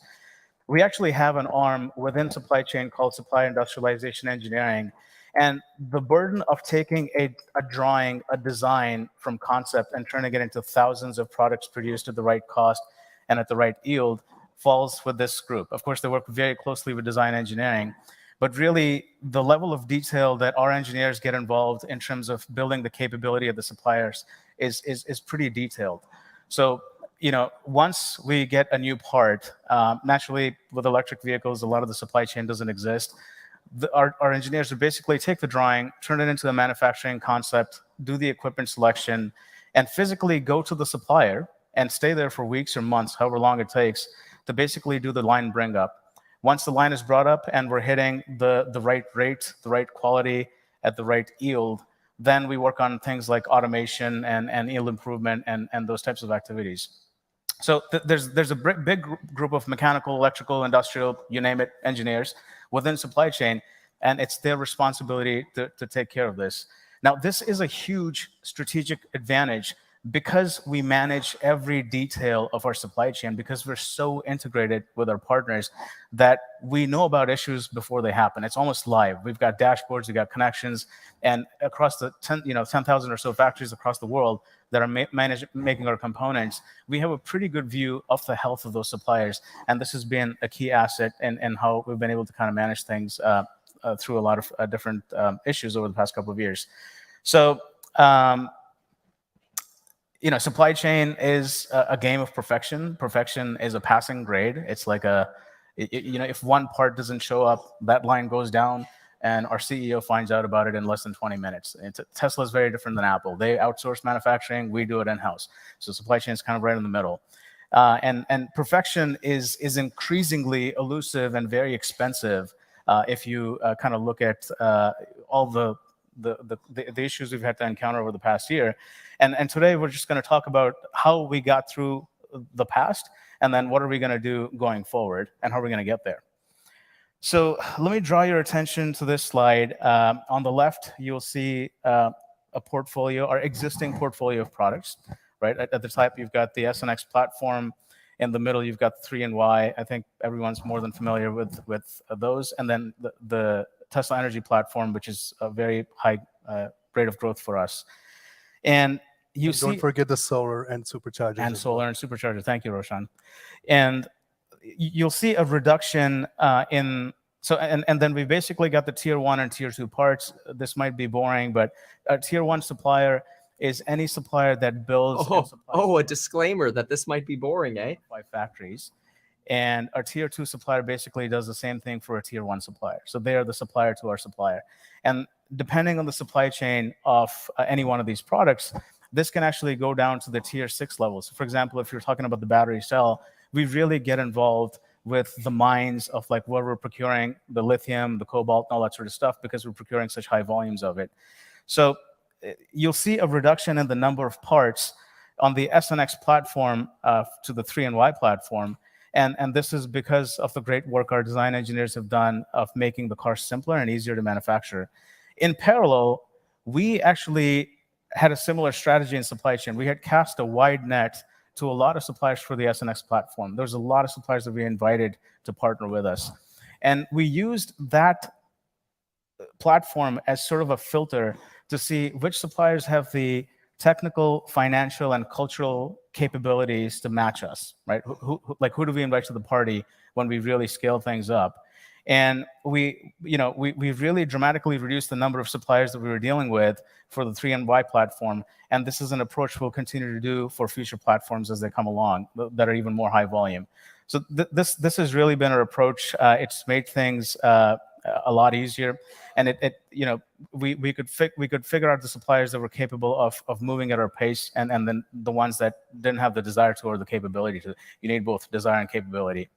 We actually have an arm within supply chain called supply industrialization engineering. And the burden of taking a drawing, a design from concept and turning it into thousands of products produced at the right cost and at the right yield falls with this group. Of course, they work very closely with design engineering, but really the level of detail that our engineers get involved in terms of building the capability of the suppliers is pretty detailed. So, you know, once we get a new part, naturally with electric vehicles, a lot of the supply chain doesn't exist. Our engineers would basically take the drawing, turn it into a manufacturing concept, do the equipment selection, and physically go to the supplier and stay there for weeks or months, however long it takes, to basically do the line bring up. Once the line is brought up and we're hitting the right rate, the right quality, at the right yield, then we work on things like automation and yield improvement and those types of activities. So there's a big group of mechanical, electrical, industrial, you name it, engineers within supply chain, and it's their responsibility to take care of this. Now, this is a huge strategic advantage because we manage every detail of our supply chain, because we're so integrated with our partners that we know about issues before they happen. It's almost live. We've got dashboards, we've got connections, and across the 10,000 or so factories across the world, that are making our components, we have a pretty good view of the health of those suppliers. And this has been a key asset in how we've been able to kind of manage things through a lot of different issues over the past couple of years. So, supply chain is a game of perfection. Perfection is a passing grade. It's like if one part doesn't show up, that line goes down, and our CEO finds out about it in less than 20 minutes. Tesla is very different than Apple. They outsource manufacturing, we do it in-house. So supply chain is kind of right in the middle. And perfection is increasingly elusive and very expensive if you kind of look at all the issues we've had to encounter over the past year. And today we're just going to talk about how we got through the past, and then what are we going to do going forward, and how are we going to get there. So let me draw your attention to this slide. On the left, you'll see a portfolio, our existing portfolio of products. Right at the top, you've got the SNX platform. In the middle, you've got 3 and Y. I think everyone's more than familiar with those. And then the Tesla Energy platform, which is a very high rate of growth for us. And don't forget the solar and superchargers. And solar and supercharger. Thank you, Roshan. And you'll see a reduction and then we basically got the tier 1 and tier 2 parts. This might be boring, but a tier 1 supplier is any supplier that builds a disclaimer that this might be boring, by factories. And our tier 2 supplier basically does the same thing for a tier 1 supplier. So they are the supplier to our supplier. And depending on the supply chain of any one of these products, this can actually go down to the tier 6 level. So for example, if you're talking about the battery cell, we really get involved with the mines of like where we're procuring the lithium, the cobalt, and all that sort of stuff, because we're procuring such high volumes of it. So you'll see a reduction in the number of parts on the SNX platform to the 3 and Y platform. And this is because of the great work our design engineers have done of making the car simpler and easier to manufacture. In parallel, we actually had a similar strategy in supply chain. We had cast a wide net to a lot of suppliers for the SNX platform. There's a lot of suppliers that we invited to partner with us. And we used that platform as sort of a filter to see which suppliers have the technical, financial, and cultural capabilities to match us, right? Who do we invite to the party when we really scale things up? And we really dramatically reduced the number of suppliers that we were dealing with for the 3 and Y platform. And this is an approach we'll continue to do for future platforms as they come along that are even more high volume. So this has really been our approach. It's made things a lot easier, and we could figure out the suppliers that were capable of moving at our pace, and then the ones that didn't have the desire to or the capability to. You need both desire and capability.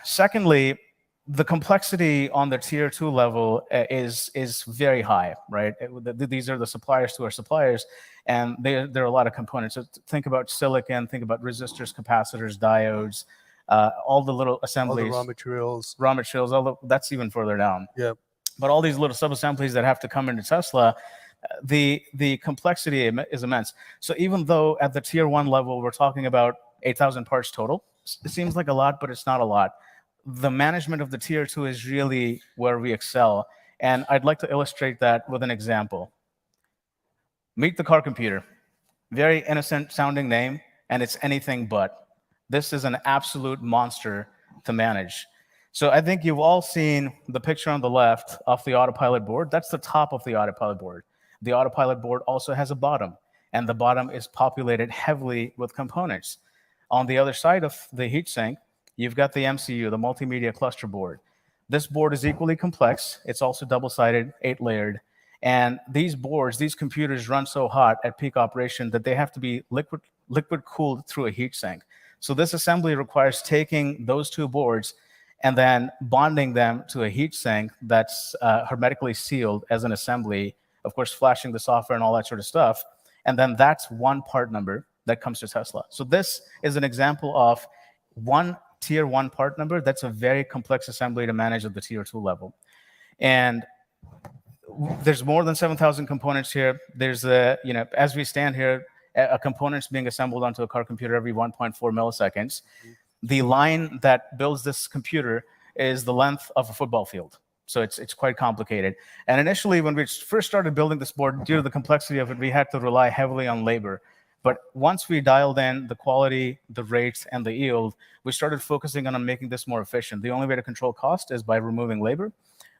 Secondly, the complexity on the tier 2 level is very high, right? These are the suppliers to our suppliers, and there are a lot of components. So think about silicon, think about resistors, capacitors, diodes, all the little assemblies. All the raw materials, that's even further down. Yeah. But all these little sub-assemblies that have to come into Tesla, the complexity is immense. So even though at the tier 1 level, we're talking about 8,000 parts total, it seems like a lot, but it's not a lot. The management of the tier 2 is really where we excel. And I'd like to illustrate that with an example. Meet the car computer. Very innocent sounding name, and it's anything but. This is an absolute monster to manage. So I think you've all seen the picture on the left of the autopilot board. That's the top of the autopilot board. The autopilot board also has a bottom, and the bottom is populated heavily with components. On the other side of the heatsink, you've got the MCU, the multimedia cluster board. This board is equally complex. It's also double-sided, 8-layered. And these boards, these computers run so hot at peak operation that they have to be liquid-cooled through a heatsink. So this assembly requires taking those 2 boards and then bonding them to a heatsink that's hermetically sealed as an assembly, of course, flashing the software and all that sort of stuff. And then that's one part number that comes to Tesla. So this is an example of one tier 1 part number. That's a very complex assembly to manage at the tier 2 level. And there's more than 7,000 components here. There's as we stand here, a component's being assembled onto a car computer every 1.4 milliseconds. The line that builds this computer is the length of a football field. So it's quite complicated. And initially, when we first started building this board, due to the complexity of it, we had to rely heavily on labor. But once we dialed in the quality, the rates, and the yield, we started focusing on making this more efficient. The only way to control cost is by removing labor.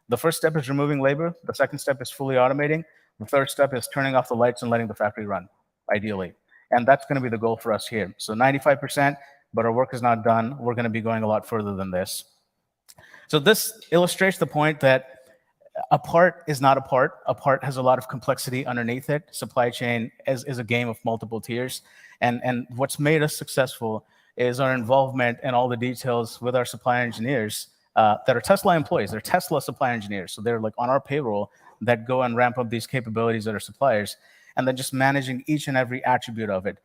The first step is removing labor. The second step is fully automating. The third step is turning off the lights and letting the factory run, ideally. And that's going to be the goal for us here. So 95%, but our work is not done. We're going to be going a lot further than this. So this illustrates the point that a part is not a part. A part has a lot of complexity underneath it. Supply chain is a game of multiple tiers. And what's made us successful is our involvement in all the details with our supply engineers that are Tesla employees. They're Tesla supply engineers. So they're like on our payroll that go and ramp up these capabilities at our suppliers. And then just managing each and every attribute of it.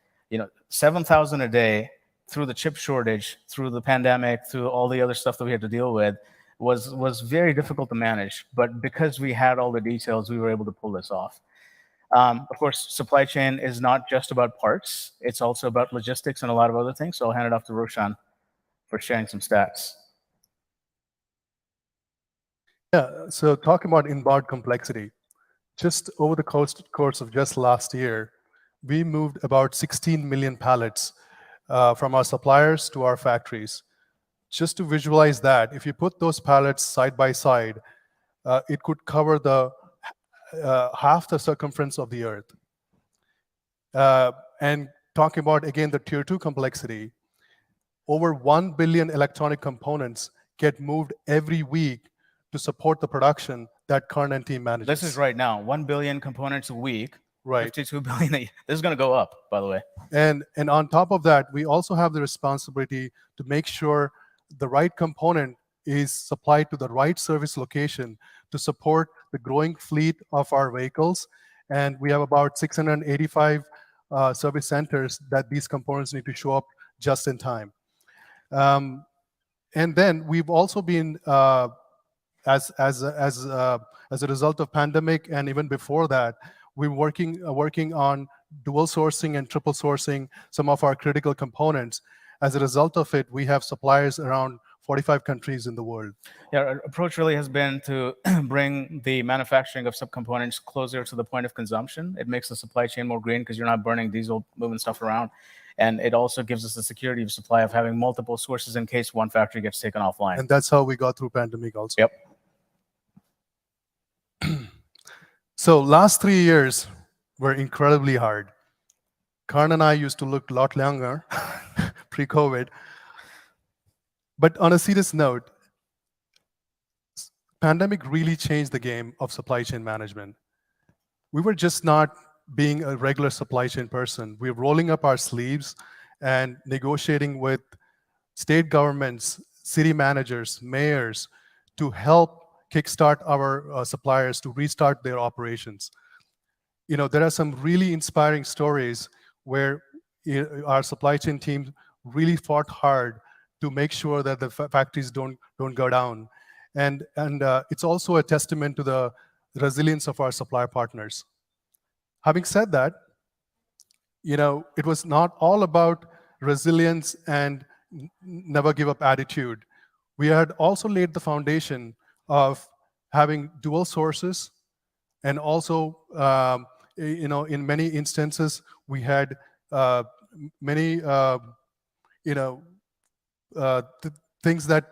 7,000 a day through the chip shortage, through the pandemic, through all the other stuff that we had to deal with, was very difficult to manage. But because we had all the details, we were able to pull this off. Of course, supply chain is not just about parts. It's also about logistics and a lot of other things. So I'll hand it off to Roshan for sharing some stats. Yeah, so talking about inbound complexity, just over the course of just last year, we moved about 16 million pallets from our suppliers to our factories. Just to visualize that, if you put those pallets side by side, it could cover the half the circumference of the Earth. And talking about, again, the tier 2 complexity, over 1 billion electronic components get moved every week to support the production that Karn and team manages. This is right now, 1 billion components a week, right. 52 billion. This is going to go up, by the way. And on top of that, we also have the responsibility to make sure the right component is supplied to the right service location to support the growing fleet of our vehicles. And we have about 685 service centers that these components need to show up just in time. And then we've also been, as a result of pandemic and even before that, we're working on dual sourcing and triple sourcing some of our critical components. As a result of it, we have suppliers around 45 countries in the world. Yeah, our approach really has been to bring the manufacturing of subcomponents closer to the point of consumption. It makes the supply chain more green because you're not burning diesel, moving stuff around. And it also gives us the security of supply of having multiple sources in case one factory gets taken offline. And that's how we got through pandemic also. Yep. So last 3 years were incredibly hard. Karn and I used to look a lot younger pre-COVID. But on a serious note, pandemic really changed the game of supply chain management. We were just not being a regular supply chain person. We were rolling up our sleeves and negotiating with state governments, city managers, mayors to help kickstart our suppliers to restart their operations. There are some really inspiring stories where our supply chain team really fought hard to make sure that the factories don't go down. And it's also a testament to the resilience of our supply partners. Having said that, it was not all about resilience and never give up attitude. We had also laid the foundation of having dual sources, and also, in many instances, we had many, things that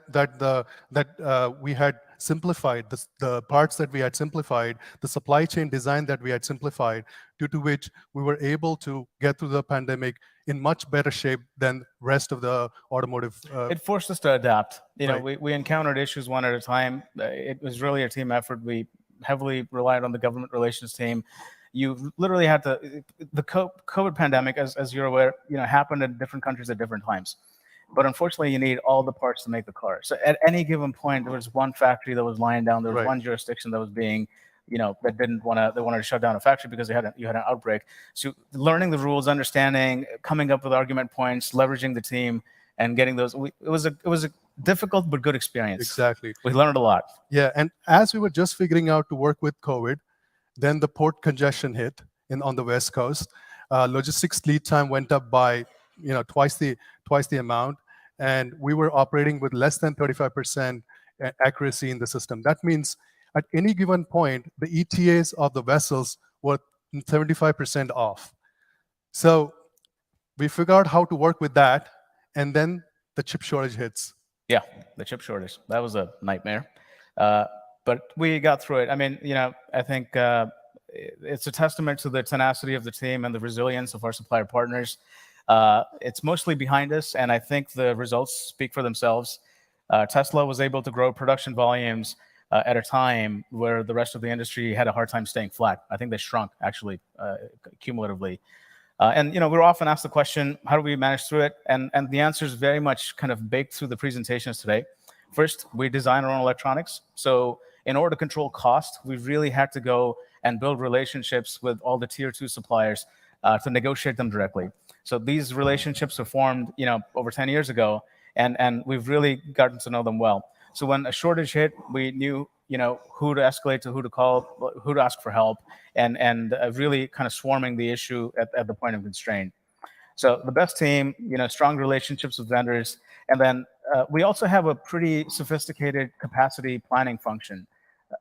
we had simplified, the parts that we had simplified, the supply chain design that we had simplified, due to which we were able to get through the pandemic in much better shape than rest of the automotive. It forced us to adapt. Right. We encountered issues one at a time. It was really a team effort. We heavily relied on the government relations team. You literally had to, the COVID pandemic, as you're aware, happened in different countries at different times. But unfortunately, you need all the parts to make the car. So at any given point, there was one factory that was lying down. There was one jurisdiction that was being, that didn't want to. They wanted to shut down a factory because you had an outbreak. So learning the rules, understanding, coming up with argument points, leveraging the team, and getting those. It was a difficult but good experience. Exactly. We learned a lot. Yeah, and as we were just figuring out to work with COVID, then the port congestion hit on the West Coast. Logistics lead time went up by twice the amount, and we were operating with less than 35% accuracy in the system. That means at any given point, the ETAs of the vessels were 75% off. So we figured out how to work with that, and then the chip shortage hits. Yeah, the chip shortage. That was a nightmare. But we got through it. I mean, I think it's a testament to the tenacity of the team and the resilience of our supplier partners. It's mostly behind us, and I think the results speak for themselves. Tesla was able to grow production volumes at a time where the rest of the industry had a hard time staying flat. I think they shrunk, actually, cumulatively. And we're often asked the question, how do we manage through it? And the answer is very much kind of baked through the presentations today. First, we design our own electronics. So in order to control cost, we really had to go and build relationships with all the tier 2 suppliers to negotiate them directly. So these relationships were formed, over 10 years ago, and we've really gotten to know them well. So when a shortage hit, we knew, who to escalate to, who to call, who to ask for help, and really kind of swarming the issue at the point of constraint. So the best team, strong relationships with vendors, and then we also have a pretty sophisticated capacity planning function.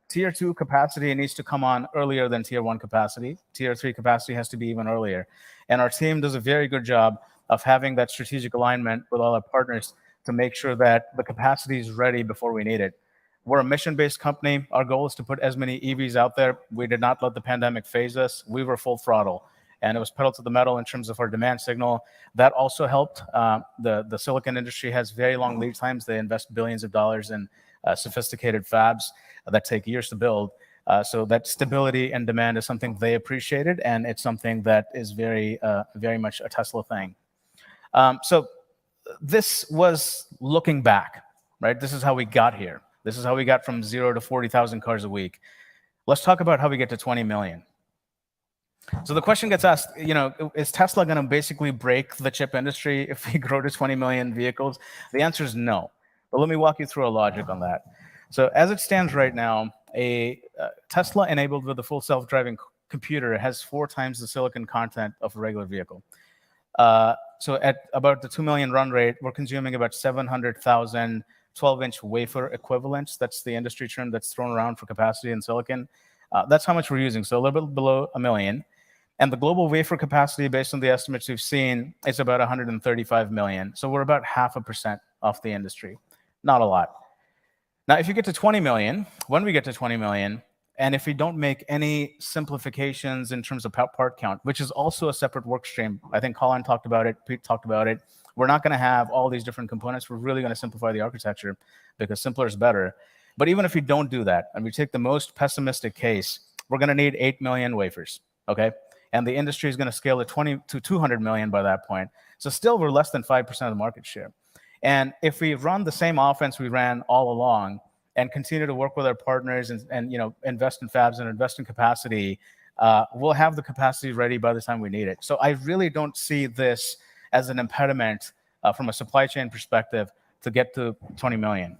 Tier 2 capacity needs to come on earlier than Tier 1 capacity. Tier 3 capacity has to be even earlier. And our team does a very good job of having that strategic alignment with all our partners to make sure that the capacity is ready before we need it. We're a mission-based company. Our goal is to put as many EVs out there. We did not let the pandemic phase us. We were full throttle, and it was pedal to the metal in terms of our demand signal. That also helped. The silicon industry has very long lead times. They invest billions of dollars in sophisticated fabs that take years to build. So that stability and demand is something they appreciated, and it's something that is very, very much a Tesla thing. So this was looking back, right? This is how we got here. This is how we got from 0 to 40,000 cars a week. Let's talk about how we get to 20 million. So the question gets asked, is Tesla going to basically break the chip industry if we grow to 20 million vehicles? The answer is no. But let me walk you through a logic on that. So as it stands right now, a Tesla enabled with a full self-driving computer has 4 times the silicon content of a regular vehicle. So at about the 2 million run rate, we're consuming about 700,000 12-inch wafer equivalents. That's the industry term that's thrown around for capacity in silicon. That's how much we're using, so a little bit below 1 million. And the global wafer capacity, based on the estimates we've seen, is about 135 million. So we're about 0.5% off the industry. Not a lot. Now, if you get to 20 million, when we get to 20 million, and if we don't make any simplifications in terms of part count, which is also a separate work stream, I think Colin talked about it, Pete talked about it, we're not going to have all these different components. We're really going to simplify the architecture because simpler is better. But even if we don't do that, and we take the most pessimistic case, we're going to need 8 million wafers, okay? And the industry is going to scale to 200 million by that point. So still, we're less than 5% of the market share. And if we run the same offense we ran all along and continue to work with our partners and invest in fabs and invest in capacity, we'll have the capacity ready by the time we need it. So I really don't see this as an impediment from a supply chain perspective to get to 20 million.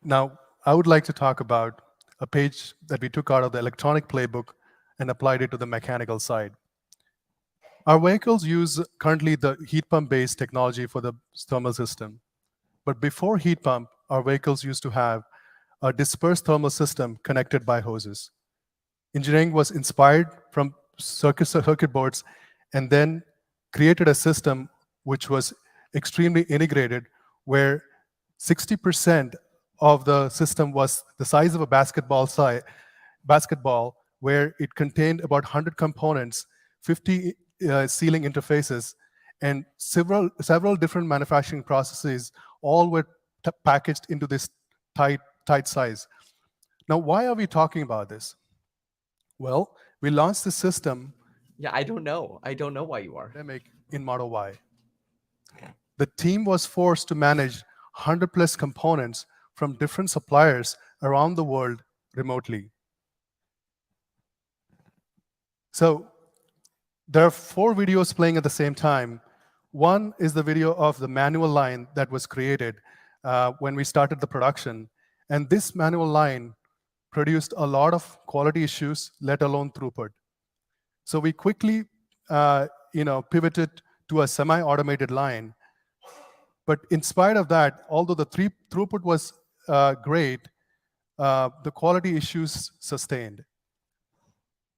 Now, I would like to talk about a page that we took out of the electronic playbook and applied it to the mechanical side. Our vehicles use currently the heat pump-based technology for the thermal system. But before heat pump, our vehicles used to have a dispersed thermal system connected by hoses. Engineering was inspired from circuit boards and then created a system which was extremely integrated, where 60% of the system was the size of a basketball, where it contained about 100 components, 50 sealing interfaces, and several different manufacturing processes, all were packaged into this tight size. Now, why are we talking about this? Well, we launched the system. Yeah, I don't know. I don't know why you are. In Model Y. The team was forced to manage 100+ components from different suppliers around the world remotely. So there are 4 videos playing at the same time. One is the video of the manual line that was created when we started the production. And this manual line produced a lot of quality issues, let alone throughput. So we quickly pivoted to a semi-automated line. But in spite of that, although the throughput was great, the quality issues sustained.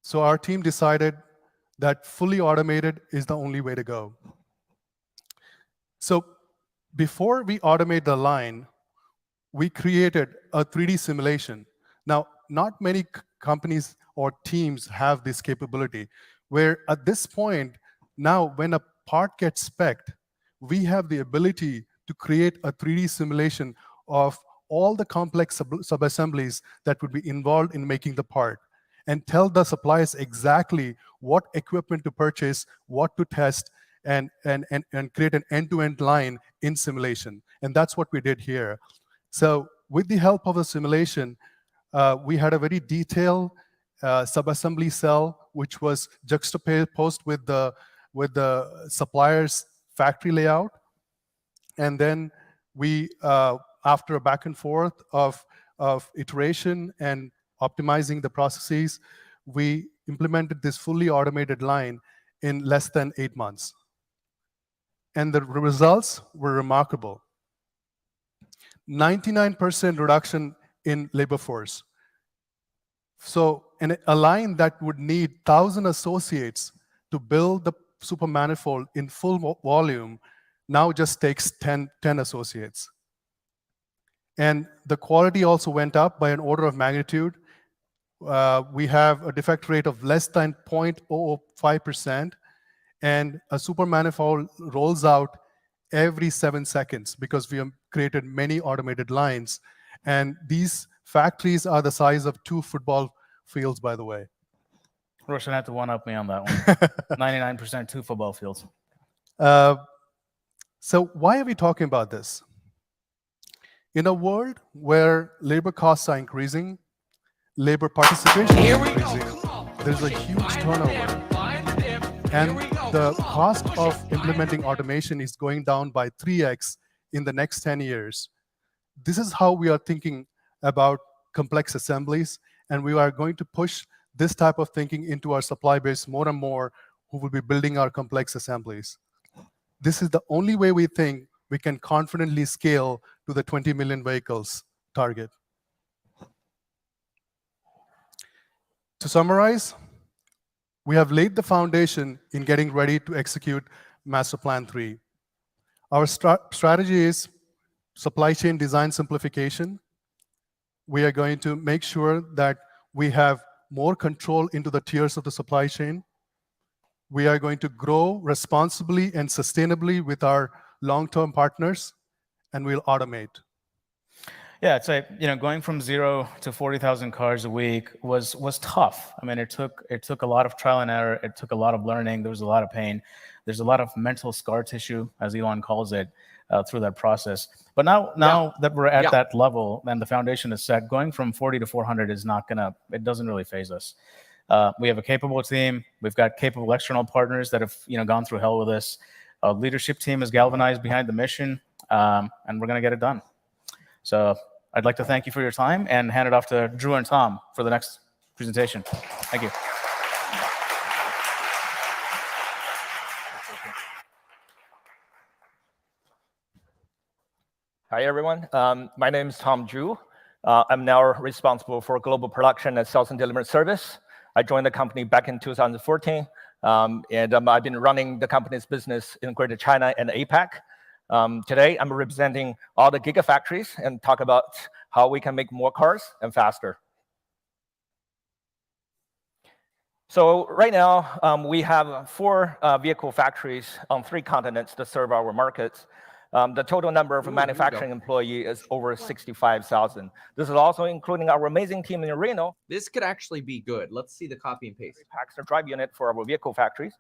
So our team decided that fully automated is the only way to go. So before we automate the line, we created a 3D simulation. Now, not many companies or teams have this capability, where at this point, now when a part gets spec'd, we have the ability to create a 3D simulation of all the complex subassemblies that would be involved in making the part, and tell the suppliers exactly what equipment to purchase, what to test, and create an end-to-end line in simulation. And that's what we did here. So with the help of the simulation, we had a very detailed subassembly cell, which was juxtaposed with the supplier's factory layout. And then we, after a back and forth of iteration and optimizing the processes, we implemented this fully automated line in less than 8 months. And the results were remarkable. 99% reduction in labor force. So a line that would need 1,000 associates to build the super manifold in full volume now just takes 10 associates. And the quality also went up by an order of magnitude. We have a defect rate of less than 0.05%, and a super manifold rolls out every 7 seconds because we have created many automated lines. And these factories are the size of 2 football fields, by the way. Roshan had to one-up me on that one. 99% 2 football fields. So why are we talking about this? In a world where labor costs are increasing, labor participation is increasing, there's a huge turnover. And the cost of implementing automation is going down by 3x in the next 10 years. This is how we are thinking about complex assemblies, and we are going to push this type of thinking into our supply base more and more, who will be building our complex assemblies. This is the only way we think we can confidently scale to the 20 million vehicles target. To summarize, we have laid the foundation in getting ready to execute Master Plan 3. Our strategy is supply chain design simplification. We are going to make sure that we have more control into the tiers of the supply chain. We are going to grow responsibly and sustainably with our long-term partners, and we'll automate. Yeah, it's like, going from 0 to 40,000 cars a week was tough. I mean, it took a lot of trial and error. It took a lot of learning. There was a lot of pain. There's a lot of mental scar tissue, as Elon calls it, through that process. But now that we're at that level and the foundation is set, going from 40 to 400 is not gonna. It doesn't really faze us. We have a capable team. We've got capable external partners that have gone through hell with us. Our leadership team is galvanized behind the mission, and we're gonna get it done. So I'd like to thank you for your time and hand it off to Drew and Tom for the next presentation. Thank you. Hi, everyone. My name is Tom Drew. I'm now responsible for global production and sales and delivery service. I joined the company back in 2014, and I've been running the company's business in Greater China and APAC. Today, I'm representing all the gigafactories and talk about how we can make more cars and faster. So right now, we have 4 vehicle factories on 3 continents to serve our markets. The total number of manufacturing employees is over 65,000. This is also including our amazing team in Reno. This could actually be good. Let's see the copy and paste. Packs or drive unit for our vehicle factories.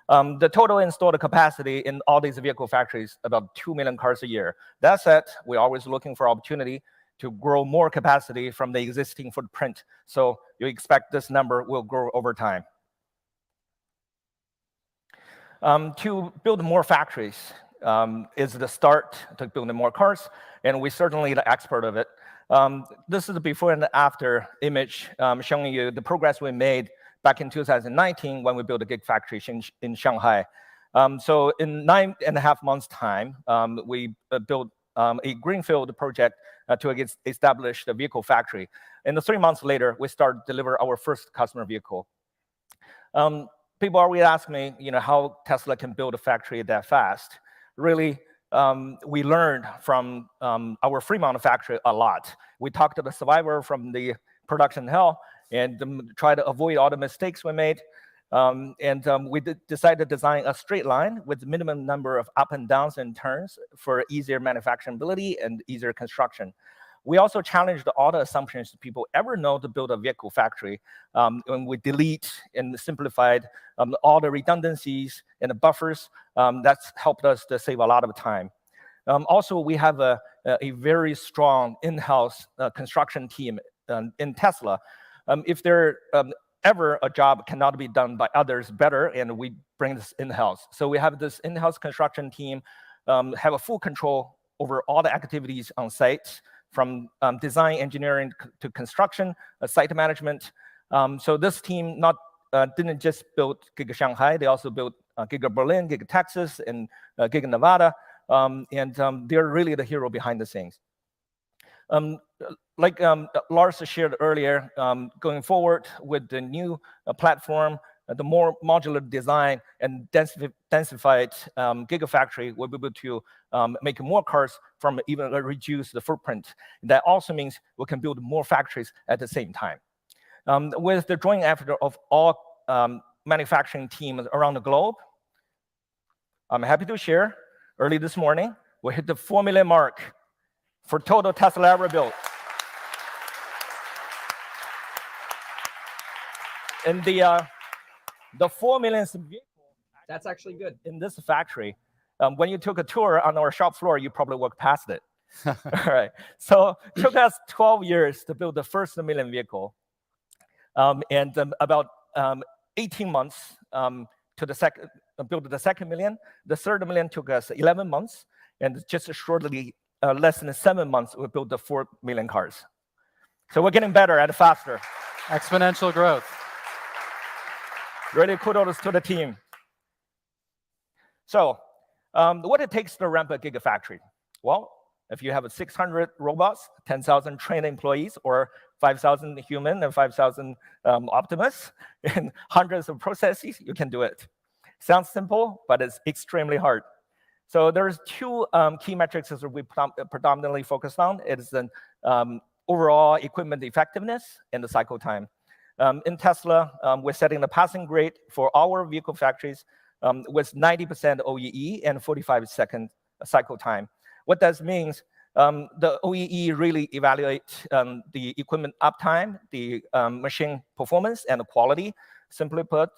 The total installed capacity in all these vehicle factories, about 2 million cars a year. That said, we're always looking for opportunity to grow more capacity from the existing footprint. So you expect this number will grow over time. To build more factories is the start to building more cars, and we're certainly the expert of it. This is the before and after image showing you the progress we made back in 2019 when we built a gig factory in Shanghai. So in 9.5 months' time, we built a greenfield project to establish the vehicle factory. And 3 months later, we started to deliver our first customer vehicle. People always ask me, how Tesla can build a factory that fast. Really, we learned from our Fremont factory a lot. We talked to the survivor from the production hell and try to avoid all the mistakes we made. We decided to design a straight line with minimum number of up and downs and turns for easier manufacturability and easier construction. We also challenged all the assumptions people ever know to build a vehicle factory. When we delete and simplified all the redundancies and the buffers, that's helped us to save a lot of time. Also, we have a very strong in-house construction team in Tesla. If there ever a job cannot be done by others better, and we bring this in-house. So we have this in-house construction team, have a full control over all the activities on site, from design, engineering to construction, site management. So this team didn't just build Giga Shanghai, they also built Giga Berlin, Giga Texas, and Giga Nevada. They're really the hero behind the scenes. Like Lars shared earlier, going forward with the new platform, the more modular design and densified Gigafactory, we'll be able to make more cars from even reduce the footprint. That also means we can build more factories at the same time. With the joint effort of all manufacturing teams around the globe, I'm happy to share, early this morning, we hit the 4 million mark for total Tesla ever built. And the 4 millionth vehicle, that's actually good, in this factory. When you took a tour on our shop floor, you probably walked past it. All right. So it took us 12 years to build the first million vehicle, and about 18 months to build the second million. The third million took us 11 months, and just shortly, less than 7 months, we built the 4 million cars. So we're getting better and faster. Exponential growth. Really kudos to the team. So what it takes to ramp a Gigafactory? Well, if you have 600 robots, 10,000 trained employees, or 5,000 human and 5,000 Optimus, and hundreds of processes, you can do it. Sounds simple, but it's extremely hard. So there's two key metrics that we predominantly focused on. It is the overall equipment effectiveness and the cycle time. In Tesla, we're setting the passing grade for our vehicle factories with 90% OEE and 45-second cycle time. What that means, the OEE really evaluates the equipment uptime, the machine performance, and the quality. Simply put,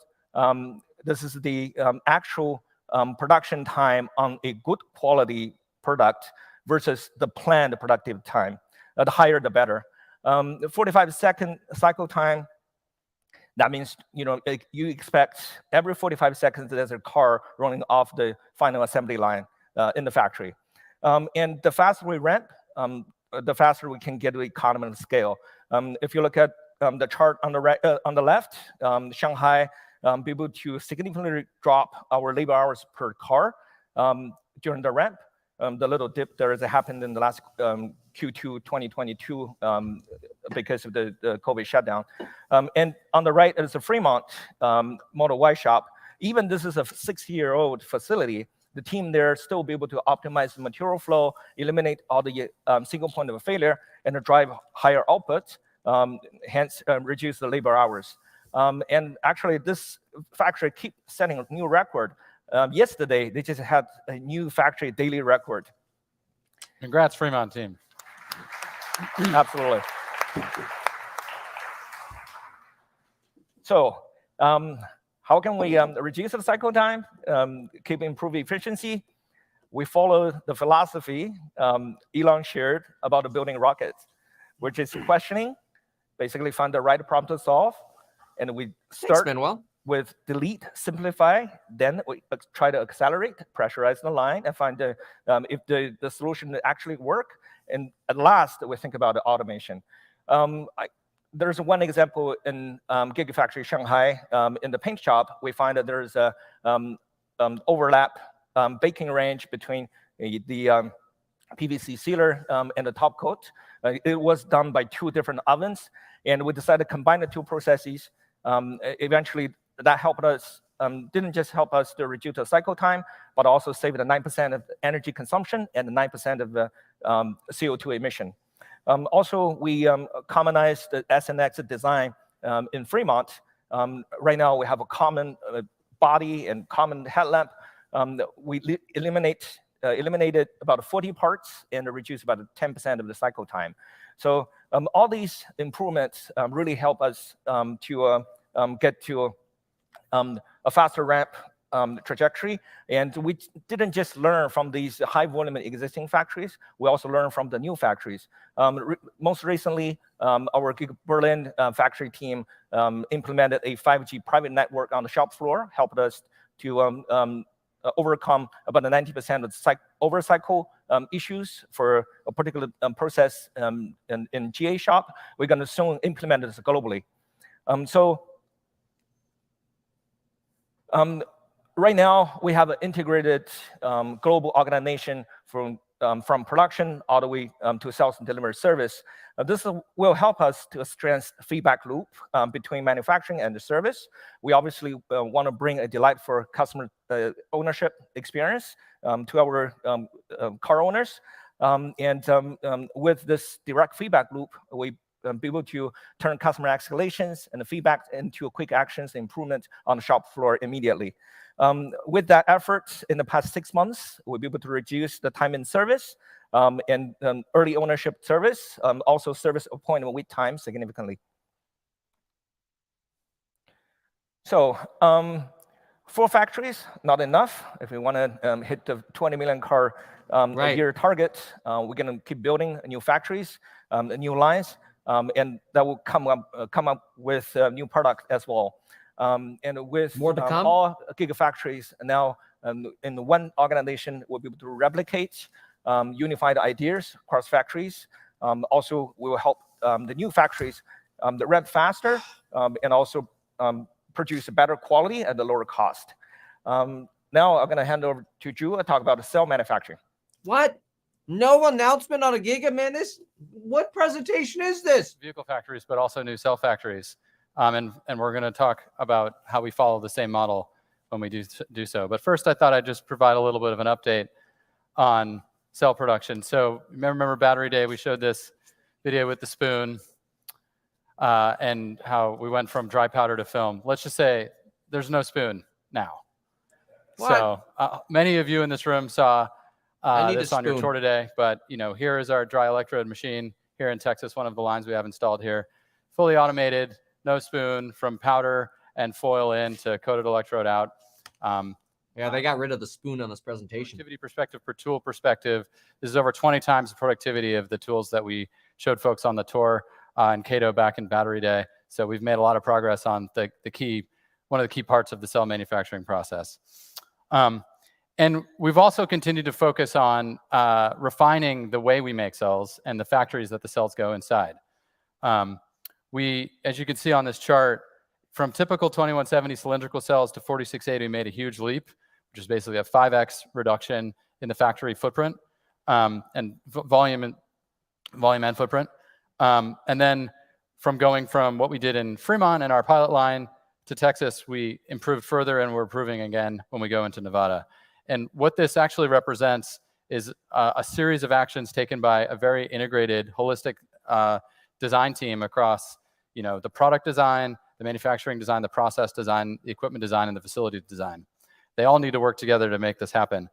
this is the actual production time on a good quality product versus the planned productive time. The higher, the better. 45-second cycle time, that means you expect every 45 seconds there's a car running off the final assembly line in the factory. And the faster we ramp, the faster we can get to economy of scale. If you look at the chart on the left, Shanghai be able to significantly drop our labor hours per car during the ramp. The little dip there has happened in the last Q2 2022 because of the COVID shutdown. And on the right is the Fremont Model Y shop. Even this is a 6-year-old facility, the team there still be able to optimize the material flow, eliminate all the single point of failure, and drive higher output, hence reduce the labor hours. And actually, this factory keeps setting a new record. Yesterday, they just had a new factory daily record. Congrats, Fremont team. Absolutely. So how can we reduce the cycle time, keep improving efficiency? We follow the philosophy Elon shared about building rockets, which is questioning, basically find the right problem to solve, and we start with delete, simplify, then we try to accelerate, pressurize the line, and find if the solution actually work. And at last, we think about the automation. There's one example in Gigafactory Shanghai. In the paint shop, we find that there's overlap baking range between the PVC sealer and the top coat. It was done by 2 different ovens, and we decided to combine the 2 processes. Eventually, that helped us, didn't just help us to reduce the cycle time, but also save the 9% of energy consumption and the 9% of the CO2 emission. Also, we commonized the SNX design in Fremont. Right now, we have a common body and common headlamp. We eliminated about 40 parts and reduced about 10% of the cycle time. So all these improvements really help us to get to a faster ramp trajectory. And we didn't just learn from these high volume existing factories, we also learned from the new factories. Most recently, our Berlin factory team implemented a 5G private network on the shop floor, helped us to overcome about 90% of the overcycle issues for a particular process in GA shop. We're going to soon implement this globally. Right now, we have an integrated global organization from production all the way to sales and delivery service. This will help us to strengthen feedback loop between manufacturing and the service. We obviously want to bring a delight for customer ownership experience to our car owners. With this direct feedback loop, we be able to turn customer escalations and the feedback into quick actions, improvement on the shop floor immediately. With that effort in the past 6 months, we'll be able to reduce the time in service and early ownership service, also service appointment wait time significantly. So 4 factories, not enough. If we want to hit the 20 million car a year target, we're going to keep building new factories, new lines, and that will come up with new product as well. And with more to come, all gigafactories now in one organization, we'll be able to replicate unified ideas across factories. Also, we will help the new factories that ramp faster and also produce a better quality at a lower cost. Now I'm going to hand over to Drew and talk about the cell manufacturing. What? No announcement on a Giga, man? What presentation is this? Vehicle factories, but also new cell factories. And we're going to talk about how we follow the same model when we do so. But first, I thought I'd just provide a little bit of an update on cell production. So remember Battery Day, we showed this video with the spoon and how we went from dry powder to film. Let's just say there's no spoon now. What? So many of you in this room saw this on your tour today, but here is our dry electrode machine here in Texas, one of the lines we have installed here. Fully automated, no spoon, from powder and foil in to coated electrode out. Yeah, they got rid of the spoon on this presentation. Productivity perspective, per tool perspective, this is over 20 times the productivity of the tools that we showed folks on the tour in Keynote back in Battery Day. So we've made a lot of progress on one of the key parts of the cell manufacturing process. And we've also continued to focus on refining the way we make cells and the factories that the cells go inside. As you can see on this chart, from typical 2170 cylindrical cells to 4680, we made a huge leap, which is basically a 5x reduction in the factory footprint and volume and footprint. And then from going from what we did in Fremont in our pilot line to Texas, we improved further, and we're improving again when we go into Nevada. And what this actually represents is a series of actions taken by a very integrated, holistic design team across, the product design, the manufacturing design, the process design, the equipment design, and the facility design. They all need to work together to make this happen.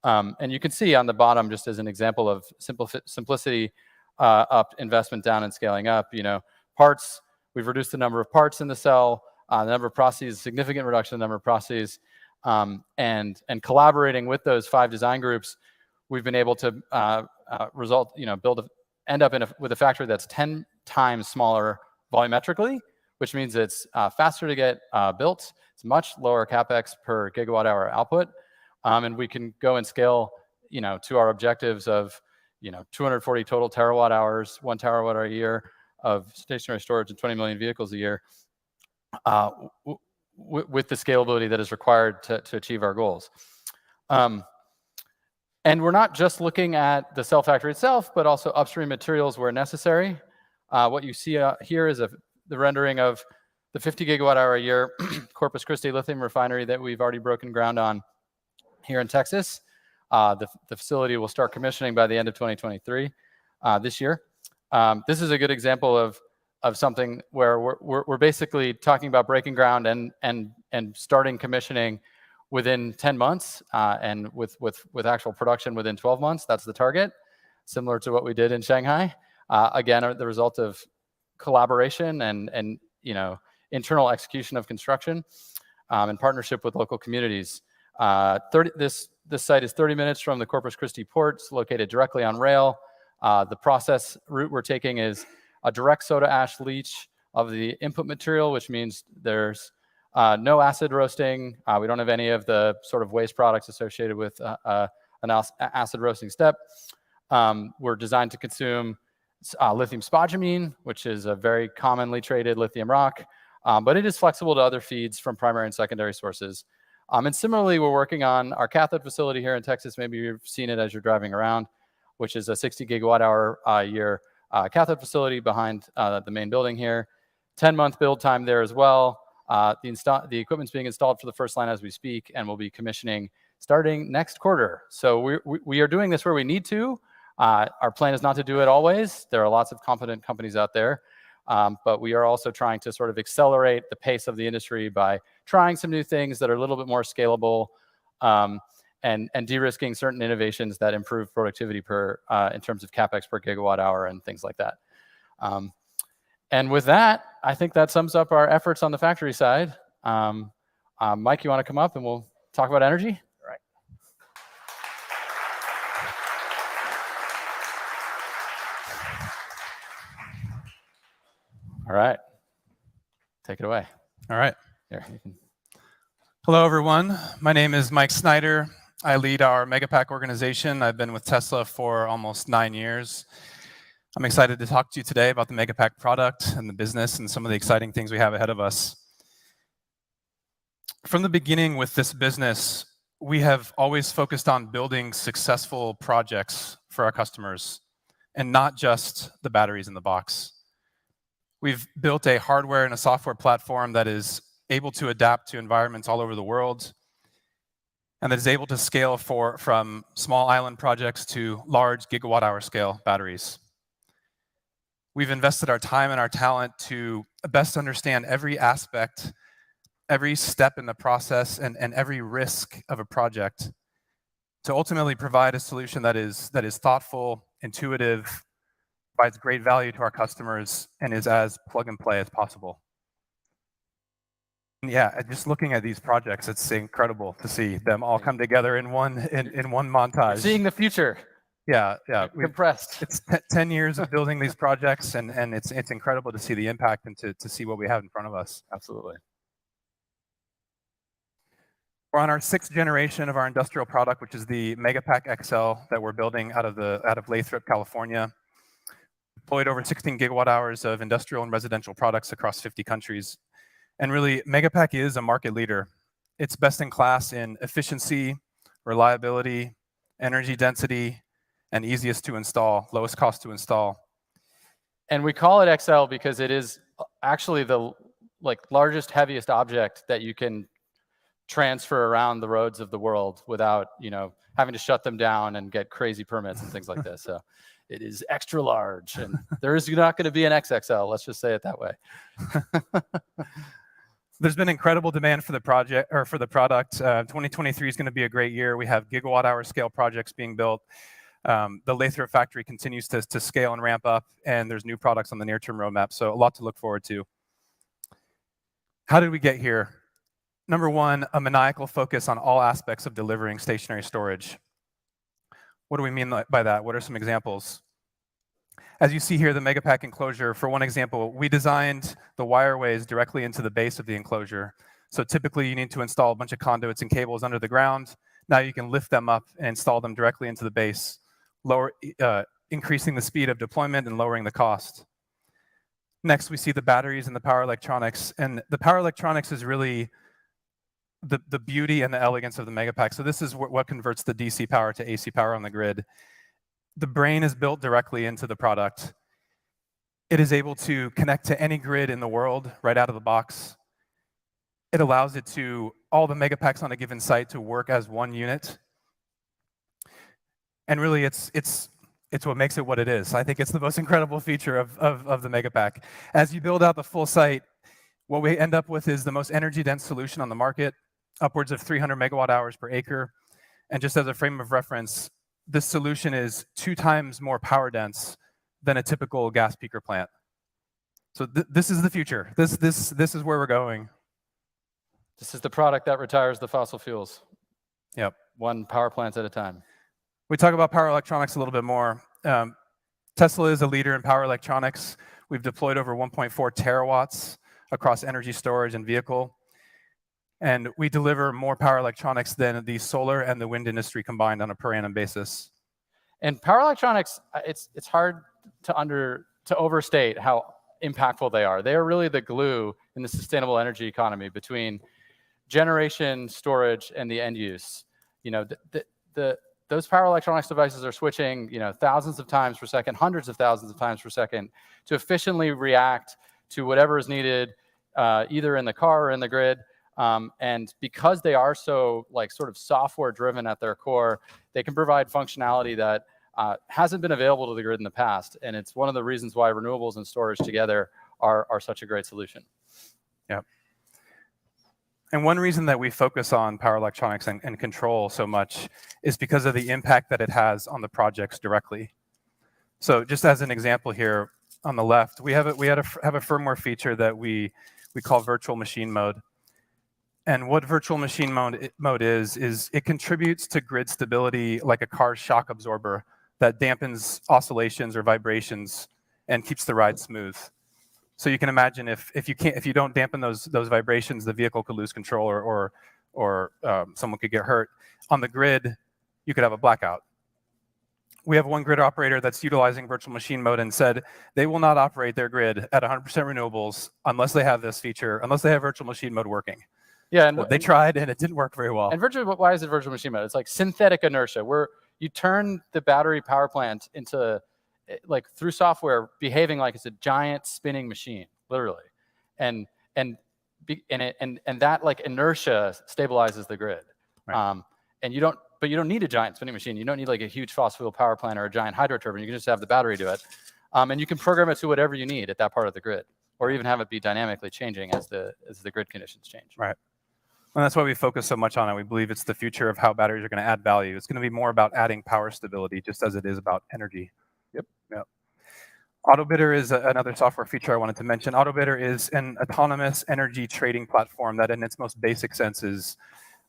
And you can see on the bottom, just as an example of simplicity up, investment down, and scaling up. Parts, we've reduced the number of parts in the cell, the number of processes, significant reduction in the number of processes. And collaborating with those 5 design groups, we've been able to end up with a factory that's 10 times smaller volumetrically, which means it's faster to get built. It's much lower capex per gigawatt hour output, and we can go and scale, to our objectives of, 240 total terawatt hours, 1 terawatt hour a year of stationary storage, and 20 million vehicles a year. with the scalability that is required to achieve our goals. And we're not just looking at the cell factory itself, but also upstream materials where necessary. What you see here is the rendering of the 50 gigawatt hour a year Corpus Christi lithium refinery that we've already broken ground on here in Texas. The facility will start commissioning by the end of 2023, this year. This is a good example of something where we're basically talking about breaking ground and starting commissioning within 10 months, and with actual production within 12 months. That's the target, similar to what we did in Shanghai. Again, the result of collaboration and internal execution of construction in partnership with local communities. This site is 30 minutes from the Corpus Christi port. It's located directly on rail. The process route we're taking is a direct soda ash leach of the input material, which means there's no acid roasting. We don't have any of the sort of waste products associated with an acid roasting step. We're designed to consume lithium spodumene, which is a very commonly traded lithium rock, but it is flexible to other feeds from primary and secondary sources. And similarly, we're working on our cathode facility here in Texas. Maybe you've seen it as you're driving around, which is a 60 gigawatt hour a year cathode facility behind the main building here. 10-month build time there as well. The equipment's being installed for the first line as we speak, and we'll be commissioning starting next quarter. So we are doing this where we need to. Our plan is not to do it always. There are lots of competent companies out there, but we are also trying to sort of accelerate the pace of the industry by trying some new things that are a little bit more scalable, and de-risking certain innovations that improve productivity in terms of CapEx per gigawatt hour and things like that. And with that, I think that sums up our efforts on the factory side. Mike, you want to come up and we'll talk about energy? Right. All right. Take it away. All right. Here, you can. Hello, everyone. My name is Mike Snyder. I lead our Megapack organization. I've been with Tesla for almost 9 years. I'm excited to talk to you today about the Megapack product and the business and some of the exciting things we have ahead of us. From the beginning with this business, we have always focused on building successful projects for our customers and not just the batteries in the box. We've built a hardware and a software platform that is able to adapt to environments all over the world and that is able to scale from small island projects to large gigawatt-hour scale batteries. We've invested our time and our talent to best understand every aspect, every step in the process, and every risk of a project to ultimately provide a solution that is thoughtful, intuitive, provides great value to our customers, and is as plug and play as possible. Yeah, just looking at these projects, it's incredible to see them all come together in one montage. Seeing the future. Yeah. Compressed. It's 10 years of building these projects, and it's incredible to see the impact and to see what we have in front of us. Absolutely. We're on our 6th generation of our industrial product, which is the Megapack XL that we're building out of Lathrop, California. Deployed over 16 gigawatt hours of industrial and residential products across 50 countries. And really, Megapack is a market leader. It's best in class in efficiency, reliability, energy density, and easiest to install, lowest cost to install. And we call it XL because it is actually the largest, heaviest object that you can transfer around the roads of the world without having to shut them down and get crazy permits and things like this. So it is extra large, and there is not going to be an XXL. Let's just say it that way. There's been incredible demand for the product. 2023 is going to be a great year. We have gigawatt-hour scale projects being built. The Lathrop factory continues to scale and ramp up, and there's new products on the near-term roadmap, so a lot to look forward to. How did we get here? Number one, a maniacal focus on all aspects of delivering stationary storage. What do we mean by that? What are some examples? As you see here, the Megapack enclosure, for one example, we designed the wireways directly into the base of the enclosure. So typically you need to install a bunch of conduits and cables under the ground. Now you can lift them up and install them directly into the base, increasing the speed of deployment and lowering the cost. Next, we see the batteries and the power electronics. And the power electronics is really the beauty and the elegance of the Megapack. So this is what converts the DC power to AC power on the grid. The brain is built directly into the product. It is able to connect to any grid in the world right out of the box. It allows it to all the Megapacks on a given site to work as one unit. And really, it's what makes it what it is. I think it's the most incredible feature of the Megapack. As you build out the full site, what we end up with is the most energy-dense solution on the market, upwards of 300 megawatt hours per acre. And just as a frame of reference, this solution is 2 times more power dense than a typical gas peaker plant. So this is the future. This is where we're going. This is the product that retires the fossil fuels. Yep. 1 power plant at a time. We talk about power electronics a little bit more. Tesla is a leader in power electronics. We've deployed over 1.4 terawatts across energy storage and vehicle. And we deliver more power electronics than the solar and the wind industry combined on a per annum basis. And power electronics, it's hard to overstate how impactful they are. They are really the glue in the sustainable energy economy between generation, storage, and the end use. You know, those power electronics devices are switching, you know, thousands of times per second, hundreds of thousands of times per second to efficiently react to whatever is needed, either in the car or in the grid. And because they are so sort of software driven at their core, they can provide functionality that hasn't been available to the grid in the past. And it's one of the reasons why renewables and storage together are such a great solution. Yep. And one reason that we focus on power electronics and control so much is because of the impact that it has on the projects directly. So just as an example here on the left, we have a firmware feature that we call virtual machine mode. And what virtual machine mode is it contributes to grid stability like a car's shock absorber that dampens oscillations or vibrations and keeps the ride smooth. So you can imagine if you don't dampen those vibrations, the vehicle could lose control or someone could get hurt. On the grid, you could have a blackout. We have one grid operator that's utilizing virtual machine mode and said they will not operate their grid at 100% renewables unless they have this feature, unless they have virtual machine mode working. Yeah, and they tried and it didn't work very well. And why is it virtual machine mode? It's like synthetic inertia, where you turn the battery power plant into, through software, behaving like it's a giant spinning machine, literally, and that inertia stabilizes the grid. Right. And you don't need a giant spinning machine. You don't need a huge fossil fuel power plant or a giant hydro turbine. You can just have the battery do it, and you can program it to whatever you need at that part of the grid, or even have it be dynamically changing as the grid conditions change. Right. And that's why we focus so much on it. We believe it's the future of how batteries are going to add value. It's going to be more about adding power stability, just as it is about energy. Yep. AutoBidder is another software feature I wanted to mention. AutoBidder is an autonomous energy trading platform that, in its most basic sense, is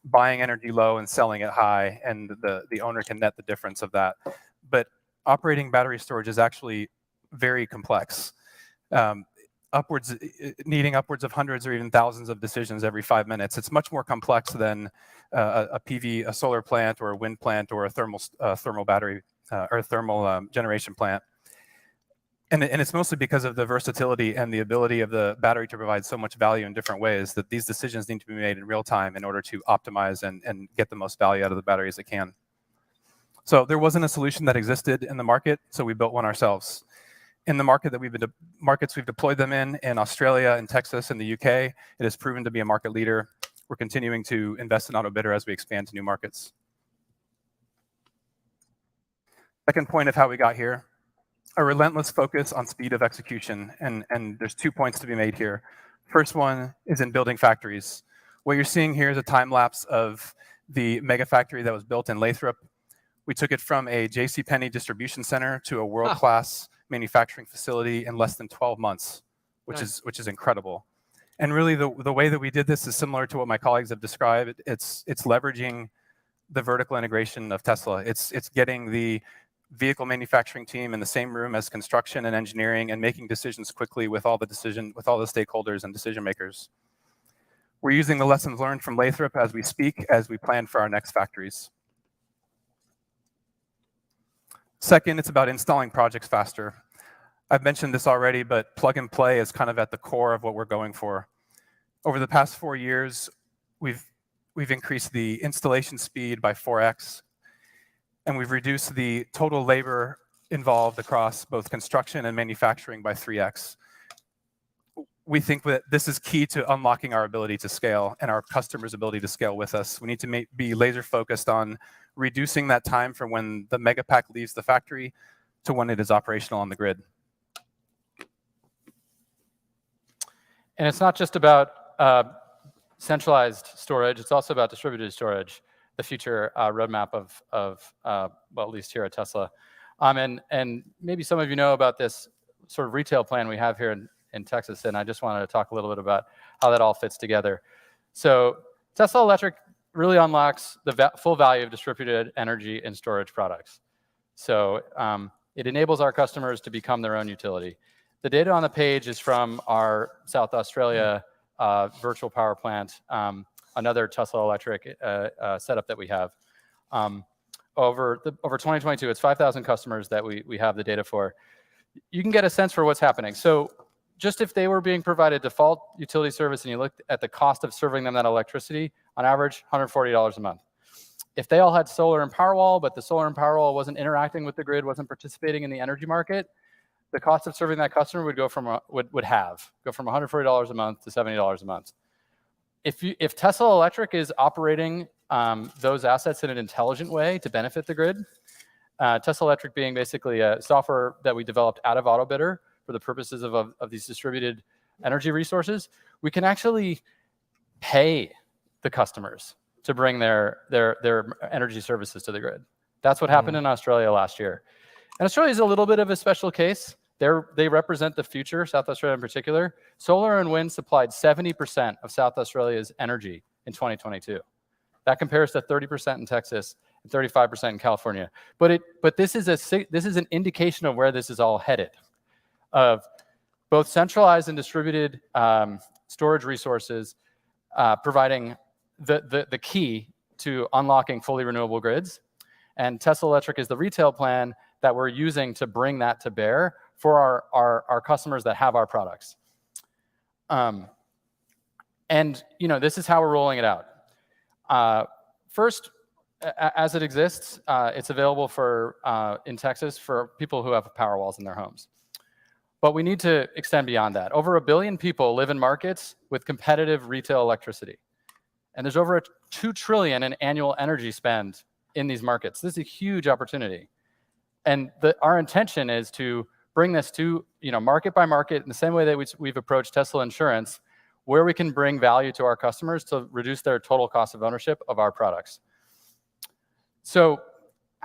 buying energy low and selling it high, and the owner can net the difference of that. But operating battery storage is actually very complex. Needing upwards of hundreds or even thousands of decisions every 5 minutes. It's much more complex than a solar plant or a wind plant or a thermal battery or thermal generation plant. And it's mostly because of the versatility and the ability of the battery to provide so much value in different ways that these decisions need to be made in real time in order to optimize and get the most value out of the battery as it can. So there wasn't a solution that existed in the market, so we built one ourselves. In the markets we've deployed them in Australia, in Texas, and the UK, it has proven to be a market leader. We're continuing to invest in AutoBidder as we expand to new markets. Second point of how we got here, a relentless focus on speed of execution, and there's 2 points to be made here. First one is in building factories. What you're seeing here is a time lapse of the mega factory that was built in Lathrop. We took it from a JCPenney distribution center to a world-class manufacturing facility in less than 12 months, which is incredible. And really, the way that we did this is similar to what my colleagues have described. It's leveraging the vertical integration of Tesla. It's getting the vehicle manufacturing team in the same room as construction and engineering and making decisions quickly with all the stakeholders and decision makers. We're using the lessons learned from Lathrop as we speak, as we plan for our next factories. Second, it's about installing projects faster. I've mentioned this already, but plug and play is kind of at the core of what we're going for. Over the past 4 years, we've we've increased the installation speed by 4x, and we've reduced the total labor involved across both construction and manufacturing by 3x. We think that this is key to unlocking our ability to scale and our customers' ability to scale with us. We need to be laser focused on reducing that time from when the Megapack leaves the factory to when it is operational on the grid. And it's not just about centralized storage, it's also about distributed storage, the future roadmap of well, at least here at Tesla. And maybe some of you know about this sort of retail plan we have here in Texas, and I just wanted to talk a little bit about how that all fits together. So Tesla Electric really unlocks the full value of distributed energy and storage products. So it enables our customers to become their own utility. The data on the page is from our South Australia virtual power plant, another Tesla Electric setup that we have. Over 2022, it's 5,000 customers that we have the data for. You can get a sense for what's happening. So just if they were being provided default utility service and you looked at the cost of serving them that electricity, on average, $140 a month. If they all had solar and Powerwall, but the solar and Powerwall wasn't interacting with the grid, wasn't participating in the energy market, the cost of serving that customer would go from from $140 a month to $70 a month. If Tesla Electric is operating those assets in an intelligent way to benefit the grid, Tesla Electric being basically a software that we developed out of AutoBidder for the purposes of these distributed energy resources, we can actually pay the customers to bring their energy services to the grid. That's what happened in Australia last year. And Australia is a little bit of a special case. They represent the future, South Australia in particular. Solar and wind supplied 70% of South Australia's energy in 2022. That compares to 30% in Texas and 35% in California. But this is an indication of where this is all headed, of both centralized and distributed storage resources providing the key to unlocking fully renewable grids. And Tesla Electric is the retail plan that we're using to bring that to bear for our customers that have our products. And this is how we're rolling it out. First, as it exists, it's available in Texas for people who have Powerwalls in their homes. But we need to extend beyond that. Over 1 billion people live in markets with competitive retail electricity. And there's over $2 trillion in annual energy spend in these markets. This is a huge opportunity. And our intention is to bring this to market by market in the same way that we've approached Tesla Insurance, where we can bring value to our customers to reduce their total cost of ownership of our products. So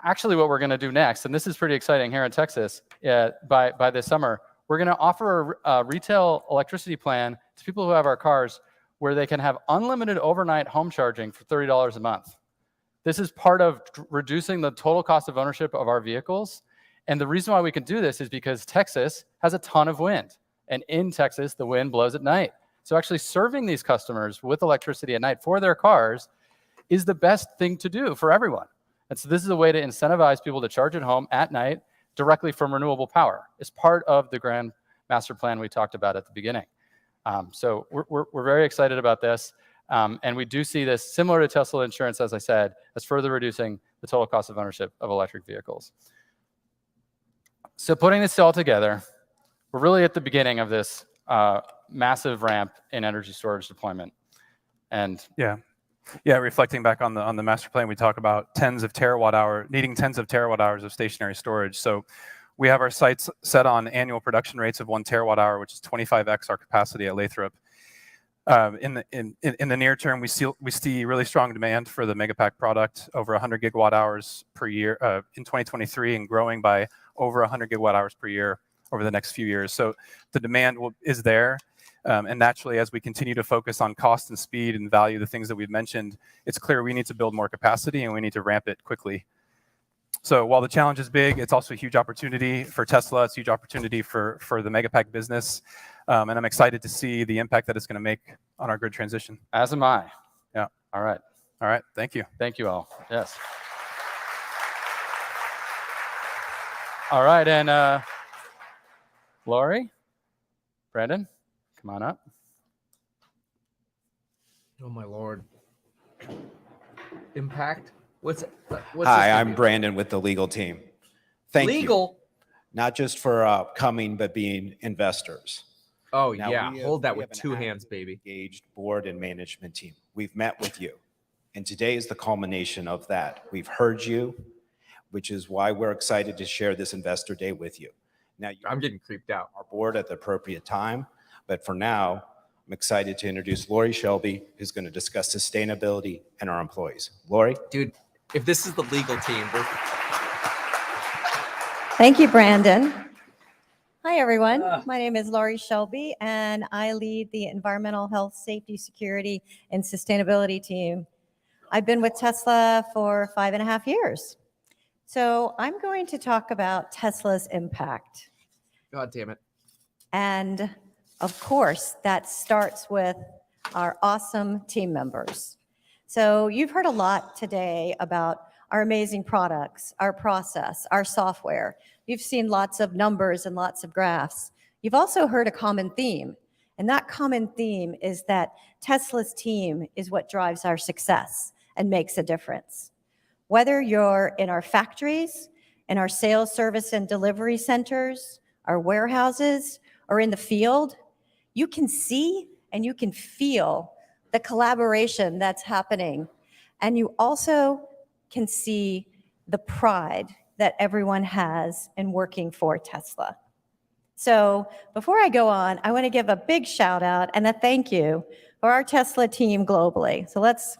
actually what we're going to do next, and this is pretty exciting here in Texas, by this summer, we're going to offer a retail electricity plan to people who have our cars where they can have unlimited overnight home charging for $30 a month. This is part of reducing the total cost of ownership of our vehicles. And the reason why we can do this is because Texas has a ton of wind. And in Texas, the wind blows at night. So actually serving these customers with electricity at night for their cars is the best thing to do for everyone. And so this is a way to incentivize people to charge at home at night directly from renewable power. It's part of the grand master plan we talked about at the beginning. So we're very excited about this. And we do see this similar to Tesla Insurance, as I said, as further reducing the total cost of ownership of electric vehicles. So putting this all together, we're really at the beginning of this massive ramp in energy storage deployment. And reflecting back on the master plan, we talk about needing tens of terawatt hours of stationary storage. So we have our sites set on annual production rates of 1 terawatt hour, which is 25x our capacity at Lathrop. In the near term, we see really strong demand for the Megapack product, over 100 gigawatt hours per year in 2023, and growing by over 100 gigawatt hours per year over the next few years. So the demand is there. And naturally, as we continue to focus on cost and speed and value, the things that we've mentioned, it's clear we need to build more capacity and we need to ramp it quickly. So while the challenge is big, it's also a huge opportunity for Tesla. It's a huge opportunity for the Megapack business. And I'm excited to see the impact that it's going to make on our grid transition. As am I. Yeah. All right. All right. Thank you. Thank you all. Yes. All right. And Lori, Brandon, come on up. Oh, my Lord. Impact? What's Hi, this I'm gonna be? Brandon with the legal team. Thank you. Legal? Not just for coming, but being investors. Oh, Now, yeah. we Hold that we with have an two hands, baby. engaged board and management team. We've met with you, and today is the culmination of that. We've heard you, which is why we're excited to share this Investor Day with you. Now, I'm getting creeped out. Our board at the appropriate time, but for now, I'm excited to introduce Lori Shelby, who's going to discuss sustainability and our employees. Lori? Dude, if this is the legal team, we're... Thank you, Brandon. Hi, everyone. My name is Lori Shelby, and I lead the Environmental Health, Safety, Security, and Sustainability team. I've been with Tesla for 5.5 years. So I'm going to talk about Tesla's impact. God damn it. And of course, that starts with our awesome team members. So you've heard a lot today about our amazing products, our process, our software. You've seen lots of numbers and lots of graphs. You've also heard a common theme. And that common theme is that Tesla's team is what drives our success and makes a difference. Whether you're in our factories, in our sales, service, and delivery centers, our warehouses, or in the field, you can see and you can feel the collaboration that's happening. And you also can see the pride that everyone has in working for Tesla. So before I go on, I want to give a big shout out and a thank you for our Tesla team globally. So let's...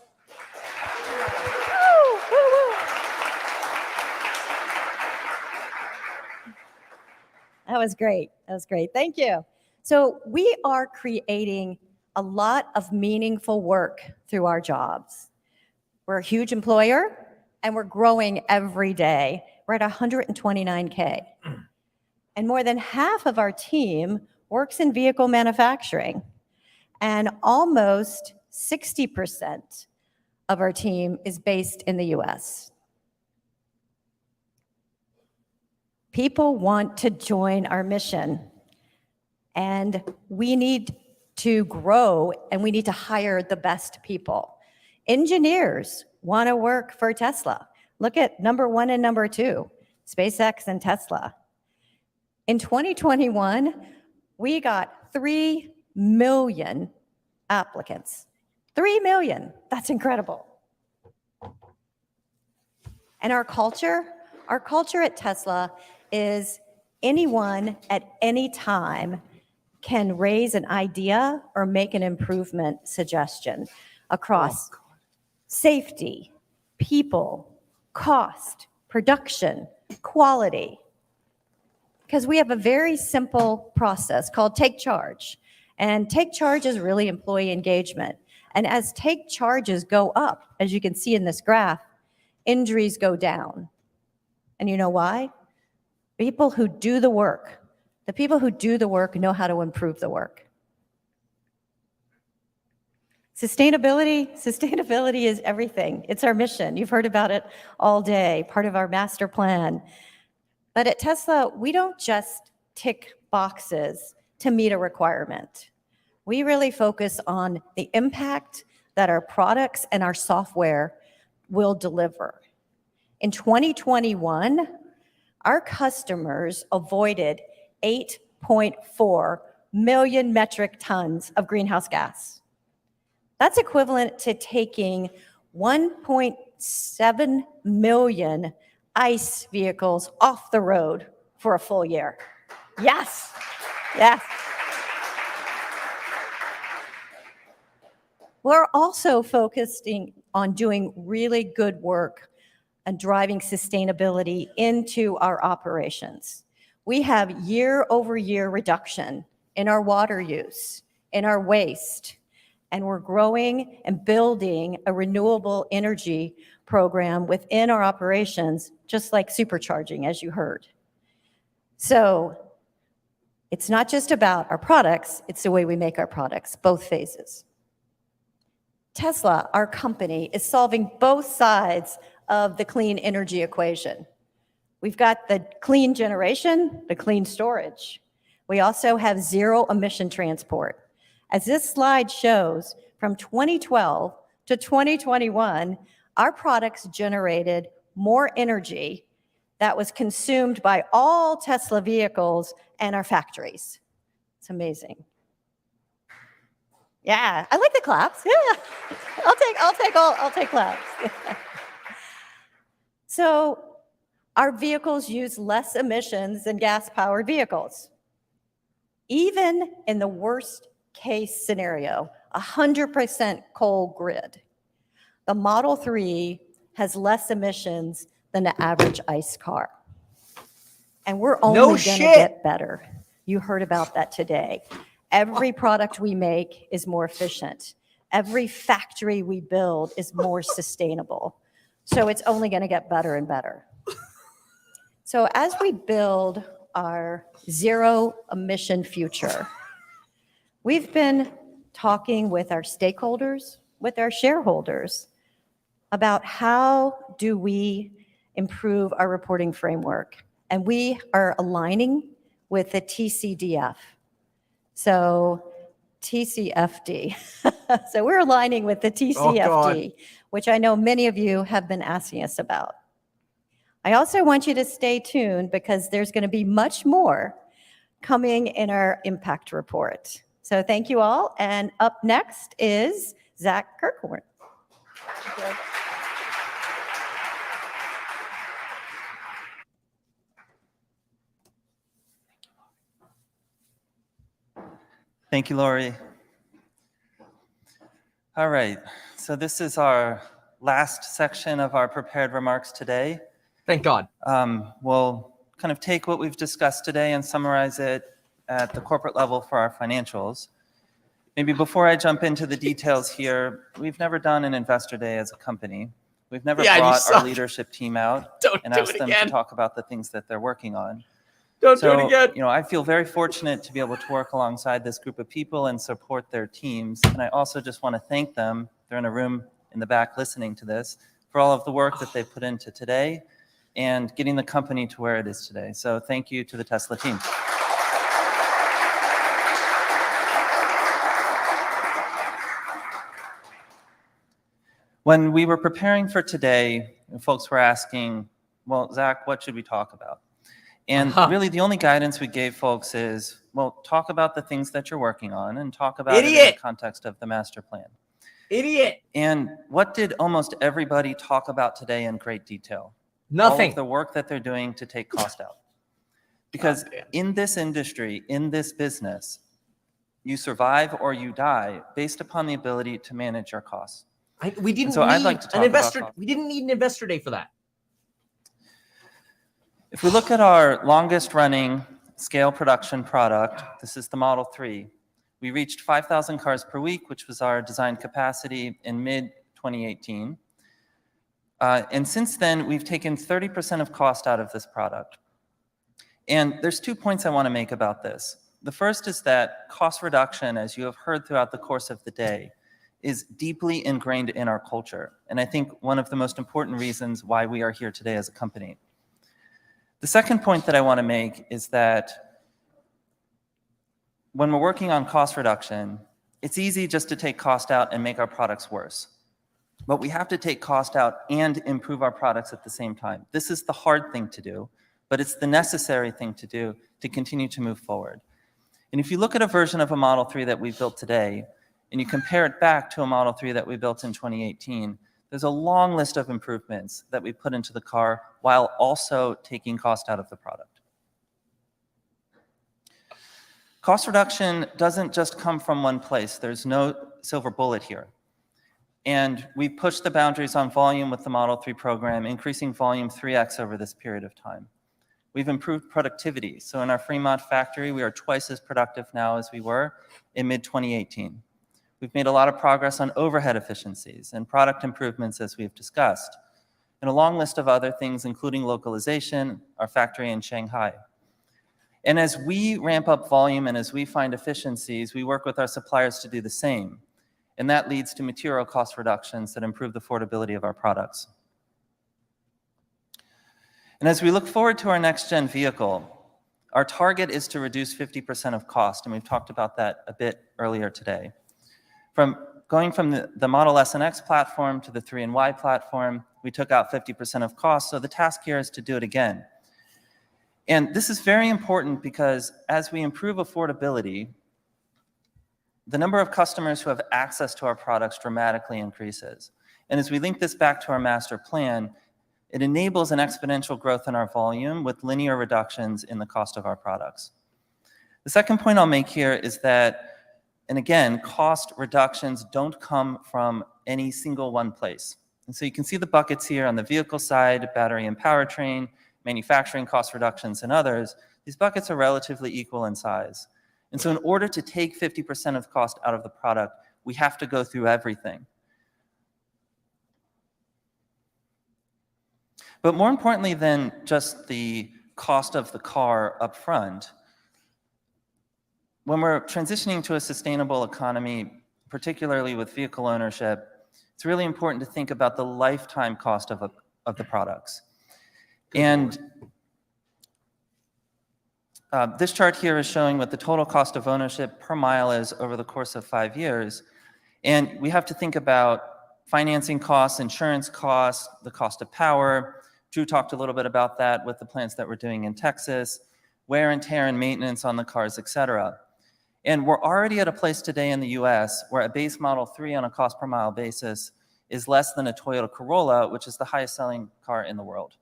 That was great. That was great. Thank you. So we are creating a lot of meaningful work through our jobs. We're a huge employer, and we're growing every day. We're at 129K. And more than half of our team works in vehicle manufacturing. And almost 60% of our team is based in the US. People want to join our mission, and we need to grow, and we need to hire the best people. Engineers want to work for Tesla. Look at number 1 and number 2, SpaceX and Tesla. In 2021, we got 3 million applicants. 3 million. That's incredible. And our culture at Tesla is anyone at any time can raise an idea or make an improvement suggestion across safety, people, cost, production, quality. Because we have a very simple process called Take Charge. And Take Charge is really employee engagement. And as Take Charges go up, as you can see in this graph, injuries go down. And you know why? People who do the work, the people who do the work know how to improve the work. Sustainability is everything. It's our mission. You've heard about it all day, part of our master plan. But at Tesla, we don't just tick boxes to meet a requirement. We really focus on the impact that our products and our software will deliver. In 2021, our customers avoided 8.4 million metric tons of greenhouse gas. That's equivalent to taking 1.7 million ICE vehicles off the road for a full year. Yes, yes. We're also focusing on doing really good work and driving sustainability into our operations. We have year-over-year reduction in our water use, in our waste, and we're growing and building a renewable energy program within our operations, just like supercharging, as you heard. So it's not just about our products, it's the way we make our products, both phases. Tesla, our company, is solving both sides of the clean energy equation. We've got the clean generation, the clean storage. We also have zero emission transport. As this slide shows, from 2012 to 2021, our products generated more energy that was consumed by all Tesla vehicles and our factories. It's amazing. Yeah, I like the claps. Yeah, I'll take claps. So our vehicles use less emissions than gas-powered vehicles. Even in the worst case scenario, 100% coal grid, the Model 3 has less emissions than the average ICE car. And we're only going to get better. You heard about that today. Every product we make is more efficient. Every factory we build is more sustainable. So it's only going to get better and better. So as we build our zero emission future, we've been talking with our stakeholders, with our shareholders, about how do we improve our reporting framework. And we are aligning with the TCDF. So TCFD. So we're aligning with the TCFD, which I know many of you have been asking us about. I also want you to stay tuned because there's going to be much more coming in our impact report. So thank you all. And up next is Zach Kirkhorn. Thank you, Lori. All right, so this is our last section of our prepared remarks today. Thank God. We'll kind of take what we've discussed today and summarize it at the corporate level for our financials. Maybe before I jump into the details here, we've never done an investor day as a company. We've never brought our leadership team out and asked them to talk about the things that they're working on. Don't do it again. You know, I feel very fortunate to be able to work alongside this group of people and support their teams. And I also just want to thank them. They're in a room in the back listening to this for all of the work that they've put into today and getting the company to where it is today. So thank you to the Tesla team. When we were preparing for today, folks were asking, well, Zach, what should we talk about? And really the only guidance we gave folks is, well, talk about the things that you're working on and talk about it in the context of the master plan. Idiot. And what did almost everybody talk about today in great detail? Nothing. All of the work that they're doing to take cost out. Because in this industry, in this business, you survive or you die based upon the ability to manage your costs. We didn't so need I'd like to talk an investor. about We didn't need an investor day for that. If we look at our longest running scale production product, this is the Model 3. We reached 5,000 cars per week, which was our design capacity in mid-2018. And since then, we've taken 30% of cost out of this product. And there's 2 points I want to make about this. The first is that cost reduction, as you have heard throughout the course of the day, is deeply ingrained in our culture. And I think one of the most important reasons why we are here today as a company. The second point that I want to make is that when we're working on cost reduction, it's easy just to take cost out and make our products worse. But we have to take cost out and improve our products at the same time. This is the hard thing to do, but it's the necessary thing to do to continue to move forward. And if you look at a version of a Model 3 that we built today, and you compare it back to a Model 3 that we built in 2018, there's a long list of improvements that we put into the car while also taking cost out of the product. Cost reduction doesn't just come from one place. There's no silver bullet here. And we pushed the boundaries on volume with the Model 3 program, increasing volume 3x over this period of time. We've improved productivity. So in our Fremont factory, we are twice as productive now as we were in mid-2018. We've made a lot of progress on overhead efficiencies and product improvements, as we've discussed, and a long list of other things, including localization, our factory in Shanghai. And as we ramp up volume and as we find efficiencies, we work with our suppliers to do the same. And that leads to material cost reductions that improve the affordability of our products. And as we look forward to our next-gen vehicle, our target is to reduce 50% of cost, and we've talked about that a bit earlier today. From going from the Model S and X platform to the 3 and Y platform, we took out 50% of cost. So the task here is to do it again. And this is very important because as we improve affordability, the number of customers who have access to our products dramatically increases. And as we link this back to our master plan, it enables an exponential growth in our volume with linear reductions in the cost of our products. The second point I'll make here is that, and again, cost reductions don't come from any single one place. And so you can see the buckets here on the vehicle side, battery and powertrain, manufacturing cost reductions, and others. These buckets are relatively equal in size. And so in order to take 50% of cost out of the product, we have to go through everything. But more importantly than just the cost of the car up front, when we're transitioning to a sustainable economy, particularly with vehicle ownership, it's really important to think about the lifetime cost of the products. And this chart here is showing what the total cost of ownership per mile is over the course of 5 years. And we have to think about financing costs, insurance costs, the cost of power. Drew talked a little bit about that with the plants that we're doing in Texas, wear and tear and maintenance on the cars, et cetera. And we're already at a place today in the US where a base Model 3 on a cost per mile basis is less than a Toyota Corolla, which is the highest selling car in the world.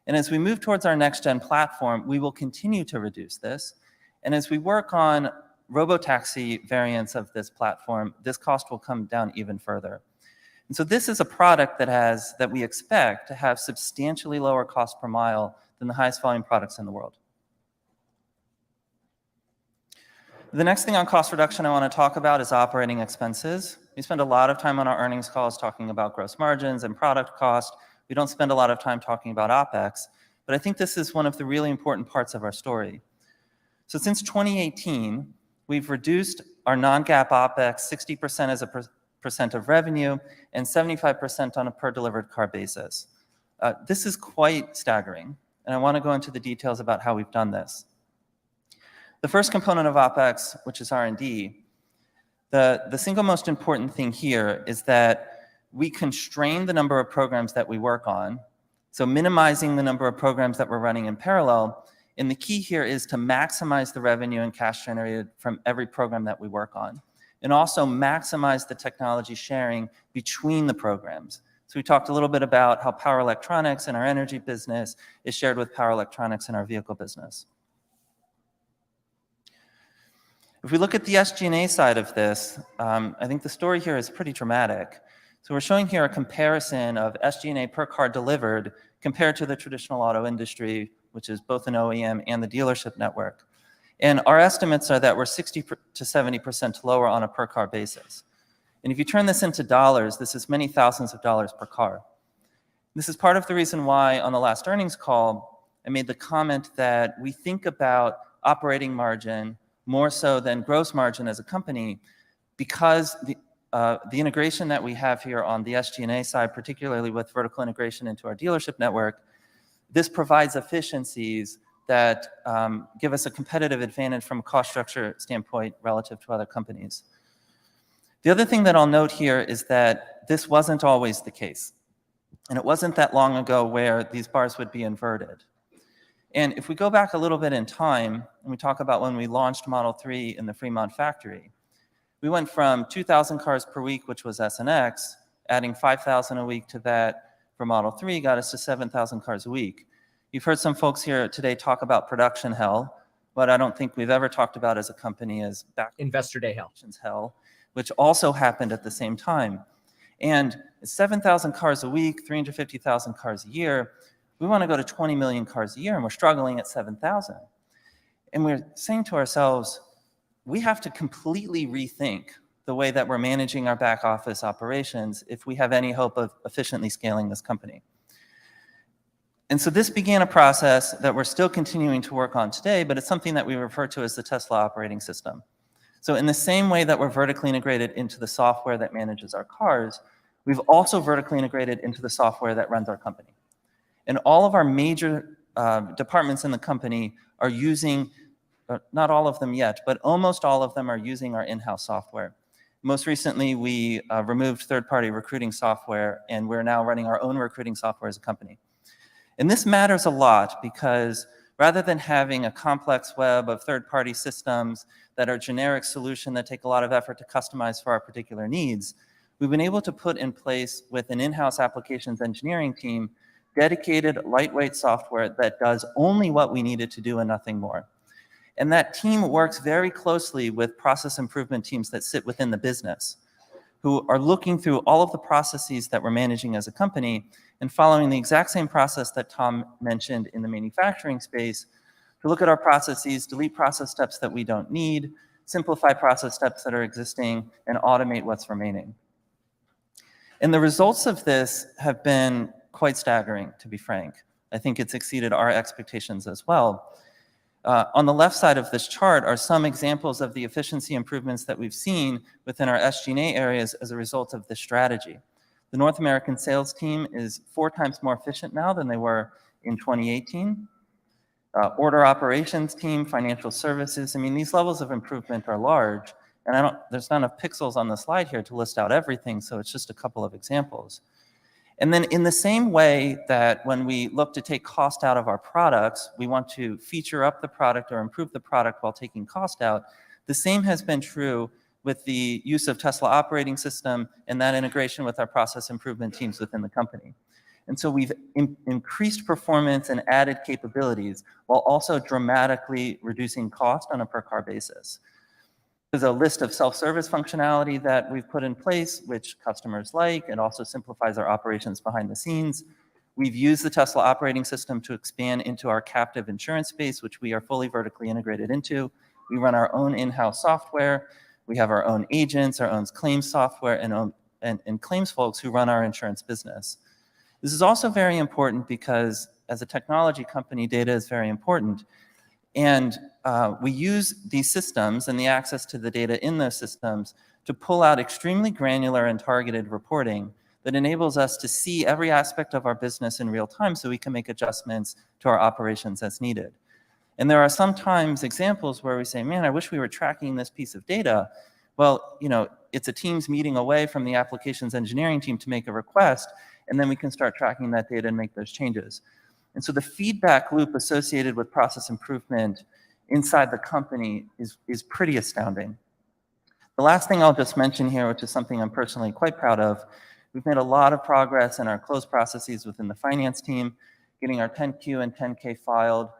And as we move towards our next gen platform, we will continue to reduce this. And as we work on robotaxi variants of this platform, this cost will come down even further. And so this is a product that we expect to have substantially lower cost per mile than the highest volume products in the world. The next thing on cost reduction I want to talk about is operating expenses. We spend a lot of time on our earnings calls talking about gross margins and product cost. We don't spend a lot of time talking about OpEx, but I think this is one of the really important parts of our story. So since 2018, we've reduced our non-GAAP OpEx 60% as a percent of revenue and 75% on a per delivered car basis. This is quite staggering, and I want to go into the details about how we've done this. The first component of OpEx, which is R&D, the single most important thing here is that we constrain the number of programs that we work on, so minimizing the number of programs that we're running in parallel. And the key here is to maximize the revenue and cash generated from every program that we work on, and also maximize the technology sharing between the programs. So we talked a little bit about how power electronics in our energy business is shared with power electronics in our vehicle business. If we look at the SG&A side of this, I think the story here is pretty dramatic. So we're showing here a comparison of SG&A per car delivered compared to the traditional auto industry, which is both an OEM and the dealership network. And our estimates are that we're 60 to 70% lower on a per car basis. And if you turn this into dollars, this is many thousands of dollars per car. This is part of the reason why on the last earnings call, I made the comment that we think about operating margin more so than gross margin as a company, because the integration that we have here on the SG&A side, particularly with vertical integration into our dealership network, this provides efficiencies that give us a competitive advantage from a cost structure standpoint relative to other companies. The other thing that I'll note here is that this wasn't always the case. And it wasn't that long ago where these bars would be inverted. And if we go back a little bit in time, and we talk about when we launched Model 3 in the Fremont factory, we went from 2,000 cars per week, which was S and X, adding 5,000 a week to that for Model 3 got us to 7,000 cars a week. You've heard some folks here today talk about production hell. What I don't think we've ever talked about as a company is back Investor Day hell, which also happened at the same time. And it's 7,000 cars a week, 350,000 cars a year. We want to go to 20 million cars a year, and we're struggling at 7,000. And we're saying to ourselves, we have to completely rethink the way that we're managing our back office operations if we have any hope of efficiently scaling this company. And so this began a process that we're still continuing to work on today, but it's something that we refer to as the Tesla operating system. So in the same way that we're vertically integrated into the software that manages our cars, we've also vertically integrated into the software that runs our company. And all of our major departments in the company are using, not all of them yet, but almost all of them are using our in-house software. Most recently, we removed third-party recruiting software, and we're now running our own recruiting software as a company. And this matters a lot because rather than having a complex web of third-party systems that are generic solution that take a lot of effort to customize for our particular needs, we've been able to put in place with an in-house applications engineering team dedicated lightweight software that does only what we need it to do and nothing more. And that team works very closely with process improvement teams that sit within the business, who are looking through all of the processes that we're managing as a company and following the exact same process that Tom mentioned in the manufacturing space to look at our processes, delete process steps that we don't need, simplify process steps that are existing, and automate what's remaining. And the results of this have been quite staggering, to be frank. I think it's exceeded our expectations as well. On the left side of this chart are some examples of the efficiency improvements that we've seen within our SG&A areas as a result of this strategy. The North American sales team is 4 times more efficient now than they were in 2018. Order operations team, financial services, I mean, these levels of improvement are large, and there's not enough pixels on the slide here to list out everything, so it's just a couple of examples. And then in the same way that when we look to take cost out of our products, we want to feature up the product or improve the product while taking cost out, the same has been true with the use of Tesla operating system and that integration with our process improvement teams within the company. And so we've increased performance and added capabilities while also dramatically reducing cost on a per car basis. There's a list of self-service functionality that we've put in place, which customers like. It also simplifies our operations behind the scenes. We've used the Tesla operating system to expand into our captive insurance space, which we are fully vertically integrated into. We run our own in-house software. We have our own agents, our own claims software, and claims folks who run our insurance business. This is also very important because as a technology company, data is very important. And we use these systems and the access to the data in those systems to pull out extremely granular and targeted reporting that enables us to see every aspect of our business in real time so we can make adjustments to our operations as needed. And there are sometimes examples where we say, man, I wish we were tracking this piece of data. Well, you know, it's a Teams meeting away from the applications engineering team to make a request, and then we can start tracking that data and make those changes. And so the feedback loop associated with process improvement inside the company is pretty astounding. The last thing I'll just mention here, which is something I'm personally quite proud of, we've made a lot of progress in our close processes within the finance team, getting our 10Q and 10K filed.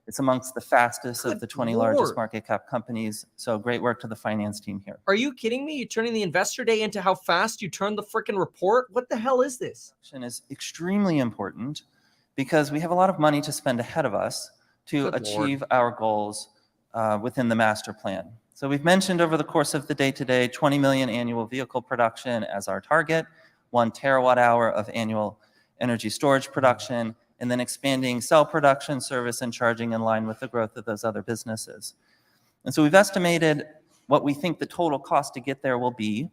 It's amongst the fastest of the 20 largest market cap companies. So great work to the finance team here. Are you kidding me? You're turning the investor day into how fast you turned the freaking report? What the hell is this? Is extremely important because we have a lot of money to spend ahead of us to achieve our goals within the master plan. So we've mentioned over the course of the day today, 20 million annual vehicle production as our target, 1 terawatt hour of annual energy storage production, and then expanding cell production, service, and charging in line with the growth of those other businesses. And so we've estimated what we think the total cost to get there will be.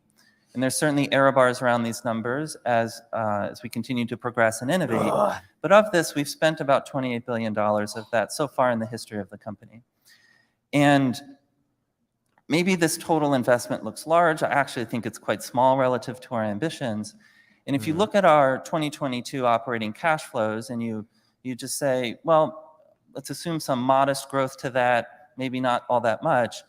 And there's certainly error bars around these numbers as we continue to progress and innovate. But of this, we've spent about $28 billion of that so far in the history of the company. And maybe this total investment looks large. I actually think it's quite small relative to our ambitions. And if you look at our 2022 operating cash flows and you just say, well, let's assume some modest growth to that, maybe not all that much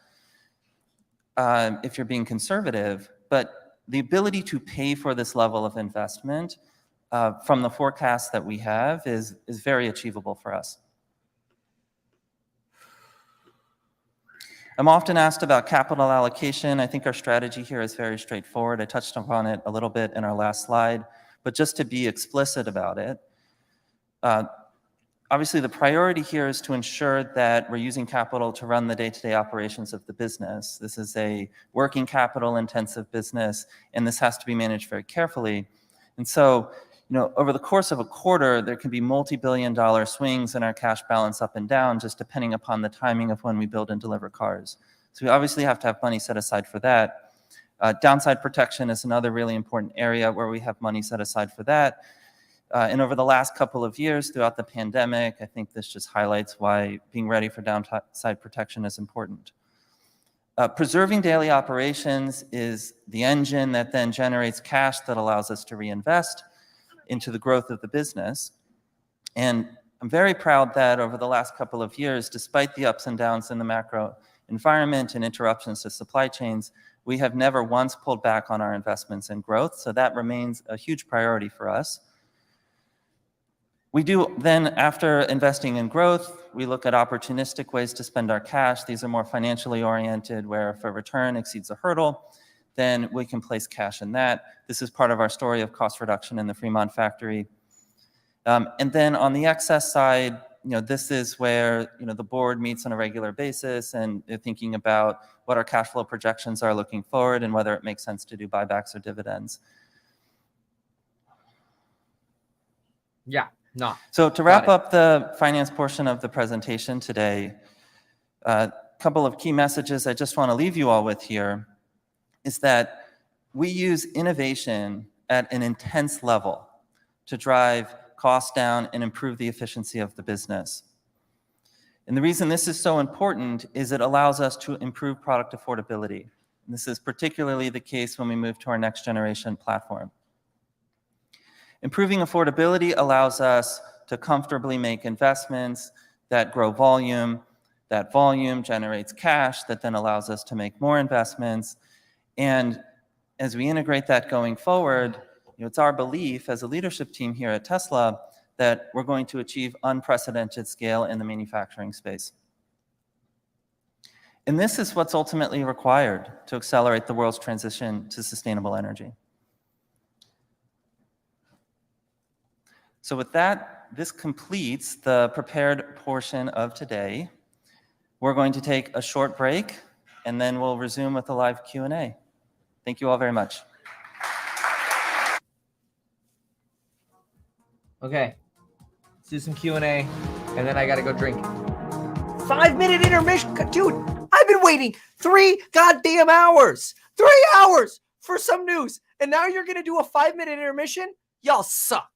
if you're being conservative, but the ability to pay for this level of investment from the forecast that we have is very achievable for us. I'm often asked about capital allocation. I think our strategy here is very straightforward. I touched upon it a little bit in our last slide, but just to be explicit about it, obviously the priority here is to ensure that we're using capital to run the day-to-day operations of the business. This is a working capital intensive business, and this has to be managed very carefully. And so, you know, over the course of a quarter, there can be multi-billion-dollar swings in our cash balance up and down, just depending upon the timing of when we build and deliver cars. So we obviously have to have money set aside for that. Downside protection is another really important area where we have money set aside for that. And over the last couple of years throughout the pandemic, I think this just highlights why being ready for downside protection is important. Preserving daily operations is the engine that then generates cash that allows us to reinvest into the growth of the business. And I'm very proud that over the last couple of years, despite the ups and downs in the macro environment and interruptions to supply chains, we have never once pulled back on our investments in growth. So that remains a huge priority for us. We do then, after investing in growth, we look at opportunistic ways to spend our cash. These are more financially oriented, where if a return exceeds a hurdle, then we can place cash in that. This is part of our story of cost reduction in the Fremont factory. And then on the excess side, this is where the board meets on a regular basis and they're thinking about what our cash flow projections are looking forward and whether it makes sense to do buybacks or dividends. Yeah. No. So to wrap up the finance portion of the presentation today, a couple of key messages I just want to leave you all with here is that we use innovation at an intense level to drive costs down and improve the efficiency of the business. And the reason this is so important is it allows us to improve product affordability. And this is particularly the case when we move to our next generation platform. Improving affordability allows us to comfortably make investments that grow volume. That volume generates cash that then allows us to make more investments. And as we integrate that going forward, it's our belief as a leadership team here at Tesla that we're going to achieve unprecedented scale in the manufacturing space. And this is what's ultimately required to accelerate the world's transition to sustainable energy. So with that, this completes the prepared portion of today. We're going to take a short break, and then we'll resume with a live Q&A. Thank you all very much. Okay, let's do some Q&A, and then I gotta go drink. 5-minute intermission, dude. I've been waiting 3 goddamn hours, 3 hours for some news, and now you're gonna do a 5-minute intermission? Y'all suck.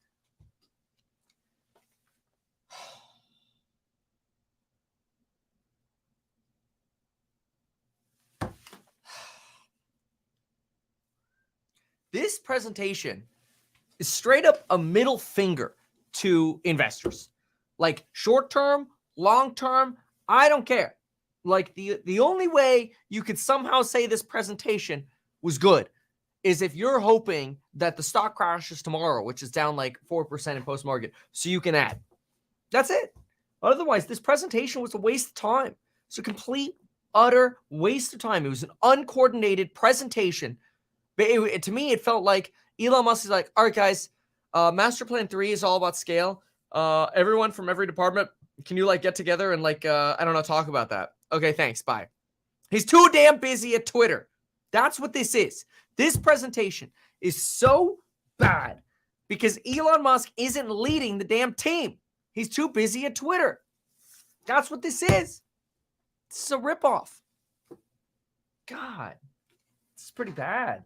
This presentation is straight up a middle finger to investors. Like short term, long term, I don't care. Like the only way you could somehow say this presentation was good is if you're hoping that the stock crashes tomorrow, which is down like 4% in post-market, so you can add. That's it. Otherwise, this presentation was a waste of time. It's a complete, utter waste of time. It was an uncoordinated presentation. But to me, it felt like Elon Musk is like, all right, guys, Master Plan 3 is all about scale. Everyone from every department, can you get together and I don't know, talk about that? Okay, thanks, bye. He's too damn busy at Twitter. That's what this is. This presentation is so bad because Elon Musk isn't leading the damn team. He's too busy at Twitter. That's what this is. This is a ripoff. God, this is pretty bad.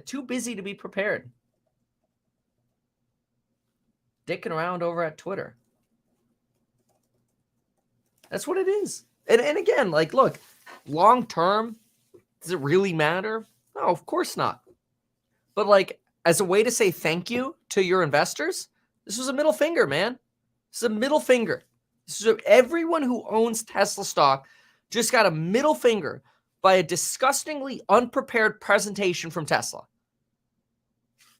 Too busy to be prepared. Dicking around over at Twitter. That's what it is. And again, look, long term, does it really matter? No, of course not. But as a way to say thank you to your investors, this was a middle finger, man. This is a middle finger. Everyone who owns Tesla stock just got a middle finger by a disgustingly unprepared presentation from Tesla.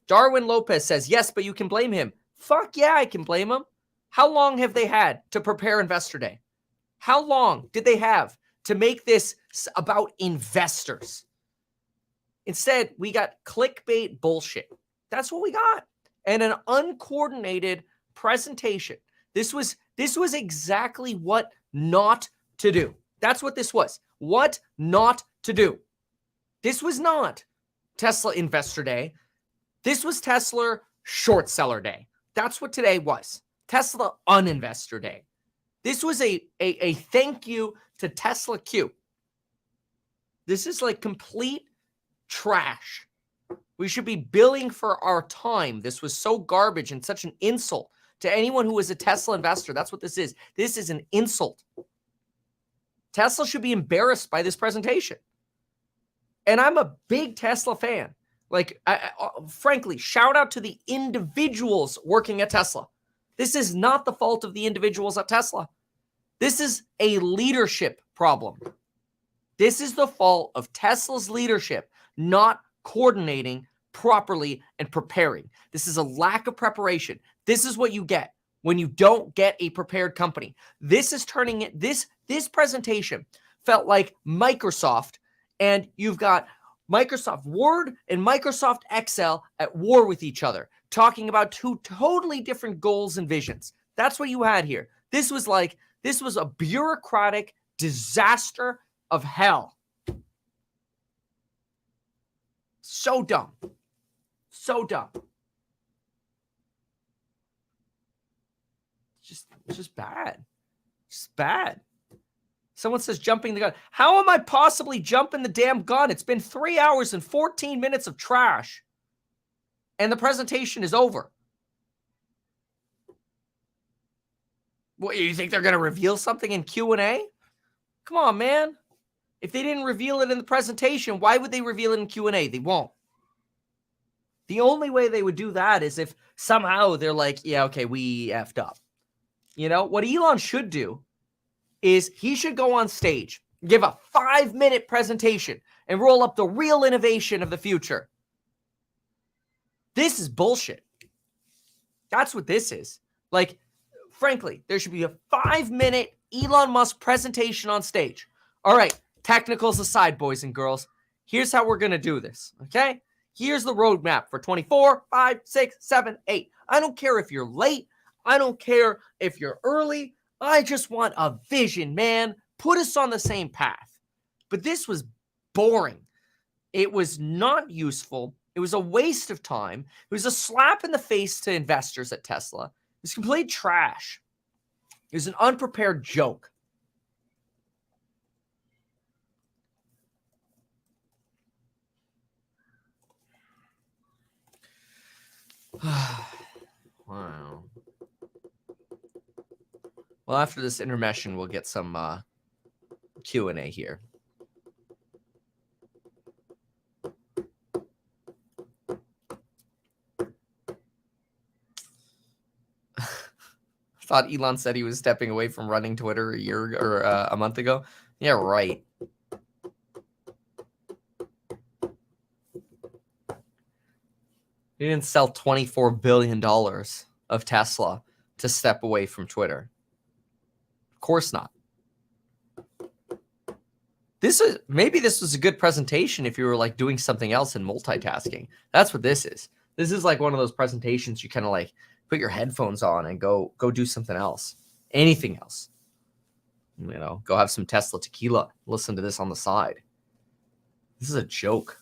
Darwin Lopez says, yes, but you can blame him. Fuck yeah, I can blame him. How long have they had to prepare Investor Day? How long did they have to make this about investors? Instead, we got clickbait bullshit. That's what we got. And an uncoordinated presentation. This was exactly what not to do. That's what this was. What not to do. This was not Tesla Investor Day. This was Tesla Short Seller Day. That's what today was. Tesla Uninvestor Day. This was a thank you to Tesla Q. This is complete trash. We should be billing for our time. This was so garbage and such an insult to anyone who is a Tesla investor. That's what this is. This is an insult. Tesla should be embarrassed by this presentation. And I'm a big Tesla fan. Like, frankly, shout out to the individuals working at Tesla. This is not the fault of the individuals at Tesla. This is a leadership problem. This is the fault of Tesla's leadership not coordinating properly and preparing. This is a lack of preparation. This is what you get when you don't get a prepared company. This is turning it, this presentation felt like Microsoft, and you've got Microsoft Word and Microsoft Excel at war with each other, talking about two totally different goals and visions. That's what you had here. This was a bureaucratic disaster of hell. So dumb. So dumb. It's just bad. Just bad. Someone says jumping the gun. How am I possibly jumping the damn gun? It's been 3 hours and 14 minutes of trash. And the presentation is over. What, you think they're going to reveal something in Q&A? Come on, man. If they didn't reveal it in the presentation, why would they reveal it in Q&A? They won't. The only way they would do that is if somehow they're like, yeah, okay, we effed up. You know, what Elon should do is he should go on stage, give a 5-minute presentation, and roll up the real innovation of the future. This is bullshit. That's what this is. Like, frankly, there should be a 5-minute Elon Musk presentation on stage. All right, technicals aside, boys and girls, here's how we're going to do this, okay? Here's the roadmap for 24, 5, 6, 7, 8. I don't care if you're late. I don't care if you're early. I just want a vision, man. Put us on the same path. But this was boring. It was not useful. It was a waste of time. It was a slap in the face to investors at Tesla. It was complete trash. It was an unprepared joke. Wow. Well, after this intermission, we'll get some Q&A here. I thought Elon said he was stepping away from running Twitter a year or a month ago. Yeah, right. He didn't sell $24 billion of Tesla to step away from Twitter. Of course not. Maybe this was a good presentation if you were like doing something else and multitasking. That's what this is. This is like one of those presentations you kind of like put your headphones on and go do something else. Anything else. You know, go have some Tesla tequila. Listen to this on the side. This is a joke.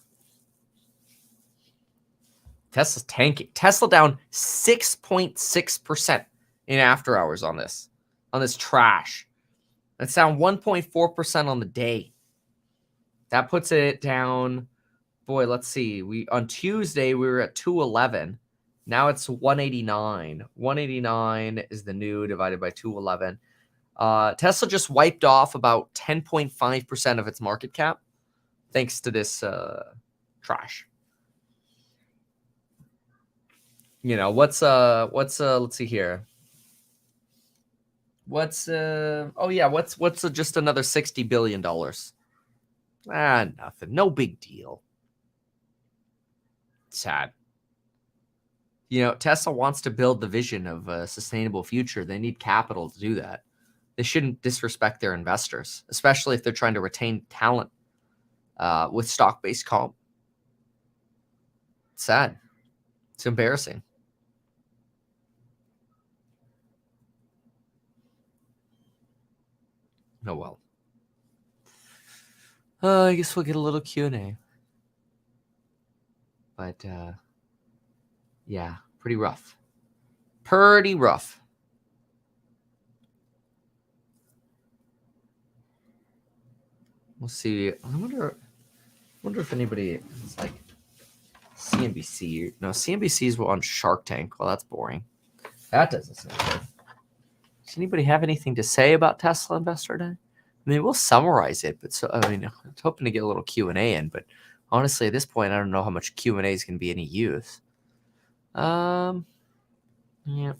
Tesla's tanking. Tesla down 6.6% in after hours on this trash. That's down 1.4% on the day. That puts it down. Boy, let's see. On Tuesday we were at 211. Now it's 189. 189 is the new divided by 211. Tesla just wiped off about 10.5% of its market cap thanks to this trash. You know, what's let's see here. What's just another $60 billion? Nothing. No big deal. Sad. You know, Tesla wants to build the vision of a sustainable future. They need capital to do that. They shouldn't disrespect their investors, especially if they're trying to retain talent with stock-based comp. It's sad. It's embarrassing. Oh, well. I guess we'll get a little Q&A. But, yeah, pretty rough. Pretty rough. We'll see. I wonder if anybody is like CNBC. No, CNBC is on Shark Tank. Well, that's boring. That doesn't sound good. Does anybody have anything to say about Tesla Investor Day? I mean, we'll summarize it, but I mean, I'm hoping to get a little Q&A in, but honestly, at this point, I don't know how much Q&A is going to be any use. Yeah. No.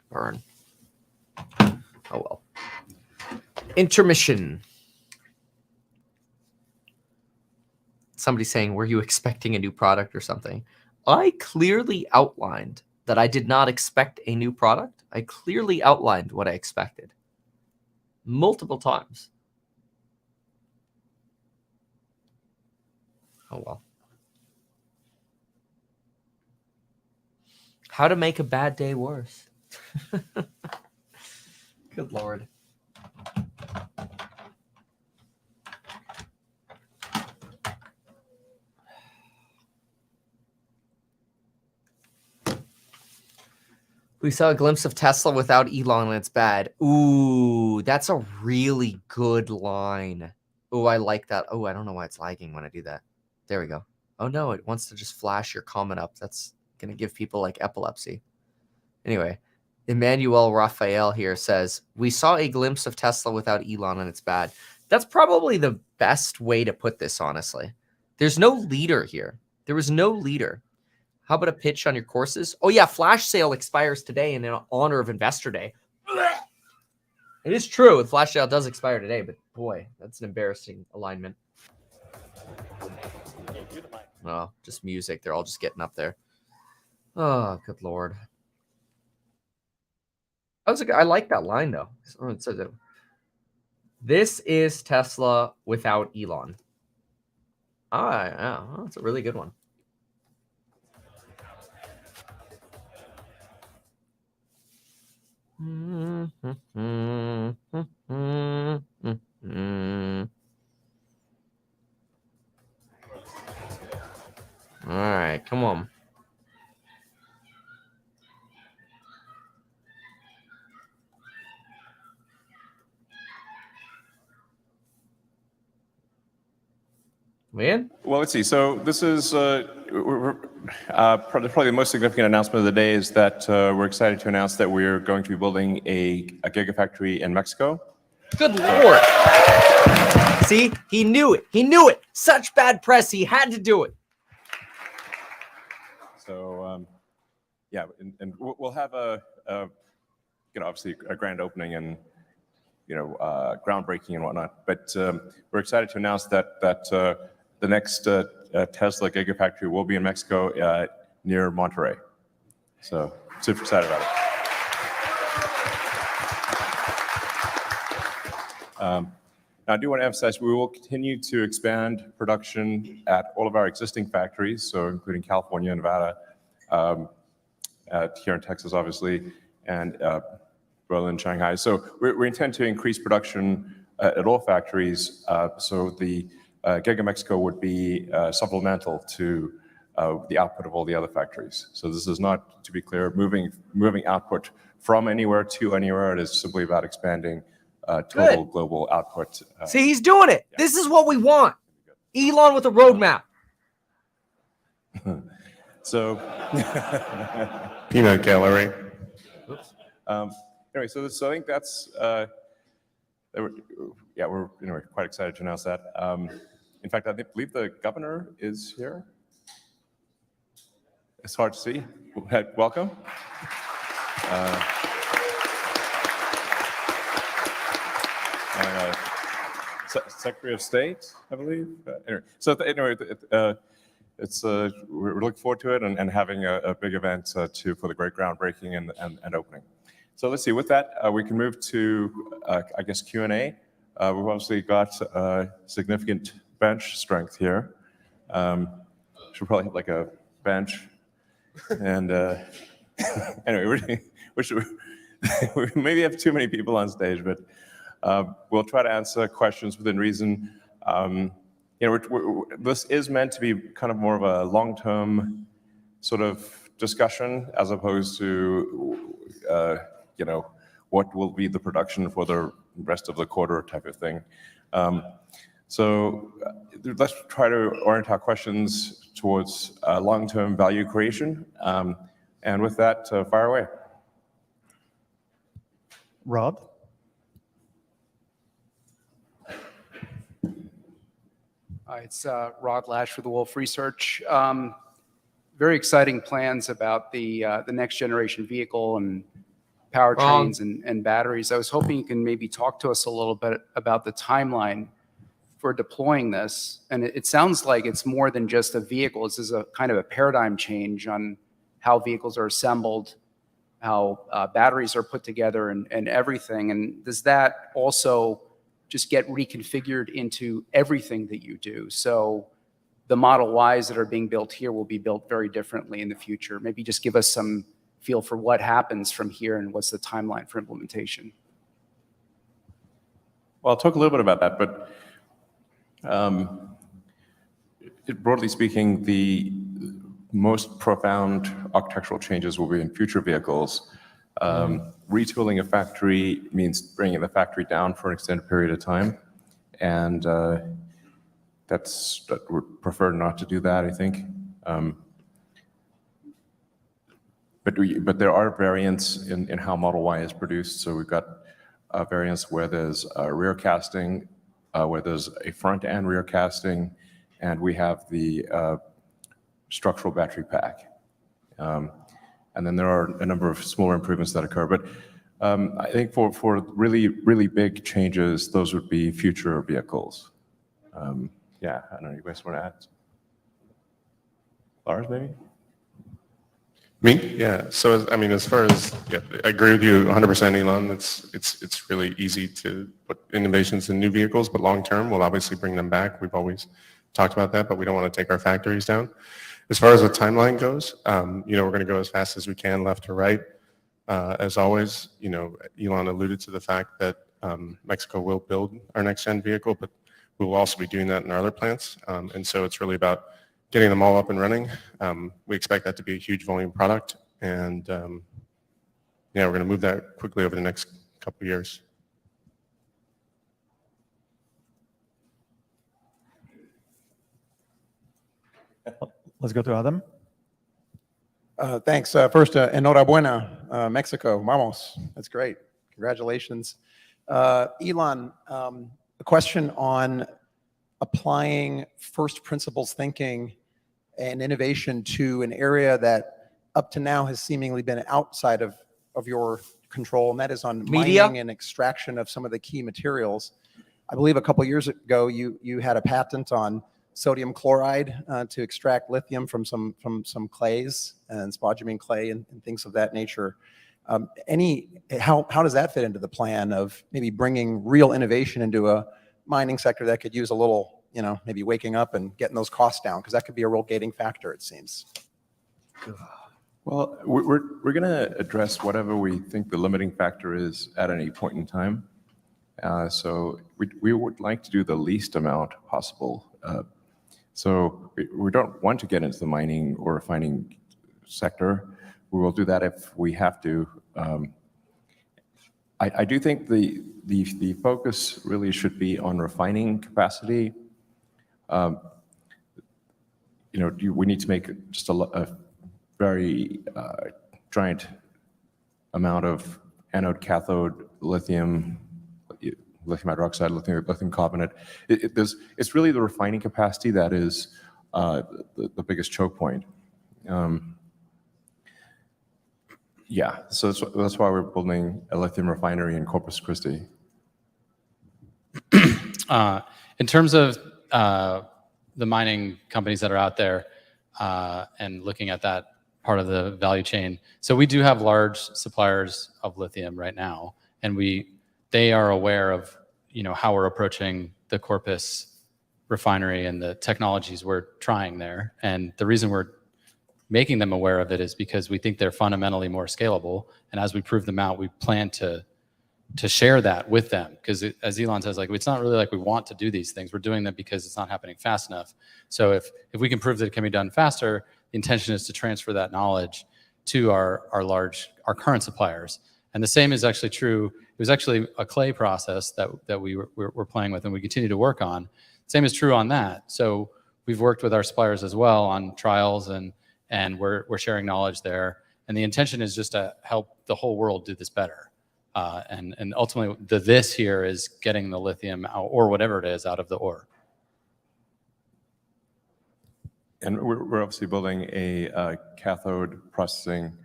Burn. Oh, well. Intermission. Somebody saying, were you expecting a new product or something? I clearly outlined that I did not expect a new product. I clearly outlined what I expected multiple times. Oh, well. How to make a bad day worse. Good Lord. We saw a glimpse of Tesla without Elon and it's bad. Ooh, that's a really good line. Ooh, I like that. Oh, I don't know why it's lagging when I do that. There we go. Oh no, it wants to just flash your comment up. That's going to give people like epilepsy. Anyway, Emmanuel Raphael here says, we saw a glimpse of Tesla without Elon and it's bad. That's probably the best way to put this, honestly. There's no leader here. There was no leader. How about a pitch on your courses? Oh, yeah, flash sale expires today in honor of Investor Day. It is true. The flash sale does expire today, but boy, that's an embarrassing alignment. Oh, just music. They're all just getting up there. Oh, good Lord. I like that line, though. It says it. This is Tesla without Elon. Ah, yeah, well, that's a really good one. All right, come on. Man? Well, let's see. So this is probably the most significant announcement of the day is that we're excited to announce that we're going to be building a gigafactory in Mexico. Good Lord. See, he knew it. He knew it. Such bad press. He had to do it. So, yeah, and we'll have obviously a grand opening and, groundbreaking and whatnot. But we're excited to announce that the next Tesla Gigafactory will be in Mexico near Monterrey. So super excited about it. Now, I do want to emphasize we will continue to expand production at all of our existing factories, so including California, Nevada, here in Texas, obviously, and Berlin, Shanghai. So we intend to increase production at all factories. So the Giga Mexico would be supplemental to the output of all the other factories. So this is not, to be clear, moving output from anywhere to anywhere. It is simply about expanding total global output. See, he's doing it. Yeah. This is what we want. Elon with a roadmap. So, peanut gallery. Oops. Anyway, so I think that's we're quite excited to announce that. In fact, I believe the governor is here. It's hard to see. Welcome. Secretary of State, I believe. We're looking forward to it and having a big event for the great groundbreaking and opening. So let's see. With that, we can move to I guess Q&A. We've obviously got significant bench strength here. Should probably have like a bench. And anyway, we maybe have too many people on stage, but we'll try to answer questions within reason. This is meant to be kind of more of a long-term sort of discussion as opposed to, what will be the production for the rest of the quarter type of thing. So let's try to orient our questions towards long-term value creation. And with that, fire away. Rob? Hi, it's Rod Lash with Wolf Research. Very exciting plans about the next generation vehicle and powertrains and batteries. I was hoping you can maybe talk to us a little bit about the timeline for deploying this. And it sounds like it's more than just a vehicle. This is a kind of a paradigm change on how vehicles are assembled, how batteries are put together and everything. And does that also just get reconfigured into everything that you do? So the Model Ys that are being built here will be built very differently in the future. Maybe just give us some feel for what happens from here and what's the timeline for implementation. Well, I'll talk a little bit about that, but broadly speaking, the most profound architectural changes will be in future vehicles. Retooling a factory means bringing the factory down for an extended period of time, and that would prefer not to do that, I think. But there are variants in how Model Y is produced. So we've got variants where there's rear casting, where there's a front and rear casting, and we have the structural battery pack. And then there are a number of smaller improvements that occur. But I think for really, really big changes, those would be future vehicles. Yeah, I don't know, you guys want to add? Lars, maybe? Me? Yeah. So, I mean, as far as, yeah, I agree with you 100%, Elon. It's really easy to put innovations in new vehicles, but long term, we'll obviously bring them back. We've always talked about that, but we don't want to take our factories down. As far as the timeline goes, we're going to go as fast as we can, left to right. As always, Elon alluded to the fact that Mexico will build our next-gen vehicle, but we will also be doing that in our other plants. And so it's really about getting them all up and running. We expect that to be a huge volume product, and we're going to move that quickly over the next couple of years. Let's go to Adam. Thanks. First, enhorabuena, Mexico. Vamos. That's great. Congratulations. Elon, a question on applying first principles thinking and innovation to an area that up to now has seemingly been outside of your control, and that is on Media? mining and extraction of some of the key materials. I believe a couple years ago you had a patent on sodium chloride to extract lithium from some clays and spodumene clay and things of that nature. How does that fit into the plan of maybe bringing real innovation into a mining sector that could use a little, maybe waking up and getting those costs down? Because that could be a real gating factor, it seems. Well, we're going to address whatever we think the limiting factor is at any point in time. So we would like to do the least amount possible. So we don't want to get into the mining or refining sector. We will do that if we have to. I do think the focus really should be on refining capacity. We need to make just a very giant amount of anode cathode lithium hydroxide, lithium carbonate. It's really the refining capacity that is the biggest choke point. Yeah, so that's why we're building a lithium refinery in Corpus Christi. In terms of the mining companies that are out there and looking at that part of the value chain, so we do have large suppliers of lithium right now, and they are aware of how we're approaching the Corpus refinery and the technologies we're trying there. And the reason we're making them aware of it is because we think they're fundamentally more scalable. And as we prove them out, we plan to share that with them. Because as Elon says, it's not really like we want to do these things. We're doing them because it's not happening fast enough. So if we can prove that it can be done faster, the intention is to transfer that knowledge to our current suppliers. And the same is actually true. It was actually a clay process that we're playing with and we continue to work on. Same is true on that. So we've worked with our suppliers as well on trials and we're sharing knowledge there. And the intention is just to help the whole world do this better. And ultimately, this here is getting the lithium out, or whatever it is, out of the ore. And we're obviously building a cathode processing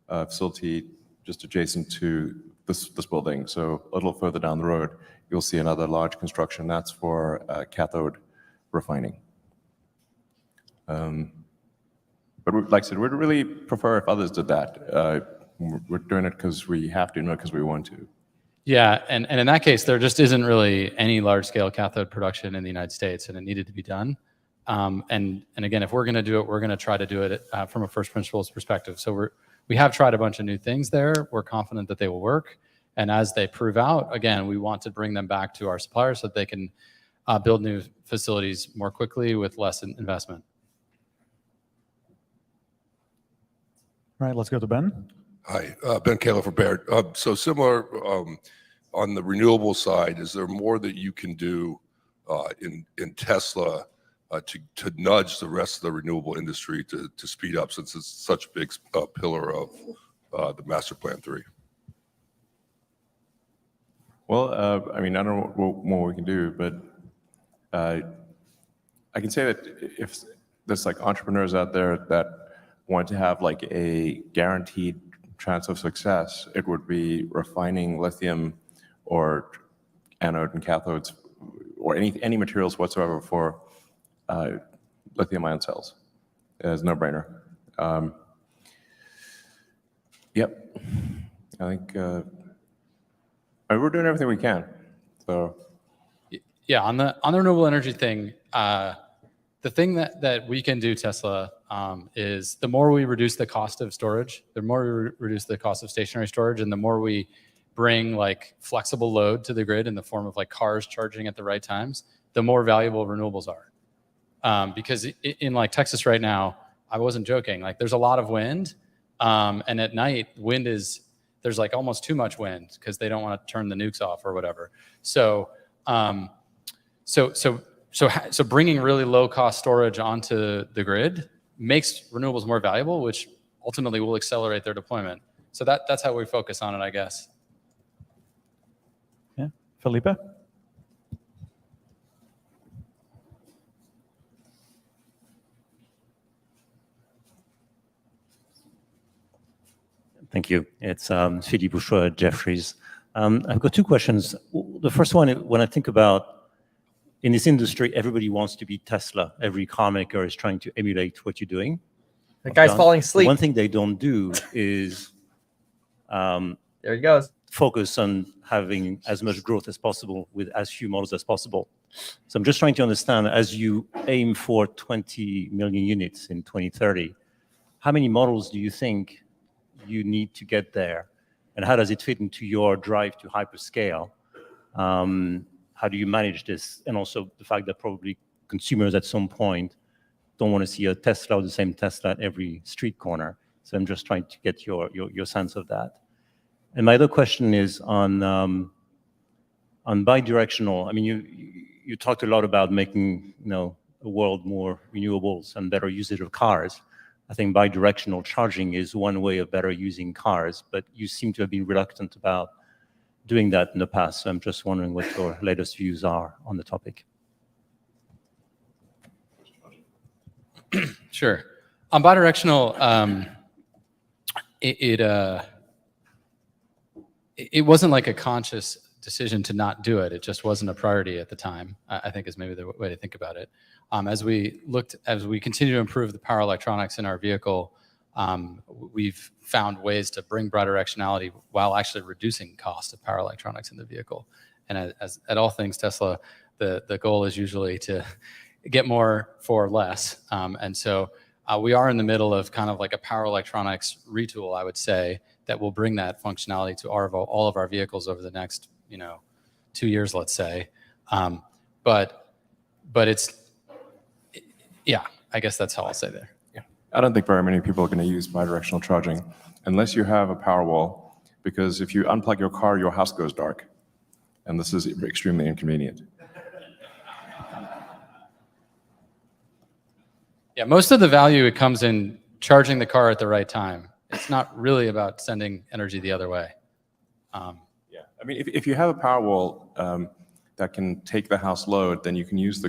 facility just adjacent to this building. So a little further down the road, you'll see another large construction. That's for cathode refining. But like I said, we'd really prefer if others did that. We're doing it because we have to, not because we want to. Yeah, and in that case, there just isn't really any large-scale cathode production in the United States, and it needed to be done. And again, if we're going to do it, we're going to try to do it from a first principles perspective. So we have tried a bunch of new things there. We're confident that they will work. And as they prove out, again, we want to bring them back to our suppliers so that they can build new facilities more quickly with less investment. All right, let's go to Ben. Hi, Ben Kayla for Baird. So similar on the renewable side, is there more that you can do in Tesla to nudge the rest of the renewable industry to speed up, since it's such a big pillar of the Master Plan 3? Well, I mean, I don't know what more we can do, but I can say that if there's like entrepreneurs out there that want to have like a guaranteed chance of success, it would be refining lithium or anode and cathodes or any materials whatsoever for lithium-ion cells. It's a no-brainer. Yep, I think we're doing everything we can. So yeah, on the renewable energy thing, the thing that we can do, Tesla, is the more we reduce the cost of storage, the more we reduce the cost of stationary storage, and the more we bring like flexible load to the grid in the form of like cars charging at the right times, the more valuable renewables are. Because in like Texas right now, I wasn't joking, like there's a lot of wind, and at night there's like almost too much wind because they don't want to turn the nukes off or whatever. So bringing really low cost storage onto the grid makes renewables more valuable, which ultimately will accelerate their deployment. So that's how we focus on it, I guess. Yeah, Felipe? Thank you. It's Philippe Bouchois at Jefferies. I've got two questions. The first one, when I think about in this industry, everybody wants to be Tesla. Every car maker is trying to emulate what you're doing. That guy's falling asleep. One thing they don't do is there he goes. Focus on having as much growth as possible with as few models as possible. So I'm just trying to understand, as you aim for 20 million units in 2030, how many models do you think you need to get there? And how does it fit into your drive to hyperscale? How do you manage this? And also the fact that probably consumers at some point don't want to see a Tesla or the same Tesla at every street corner. So I'm just trying to get your sense of that. And my other question is on bidirectional. I mean, you talked a lot about making a world more renewables and better usage of cars. I think bidirectional charging is one way of better using cars, but you seem to have been reluctant about doing that in the past. So I'm just wondering what your latest views are on the topic. Sure. On bidirectional, it wasn't like a conscious decision to not do it. It just wasn't a priority at the time, I think is maybe the way to think about it. As we continue to improve the power electronics in our vehicle, we've found ways to bring bidirectionality while actually reducing cost of power electronics in the vehicle. And as at all things Tesla, the goal is usually to get more for less. And so we are in the middle of kind of like a power electronics retool, I would say, that will bring that functionality to all of our vehicles over the next 2 years, let's say. But it's, yeah, I guess that's how I'll say there. Yeah, I don't think very many people are going to use bidirectional charging unless you have a power wall, because if you unplug your car, your house goes dark. And this is extremely inconvenient. Yeah, most of the value, it comes in charging the car at the right time. It's not really about sending energy the other way. I mean, if you have a Powerwall that can take the house load, then you can use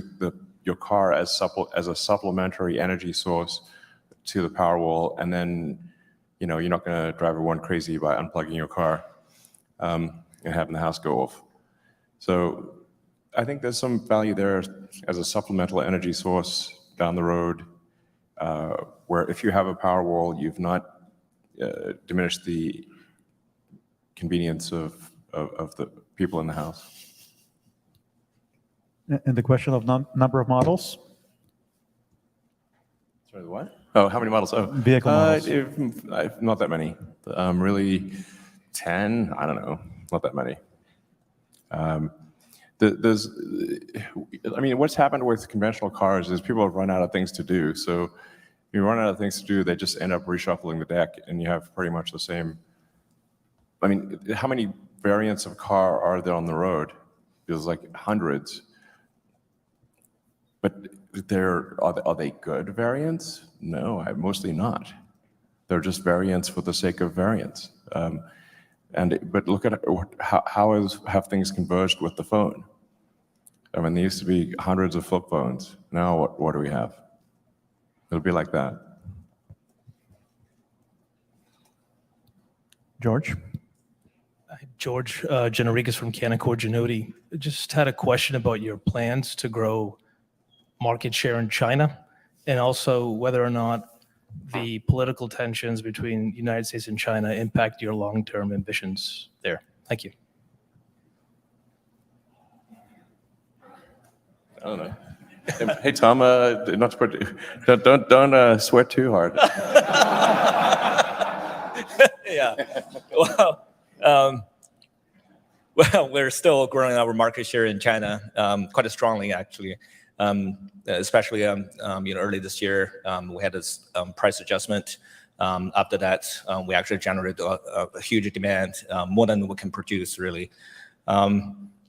your car as a supplementary energy source to the Powerwall, and then you're not going to drive everyone crazy by unplugging your car and having the house go off. So I think there's some value there as a supplemental energy source down the road, where if you have a Powerwall, you've not diminished the convenience of the people in the house. And the question of number of models? Sorry, what? Oh, how many models? Oh, vehicle models. Not that many. Really, 10. I don't know. Not that many. What's happened with conventional cars is people have run out of things to do. So you run out of things to do, they just end up reshuffling the deck, and you have pretty much the same. I mean, how many variants of car are there on the road? There's like hundreds. But are they good variants? No, mostly not. They're just variants for the sake of variants. But look at how have things converged with the phone? I mean, there used to be hundreds of flip phones. Now what do we have? It'll be like that. George? George Gianrigas from Canaccord Genuity. Just had a question about your plans to grow market share in China, and also whether or not the political tensions between the United States and China impact your long-term ambitions there. Thank you. I don't know. Hey, Tom, not to put, don't sweat too hard. Yeah. Well, we're still growing our market share in China quite strongly, actually. Especially early this year, we had this price adjustment. After that, we actually generated a huge demand, more than we can produce, really.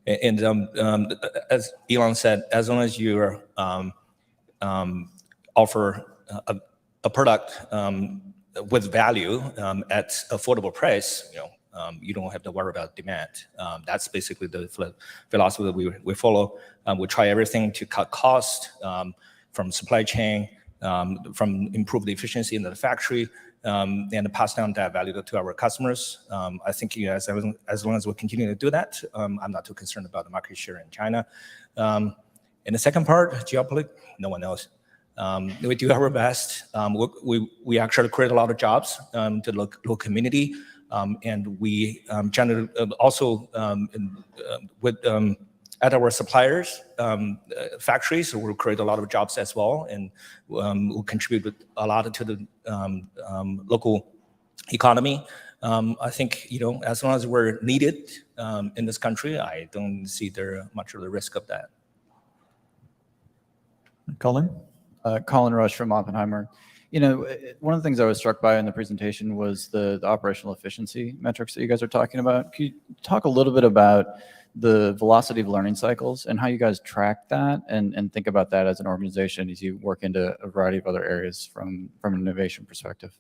As Elon said, as long as you offer a product with value at affordable price, you don't have to worry about demand. That's basically the philosophy that we follow. We try everything to cut cost from supply chain, from improve the efficiency in the factory, and pass down that value to our customers. I think as long as we continue to do that, I'm not too concerned about the market share in China. In the second part, geopolitics, no one knows. We do our best. We actually create a lot of jobs to the local community. And we generally also at our suppliers' factories, we'll create a lot of jobs as well, and we'll contribute a lot to the local economy. I think as long as we're needed in this country, I don't see there much of the risk of that. Colin? Colin Rush from Oppenheimer. One of the things I was struck by in the presentation was the operational efficiency metrics that you guys are talking about. Can you talk a little bit about the velocity of learning cycles and how you guys track that and think about that as an organization as you work into a variety of other areas from an innovation perspective?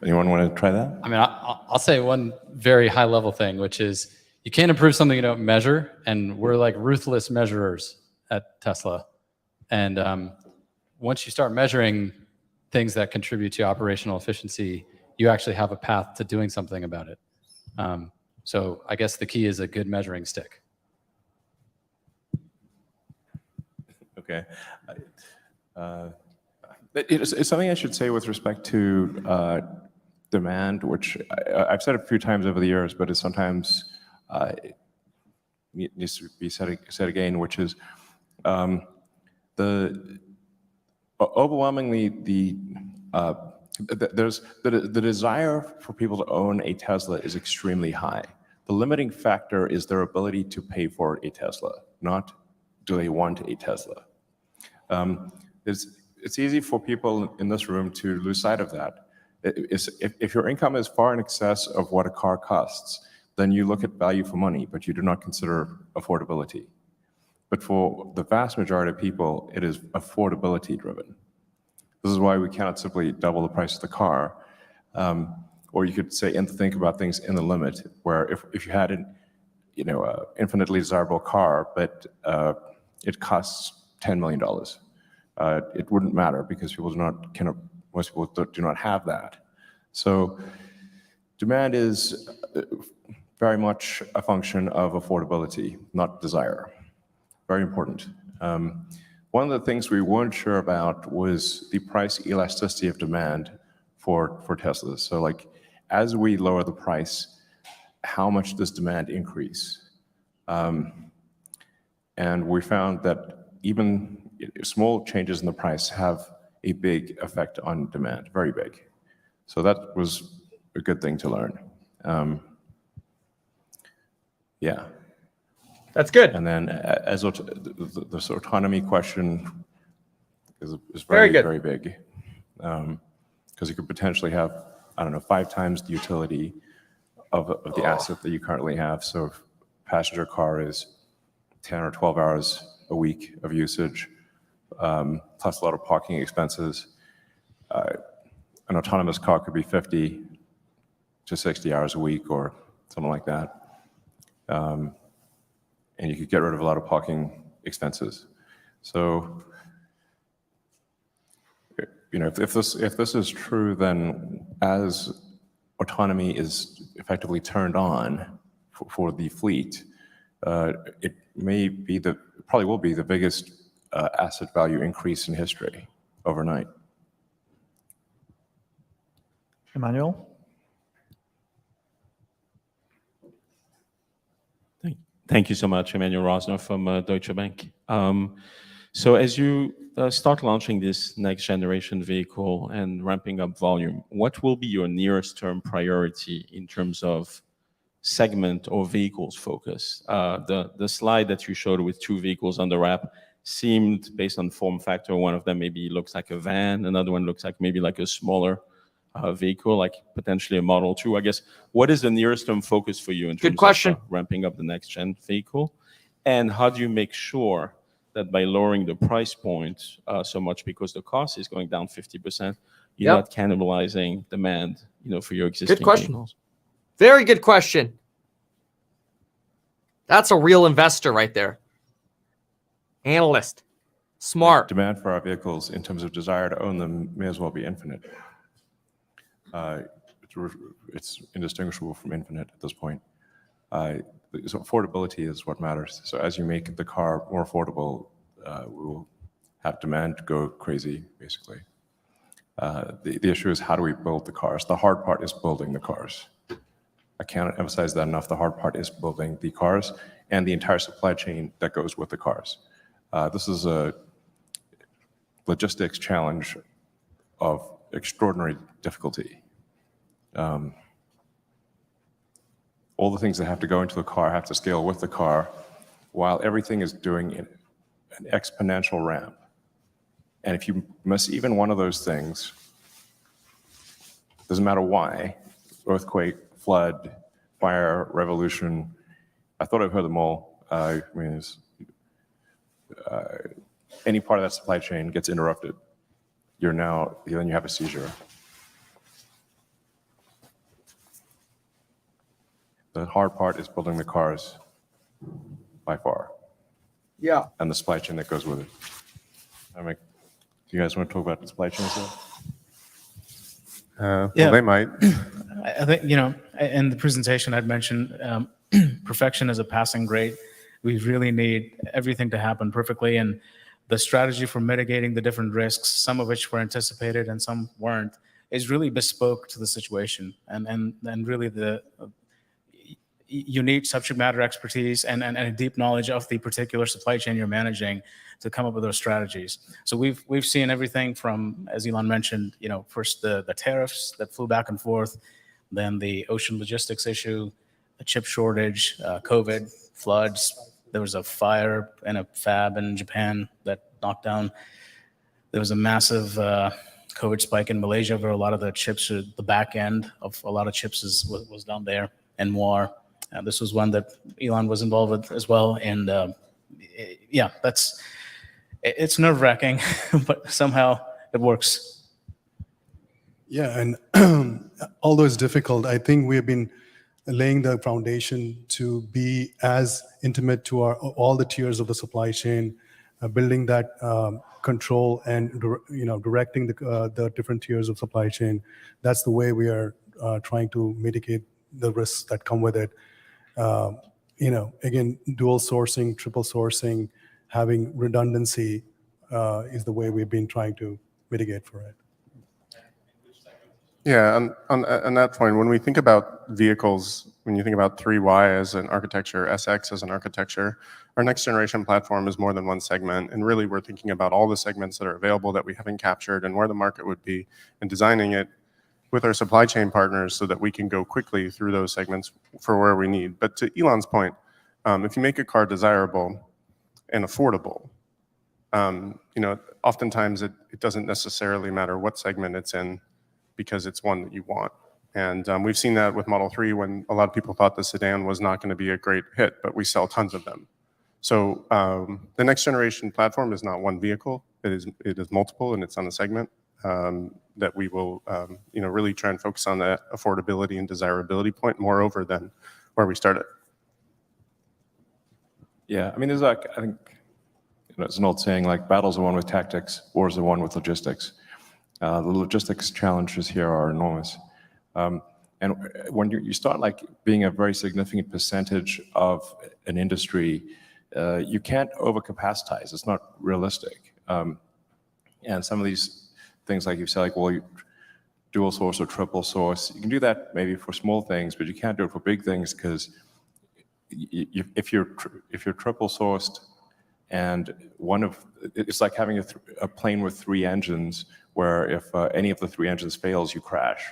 Anyone want to try that? I mean, I'll say one very high level thing, which is you can't improve something you don't measure, and we're like ruthless measurers at Tesla. And once you start measuring things that contribute to operational efficiency, you actually have a path to doing something about it. So I guess the key is a good measuring stick. Okay. It's something I should say with respect to demand, which I've said a few times over the years, but it's sometimes needs to be said again, which is overwhelmingly there's the desire for people to own a Tesla is extremely high. The limiting factor is their ability to pay for a Tesla, not do they want a Tesla. It's easy for people in this room to lose sight of that. If your income is far in excess of what a car costs, then you look at value for money, but you do not consider affordability. But for the vast majority of people, it is affordability driven. This is why we cannot simply double the price of the car. Or you could say and think about things in the limit, where if you had an infinitely desirable car, but it costs $10 million, it wouldn't matter because most people do not have that. So demand is very much a function of affordability, not desire. Very important. One of the things we weren't sure about was the price elasticity of demand for Teslas. So like, as we lower the price, how much does demand increase? And we found that even small changes in the price have a big effect on demand, very big. So that was a good thing to learn. Yeah. That's good. And then as this autonomy question is Very very, good. very big. Because you could potentially have, I don't know, 5 times the utility of the asset that you currently have. So if a passenger car is 10 or 12 hours a week of usage, plus a lot of parking expenses, an autonomous car could be 50 to 60 hours a week or something like that. And you could get rid of a lot of parking expenses. So, if this is true, then as autonomy is effectively turned on for the fleet, it probably will be the biggest asset value increase in history overnight. Emmanuel? Thank you so much, Emmanuel Rosner from Deutsche Bank. So as you start launching this next generation vehicle and ramping up volume, what will be your nearest term priority in terms of segment or vehicles focus? The slide that you showed with 2 vehicles on the wrap seemed, based on form factor, one of them maybe looks like a van, another one looks like maybe like a smaller vehicle, like potentially a Model 2. I guess, what is the nearest term focus for you in terms of ramping up the next gen vehicle? And how do you make sure that by lowering the price point so much, because the cost is going down 50%, you're not cannibalizing demand, for your existing Good question. vehicles? Very good question. That's a real investor right there. Analyst. Smart. Demand for our vehicles in terms of desire to own them may as well be infinite. It's indistinguishable from infinite at this point. So affordability is what matters. So as you make the car more affordable, we will have demand go crazy, basically. The issue is, how do we build the cars? The hard part is building the cars. I can't emphasize that enough. The hard part is building the cars and the entire supply chain that goes with the cars. This is a logistics challenge of extraordinary difficulty. All the things that have to go into the car have to scale with the car, while everything is doing an exponential ramp. And if you miss even one of those things, doesn't matter why, earthquake, flood, fire, revolution, I thought I've heard them all. Any part of that supply chain gets interrupted, then you have a seizure. The hard part is building the cars by far. Yeah. And the supply chain that goes with it. Do you guys want to talk about the supply chain stuff? Well, they might. I think, in the presentation I'd mentioned perfection is a passing grade. We really need everything to happen perfectly. And the strategy for mitigating the different risks, some of which were anticipated and some weren't, is really bespoke to the situation. And really you need subject matter expertise and a deep knowledge of the particular supply chain you're managing to come up with those strategies. So we've seen everything from, as Elon mentioned, first the tariffs that flew back and forth, then the ocean logistics issue, a chip shortage, COVID, floods. There was a fire in a fab in Japan that knocked down. There was a massive COVID spike in Malaysia where a lot of the chips, the back end of a lot of chips was down there, and more. This was one that Elon was involved with as well. And it's nerve-wracking, but somehow that works. Yeah, and although it's difficult, I think we have been laying the foundation to be as intimate to all the tiers of the supply chain, building that control and directing the different tiers of supply chain. That's the way we are trying to mitigate the risks that come with it. Again, dual sourcing, triple sourcing, having redundancy is the way we've been trying to mitigate for it. Yeah, on that point, when we think about vehicles, when you think about 3Y as an architecture, SX as an architecture, our next generation platform is more than one segment. And really, we're thinking about all the segments that are available that we haven't captured and where the market would be, and designing it with our supply chain partners so that we can go quickly through those segments for where we need. But to Elon's point, if you make a car desirable and affordable, oftentimes it doesn't necessarily matter what segment it's in, because it's one that you want. And we've seen that with Model 3 when a lot of people thought the sedan was not going to be a great hit, but we sell tons of them. So the next generation platform is not one vehicle. It is multiple, and it's on a segment that we will really try and focus on that affordability and desirability point moreover than where we started. Yeah, I mean, I think it's an old saying, like, battles are won with tactics, wars are won with logistics. The logistics challenges here are enormous. And when you start being a very significant percentage of an industry, you can't overcapacitize. It's not realistic. And some of these things, like you said, you dual source or triple source, you can do that maybe for small things, but you can't do it for big things, because if you're triple sourced, and it's like having a plane with 3 engines, where if any of the 3 engines fails, you crash.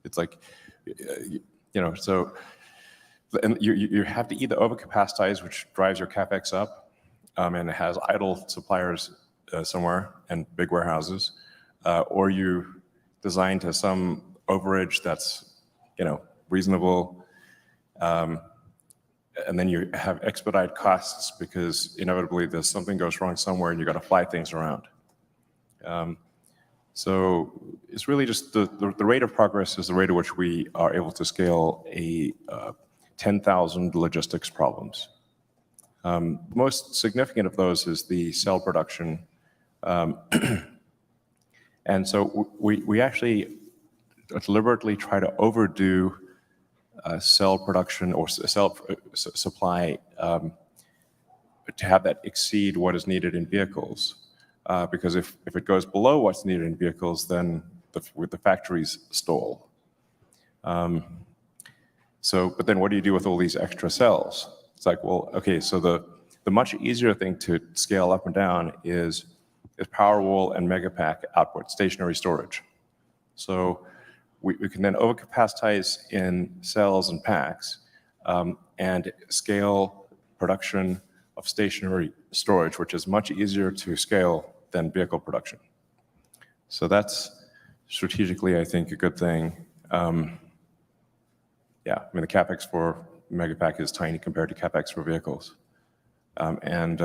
It's like, so and you have to either overcapacitize, which drives your CapEx up, and it has idle suppliers somewhere and big warehouses, or you design to some overage that's, reasonable, and then you have expedite costs because inevitably something goes wrong somewhere and you got to fly things around. So it's really just the rate of progress is the rate at which we are able to scale 10,000 logistics problems. Most significant of those is the cell production. And so we actually deliberately try to overdo cell production or cell supply to have that exceed what is needed in vehicles. Because if it goes below what's needed in vehicles, then the factories stall. But then what do you do with all these extra cells? It's like, well, okay, so the much easier thing to scale up and down is Powerwall and Megapack output, stationary storage. So we can then overcapacitize in cells and packs and scale production of stationary storage, which is much easier to scale than vehicle production. So that's strategically, I think, a good thing. Yeah, I mean, the CapEx for Megapack is tiny compared to CapEx for vehicles. And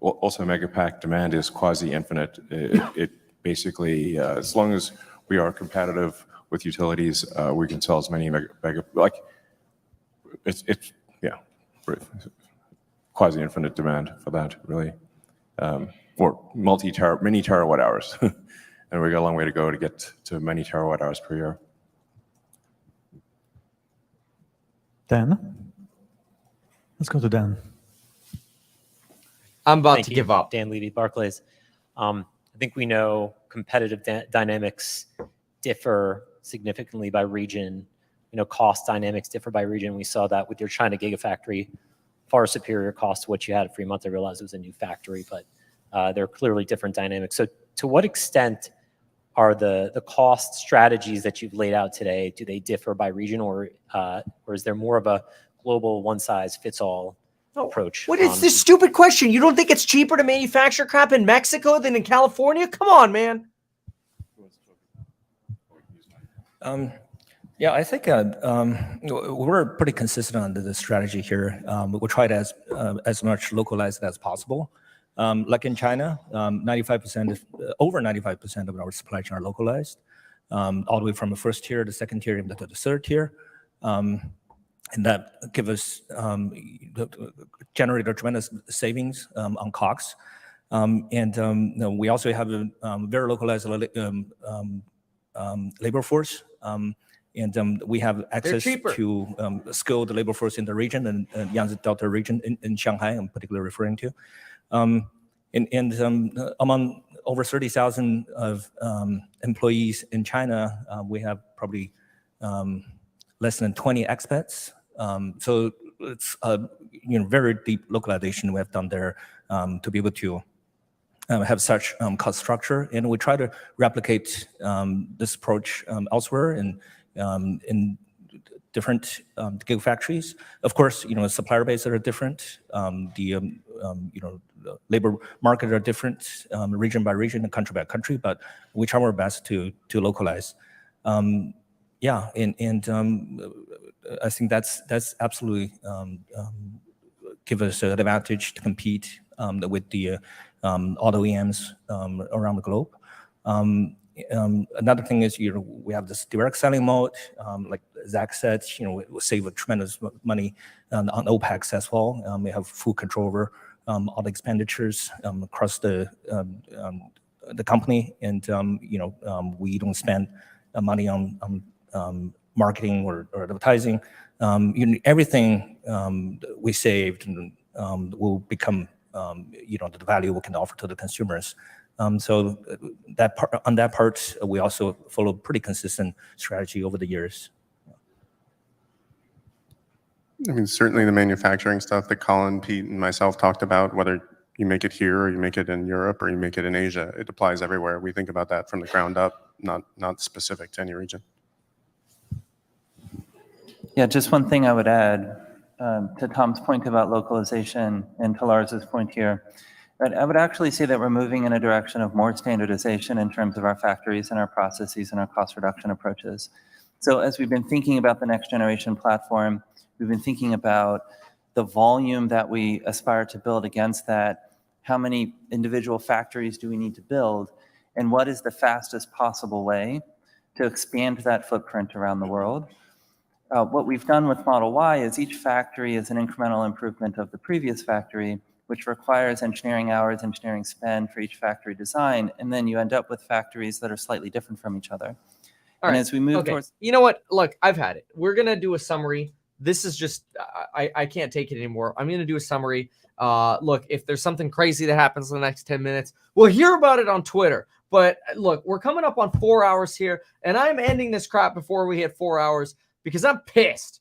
also Megapack demand is quasi-infinite. It basically, as long as we are competitive with utilities, we can sell as many quasi-infinite demand for that, really. Or many terawatt hours. And we got a long way to go to get to many terawatt hours per year. Dan? Let's go to Dan. I'm about to give up. Dan Levy, Barclays. I think we know competitive dynamics differ significantly by region. Cost dynamics differ by region. We saw that with your China Gigafactory, far superior cost to what you had at Fremont. I realized it was a new factory, but there are clearly different dynamics. So to what extent are the cost strategies that you've laid out today, do they differ by region, or is there more of a global one-size-fits-all approach? What is this stupid question? You don't think it's cheaper to manufacture crap in Mexico than in California? Come on, man. Yeah, I think we're pretty consistent on the strategy here. We'll try to as much localize it as possible. Like in China, 95%, over 95% of our supply chain are localized, all the way from the first tier, the second tier, and to the third tier. And that give us, generated a tremendous savings on COGS. We also have a very localized labor force. We have access to skilled labor force in the region and Yangtze Delta region in Shanghai, I'm particularly referring to. Among over 30,000 of employees in China, we have probably less than 20 expats. So it's very deep localization we have done there to be able to have such cost structure, and we try to replicate this approach elsewhere in different gigafactories. Of course, supplier bases are different. The labor market are different, region by region and country by country. But we try our best to localize. Yeah, and I think that's absolutely give us an advantage to compete with the auto OEMs around the globe. Another thing is, we have this direct selling mode. Like Zach said, we save a tremendous money on OPEX as well. We have full control over all the expenditures across the company, and we don't spend money on marketing or advertising. Everything we saved will become the value we can offer to the consumers. So on that part, we also follow pretty consistent strategy over the years. I mean, certainly the manufacturing stuff that Colin, Pete, and myself talked about, whether you make it here or you make it in Europe or you make it in Asia, it applies everywhere. We think about that from the ground up, not specific to any region. Yeah, just one thing I would add to Tom's point about localization and to Lars's point here. I would actually say that we're moving in a direction of more standardization in terms of our factories and our processes and our cost reduction approaches. So as we've been thinking about the next generation platform, we've been thinking about the volume that we aspire to build against that, how many individual factories do we need to build, and what is the fastest possible way to expand that footprint around the world. What we've done with Model Y is each factory is an incremental improvement of the previous factory, which requires engineering hours, engineering spend for each factory design, and then you end up with factories that are slightly different from each other. All right. As we move towards... You know what? Look, I've had it. We're going to do a summary. This is just, I can't take it anymore. I'm going to do a summary. Look, if there's something crazy that happens in the next 10 minutes, we'll hear about it on Twitter. But look, we're coming up on 4 hours here, and I'm ending this crap before we hit 4 hours because I'm pissed.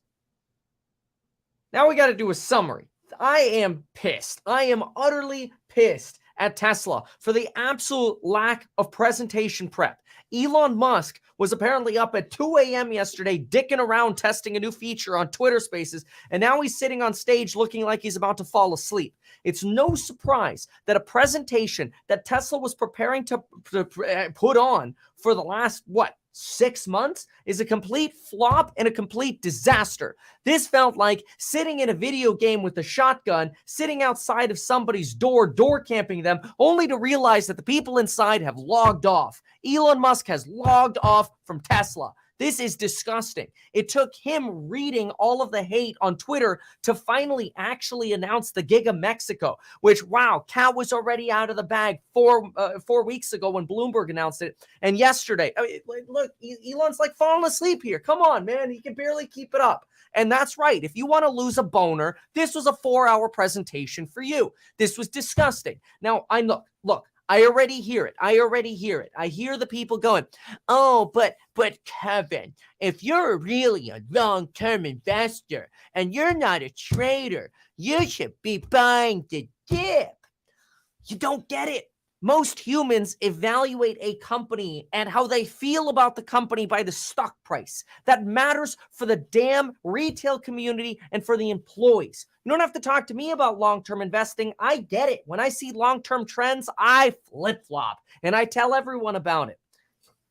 Now we got to do a summary. I am pissed. I am utterly pissed at Tesla for the absolute lack of presentation prep. Elon Musk was apparently up at 2 a.m. yesterday, dicking around testing a new feature on Twitter Spaces, and now he's sitting on stage looking like he's about to fall asleep. It's no surprise that a presentation that Tesla was preparing to put on for the last, 6 months is a complete flop and a complete disaster. This felt like sitting in a video game with a shotgun, sitting outside of somebody's door camping them, only to realize that the people inside have logged off. Elon Musk has logged off from Tesla. This is disgusting. It took him reading all of the hate on Twitter to finally actually announce the Giga Mexico, which, wow, cat was already out of the bag 4 weeks ago when Bloomberg announced it. And yesterday, look, Elon's like falling asleep here. Come on, man. He can barely keep it up. And that's right. If you want to lose a boner, this was a 4-hour presentation for you. This was disgusting. Now, look, I already hear it. I hear the people going, oh, but Kevin, if you're really a long-term investor and you're not a trader, you should be buying the dip. You don't get it. Most humans evaluate a company and how they feel about the company by the stock price. That matters for the damn retail community and for the employees. You don't have to talk to me about long-term investing. I get it. When I see long-term trends, I flip-flop and I tell everyone about it.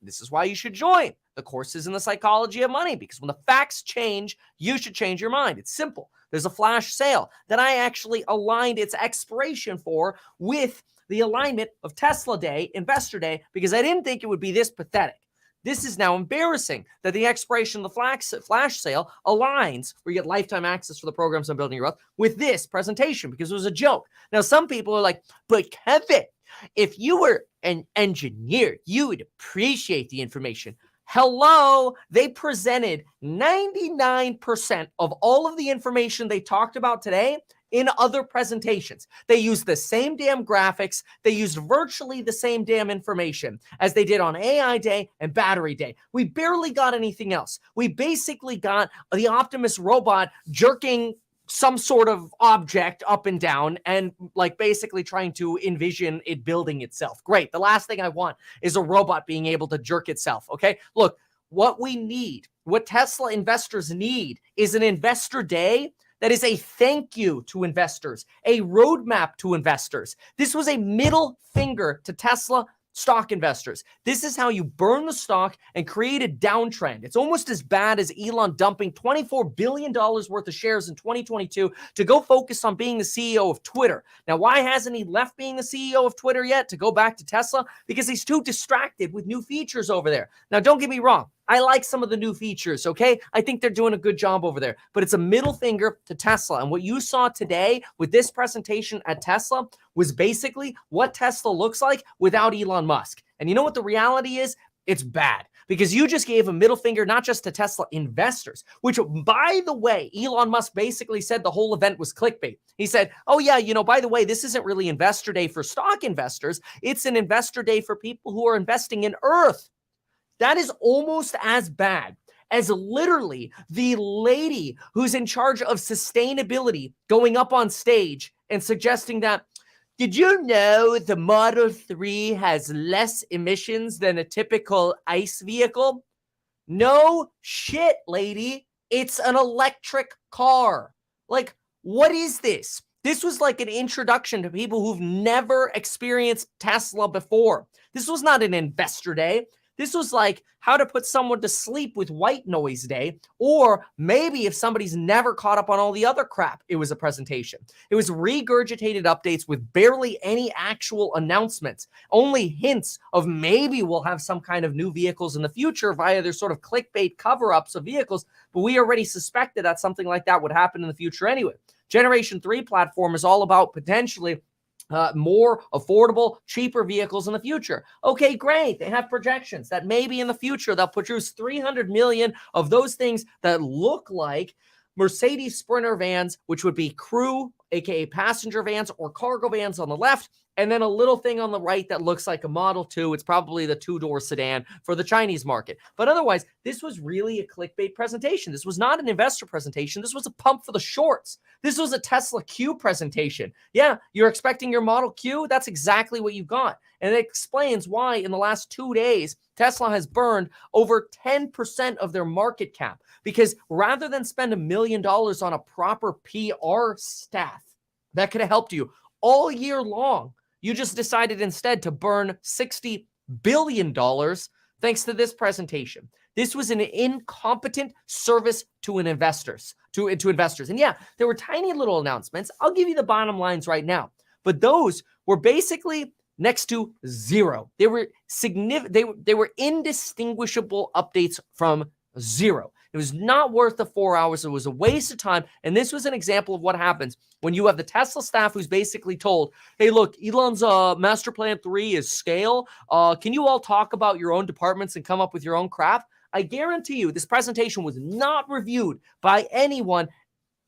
This is why you should join The course is in the psychology of money, because when the facts change, you should change your mind. It's simple. There's a flash sale that I actually aligned its expiration for with the alignment of Tesla Day, Investor Day, because I didn't think it would be this pathetic. This is now embarrassing that the expiration of the flash sale aligns, where you get lifetime access for the programs on building your wealth, with this presentation, because it was a joke. Now, some people are like, but Kevin, if you were an engineer, you would appreciate the information. Hello, they presented 99% of all of the information they talked about today in other presentations. They used the same damn graphics. They used virtually the same damn information as they did on AI Day and Battery Day. We barely got anything else. We basically got the Optimus robot jerking some sort of object up and down and like basically trying to envision it building itself. Great. The last thing I want is a robot being able to jerk itself. Okay. Look, what we need, what Tesla investors need, is an investor day that is a thank you to investors, a roadmap to investors. This was a middle finger to Tesla stock investors. This is how you burn the stock and create a downtrend. It's almost as bad as Elon dumping $24 billion worth of shares in 2022 to go focus on being the CEO of Twitter. Now, why hasn't he left being the CEO of Twitter yet to go back to Tesla? Because he's too distracted with new features over there. Now, don't get me wrong. I like some of the new features, okay? I think they're doing a good job over there, but it's a middle finger to Tesla. And what you saw today with this presentation at Tesla was basically what Tesla looks like without Elon Musk. And you know what the reality is? It's bad, because you just gave a middle finger not just to Tesla investors, which, by the way, Elon Musk basically said the whole event was clickbait. He said, oh yeah, you know, by the way, this isn't really investor day for stock investors. It's an investor day for people who are investing in Earth. That is almost as bad as literally the lady who's in charge of sustainability going up on stage and suggesting that, did you know the Model 3 has less emissions than a typical ICE vehicle? No shit, lady. It's an electric car. Like, what is this? This was like an introduction to people who've never experienced Tesla before. This was not an investor day. This was like how to put someone to sleep with white noise day, or maybe if somebody's never caught up on all the other crap, it was a presentation. It was regurgitated updates with barely any actual announcements, only hints of maybe we'll have some kind of new vehicles in the future via their sort of clickbait cover-ups of vehicles, but we already suspected that something like that would happen in the future anyway. Generation 3 platform is all about potentially more affordable, cheaper vehicles in the future. Okay, great. They have projections that maybe in the future they'll produce 300 million of those things that look like Mercedes Sprinter vans, which would be crew, aka passenger vans or cargo vans on the left, and then a little thing on the right that looks like a Model 2. It's probably the two-door sedan for the Chinese market. But otherwise, this was really a clickbait presentation. This was not an investor presentation. This was a pump for the shorts. This was a Tesla Q presentation. Yeah, you're expecting your Model Q? That's exactly what you got. And it explains why in the last 2 days, Tesla has burned over 10% of their market cap. Because rather than spend $1 million on a proper PR staff that could have helped you all year long, you just decided instead to burn $60 billion thanks to this presentation. This was an incompetent service to investors. And yeah, there were tiny little announcements. I'll give you the bottom lines right now. But those were basically next to zero. They were significant. They were indistinguishable updates from zero. It was not worth the 4 hours. It was a waste of time. And this was an example of what happens when you have the Tesla staff who's basically told, hey, look, Elon's master plan 3 is scale. Can you all talk about your own departments and come up with your own crap? I guarantee you this presentation was not reviewed by anyone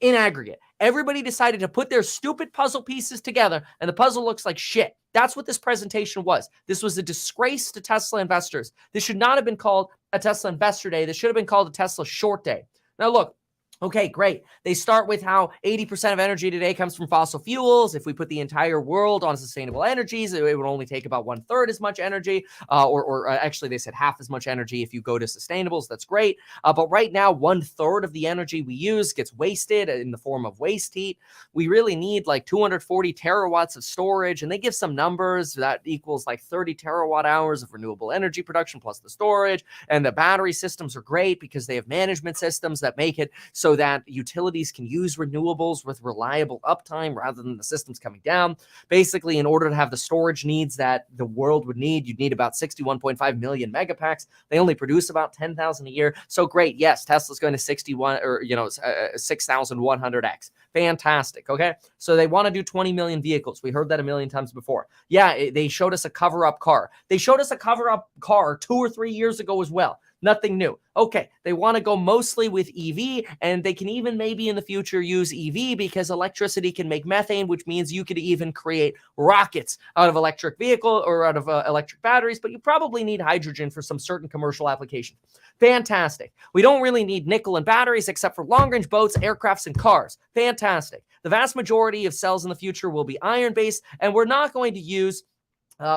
in aggregate. Everybody decided to put their stupid puzzle pieces together, and the puzzle looks like shit. That's what this presentation was. This was a disgrace to Tesla investors. This should not have been called a Tesla Investor Day. This should have been called a Tesla Short Day. Now, look, Okay, great. They start with how 80% of energy today comes from fossil fuels. If we put the entire world on sustainable energies, it would only take about 1/3 as much energy, or actually they said half as much energy if you go to sustainables. That's great. But right now, 1/3 of the energy we use gets wasted in the form of waste heat. We really need like 240 terawatts of storage, and they give some numbers that equals like 30 terawatt hours of renewable energy production plus the storage. And the battery systems are great because they have management systems that make it so that utilities can use renewables with reliable uptime rather than the systems coming down. Basically, in order to have the storage needs that the world would need, you'd need about 61.5 million megapacks. They only produce about 10,000 a year. So great. Yes, Tesla's going to 6,100x. Fantastic. Okay. So they want to do 20 million vehicles. We heard that a million times before. Yeah, they showed us a cover-up car. They showed us a cover-up car 2 or 3 years ago as well. Nothing new. Okay, they want to go mostly with EV, and they can even maybe in the future use EV because electricity can make methane, which means you could even create rockets out of electric vehicle or out of electric batteries, but you probably need hydrogen for some certain commercial applications. Fantastic. We don't really need nickel and batteries except for long-range boats, aircrafts, and cars. Fantastic. The vast majority of cells in the future will be iron-based, and we're not going to use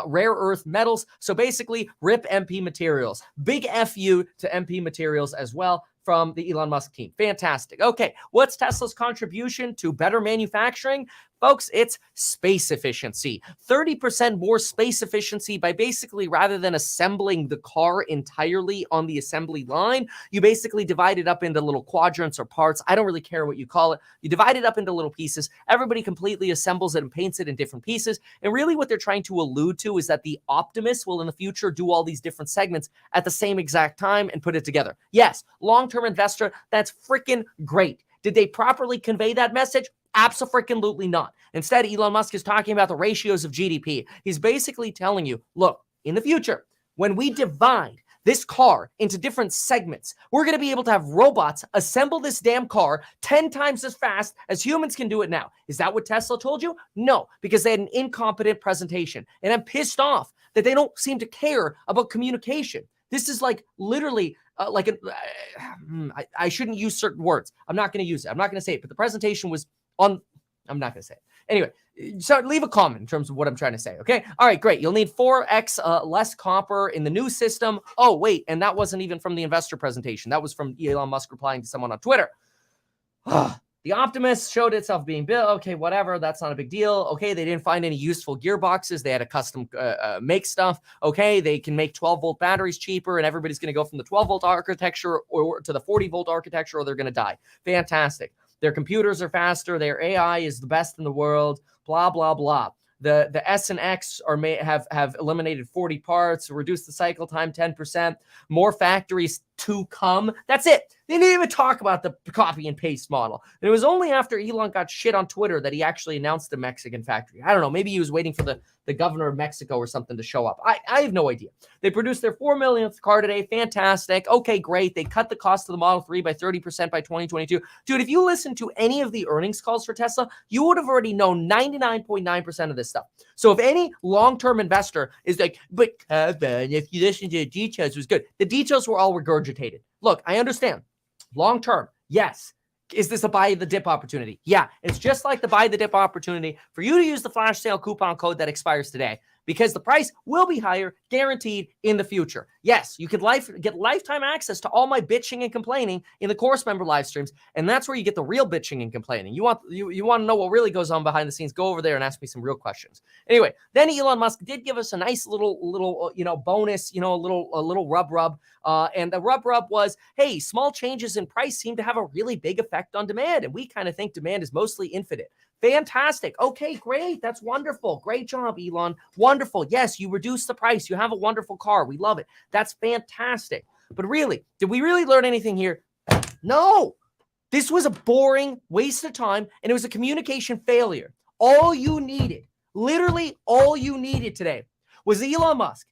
rare earth metals. So basically, rip MP Materials. Big FU to MP Materials as well from the Elon Musk team. Fantastic. Okay, what's Tesla's contribution to better manufacturing? Folks, it's space efficiency. 30% more space efficiency by basically, rather than assembling the car entirely on the assembly line, you basically divide it up into little quadrants or parts. I don't really care what you call it. You divide it up into little pieces. Everybody completely assembles it and paints it in different pieces. And really what they're trying to allude to is that the Optimus will in the future do all these different segments at the same exact time and put it together. Yes, long-term investor, that's freaking great. Did they properly convey that message? Abso-freaking-lutely not. Instead, Elon Musk is talking about the ratios of GDP. He's basically telling you, look, in the future, when we divide this car into different segments, we're going to be able to have robots assemble this damn car 10 times as fast as humans can do it now. Is that what Tesla told you? No, because they had an incompetent presentation. And I'm pissed off that they don't seem to care about communication. This is like literally I shouldn't use certain words. I'm not going to use it. I'm not going to say it, but the presentation was on, I'm not going to say it. Anyway, so leave a comment in terms of what I'm trying to say, okay? All right, great. You'll need 4x less copper in the new system. Oh, wait, and that wasn't even from the investor presentation. That was from Elon Musk replying to someone on Twitter. The Optimus showed itself being built. Okay, whatever. That's not a big deal. Okay, they didn't find any useful gearboxes. They had to custom make stuff. Okay, they can make 12-volt batteries cheaper, and everybody's going to go from the 12-volt architecture or to the 40-volt architecture, or they're going to die. Fantastic. Their computers are faster. Their AI is the best in the world. Blah, blah, blah. The S and X have eliminated 40 parts, reduced the cycle time 10%, more factories to come. That's it. They didn't even talk about the copy and paste model. And it was only after Elon got shit on Twitter that he actually announced the Mexican factory. I don't know. Maybe he was waiting for the governor of Mexico or something to show up. I have no idea. They produced their 4 millionth car today. Fantastic. Okay, great. They cut the cost of the Model 3 by 30% by 2022. Dude, if you listen to any of the earnings calls for Tesla, you would have already known 99.9% of this stuff. So if any long-term investor is like, but if you listen to the details, it was good. The details were all regurgitated. Look, I understand. Long-term, yes. Is this a buy the dip opportunity? Yeah, it's just like the buy the dip opportunity for you to use the flash sale coupon code that expires today because the price will be higher, guaranteed in the future. Yes, you could get lifetime access to all my bitching and complaining in the course member live streams, and that's where you get the real bitching and complaining. You want to know what really goes on behind the scenes? Go over there and ask me some real questions. Anyway, then Elon Musk did give us a nice little bonus, a little rub, and the rub was, hey, small changes in price seem to have a really big effect on demand, and we kind of think demand is mostly infinite. Fantastic. Okay, great. That's wonderful. Great job, Elon. Wonderful. Yes, you reduce the price. You have a wonderful car. We love it. That's fantastic. But really, did we really learn anything here? No. This was a boring waste of time, and it was a communication failure. All you needed, literally all you needed today was Elon Musk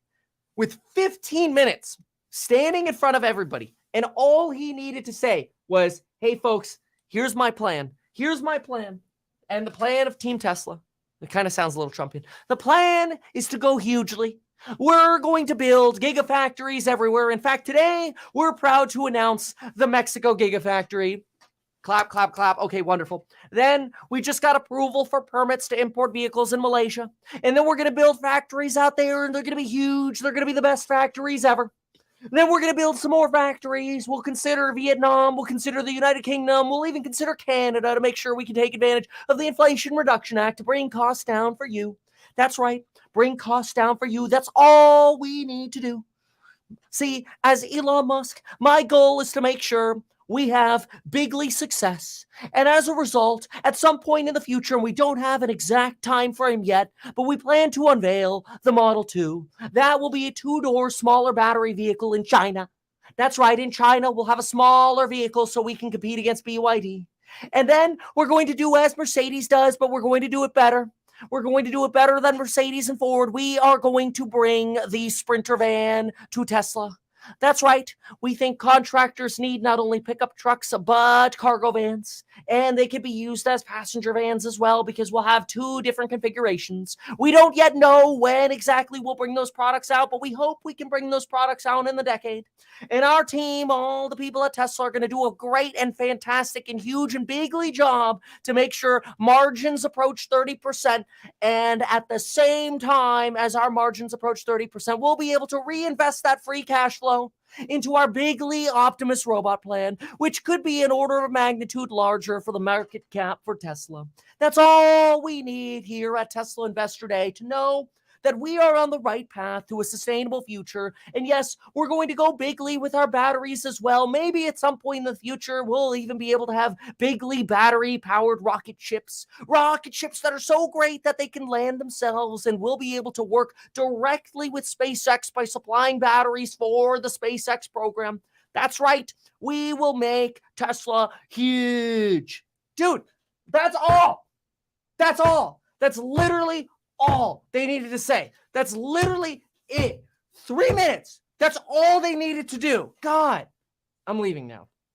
with 15 minutes standing in front of everybody, and all he needed to say was, hey, folks, here's my plan. Here's my plan. And the plan of Team Tesla, it kind of sounds a little Trumpian. The plan is to go hugely. We're going to build gigafactories everywhere. In fact, today, we're proud to announce the Mexico Gigafactory. Clap, clap, clap. Okay, wonderful. Then we just got approval for permits to import vehicles in Malaysia. And then we're going to build factories out there, and they're going to be huge. They're going to be the best factories ever. Then we're going to build some more factories. We'll consider Vietnam. We'll consider the United Kingdom. We'll even consider Canada to make sure we can take advantage of the Inflation Reduction Act to bring costs down for you. That's right. Bring costs down for you. That's all we need to do. See, as Elon Musk, my goal is to make sure we have bigly success. And as a result, at some point in the future, and we don't have an exact time frame yet, but we plan to unveil the Model 2. That will be a 2-door, smaller battery vehicle in China. That's right, in China, we'll have a smaller vehicle so we can compete against BYD. And then we're going to do as Mercedes does, but we're going to do it better. We're going to do it better than Mercedes and Ford. We are going to bring the Sprinter van to Tesla. That's right. We think contractors need not only pickup trucks, but cargo vans. And they can be used as passenger vans as well, because we'll have 2 different configurations. We don't yet know when exactly we'll bring those products out, but we hope we can bring those products out in the decade. And our team, all the people at Tesla, are going to do a great and fantastic and huge and bigly job to make sure margins approach 30%. And at the same time as our margins approach 30%, we'll be able to reinvest that free cash flow into our bigly Optimus robot plan, which could be an order of magnitude larger for the market cap for Tesla. That's all we need here at Tesla Investor Day to know that we are on the right path to a sustainable future. And yes, we're going to go bigly with our batteries as well. Maybe at some point in the future, we'll even be able to have bigly battery-powered rocket ships that are so great that they can land themselves, and we'll be able to work directly with SpaceX by supplying batteries for the SpaceX program. That's right. We will make Tesla huge. Dude, that's all. That's all. That's literally all they needed to say. That's literally it. 3 minutes. That's all they needed to do. God, I'm leaving now.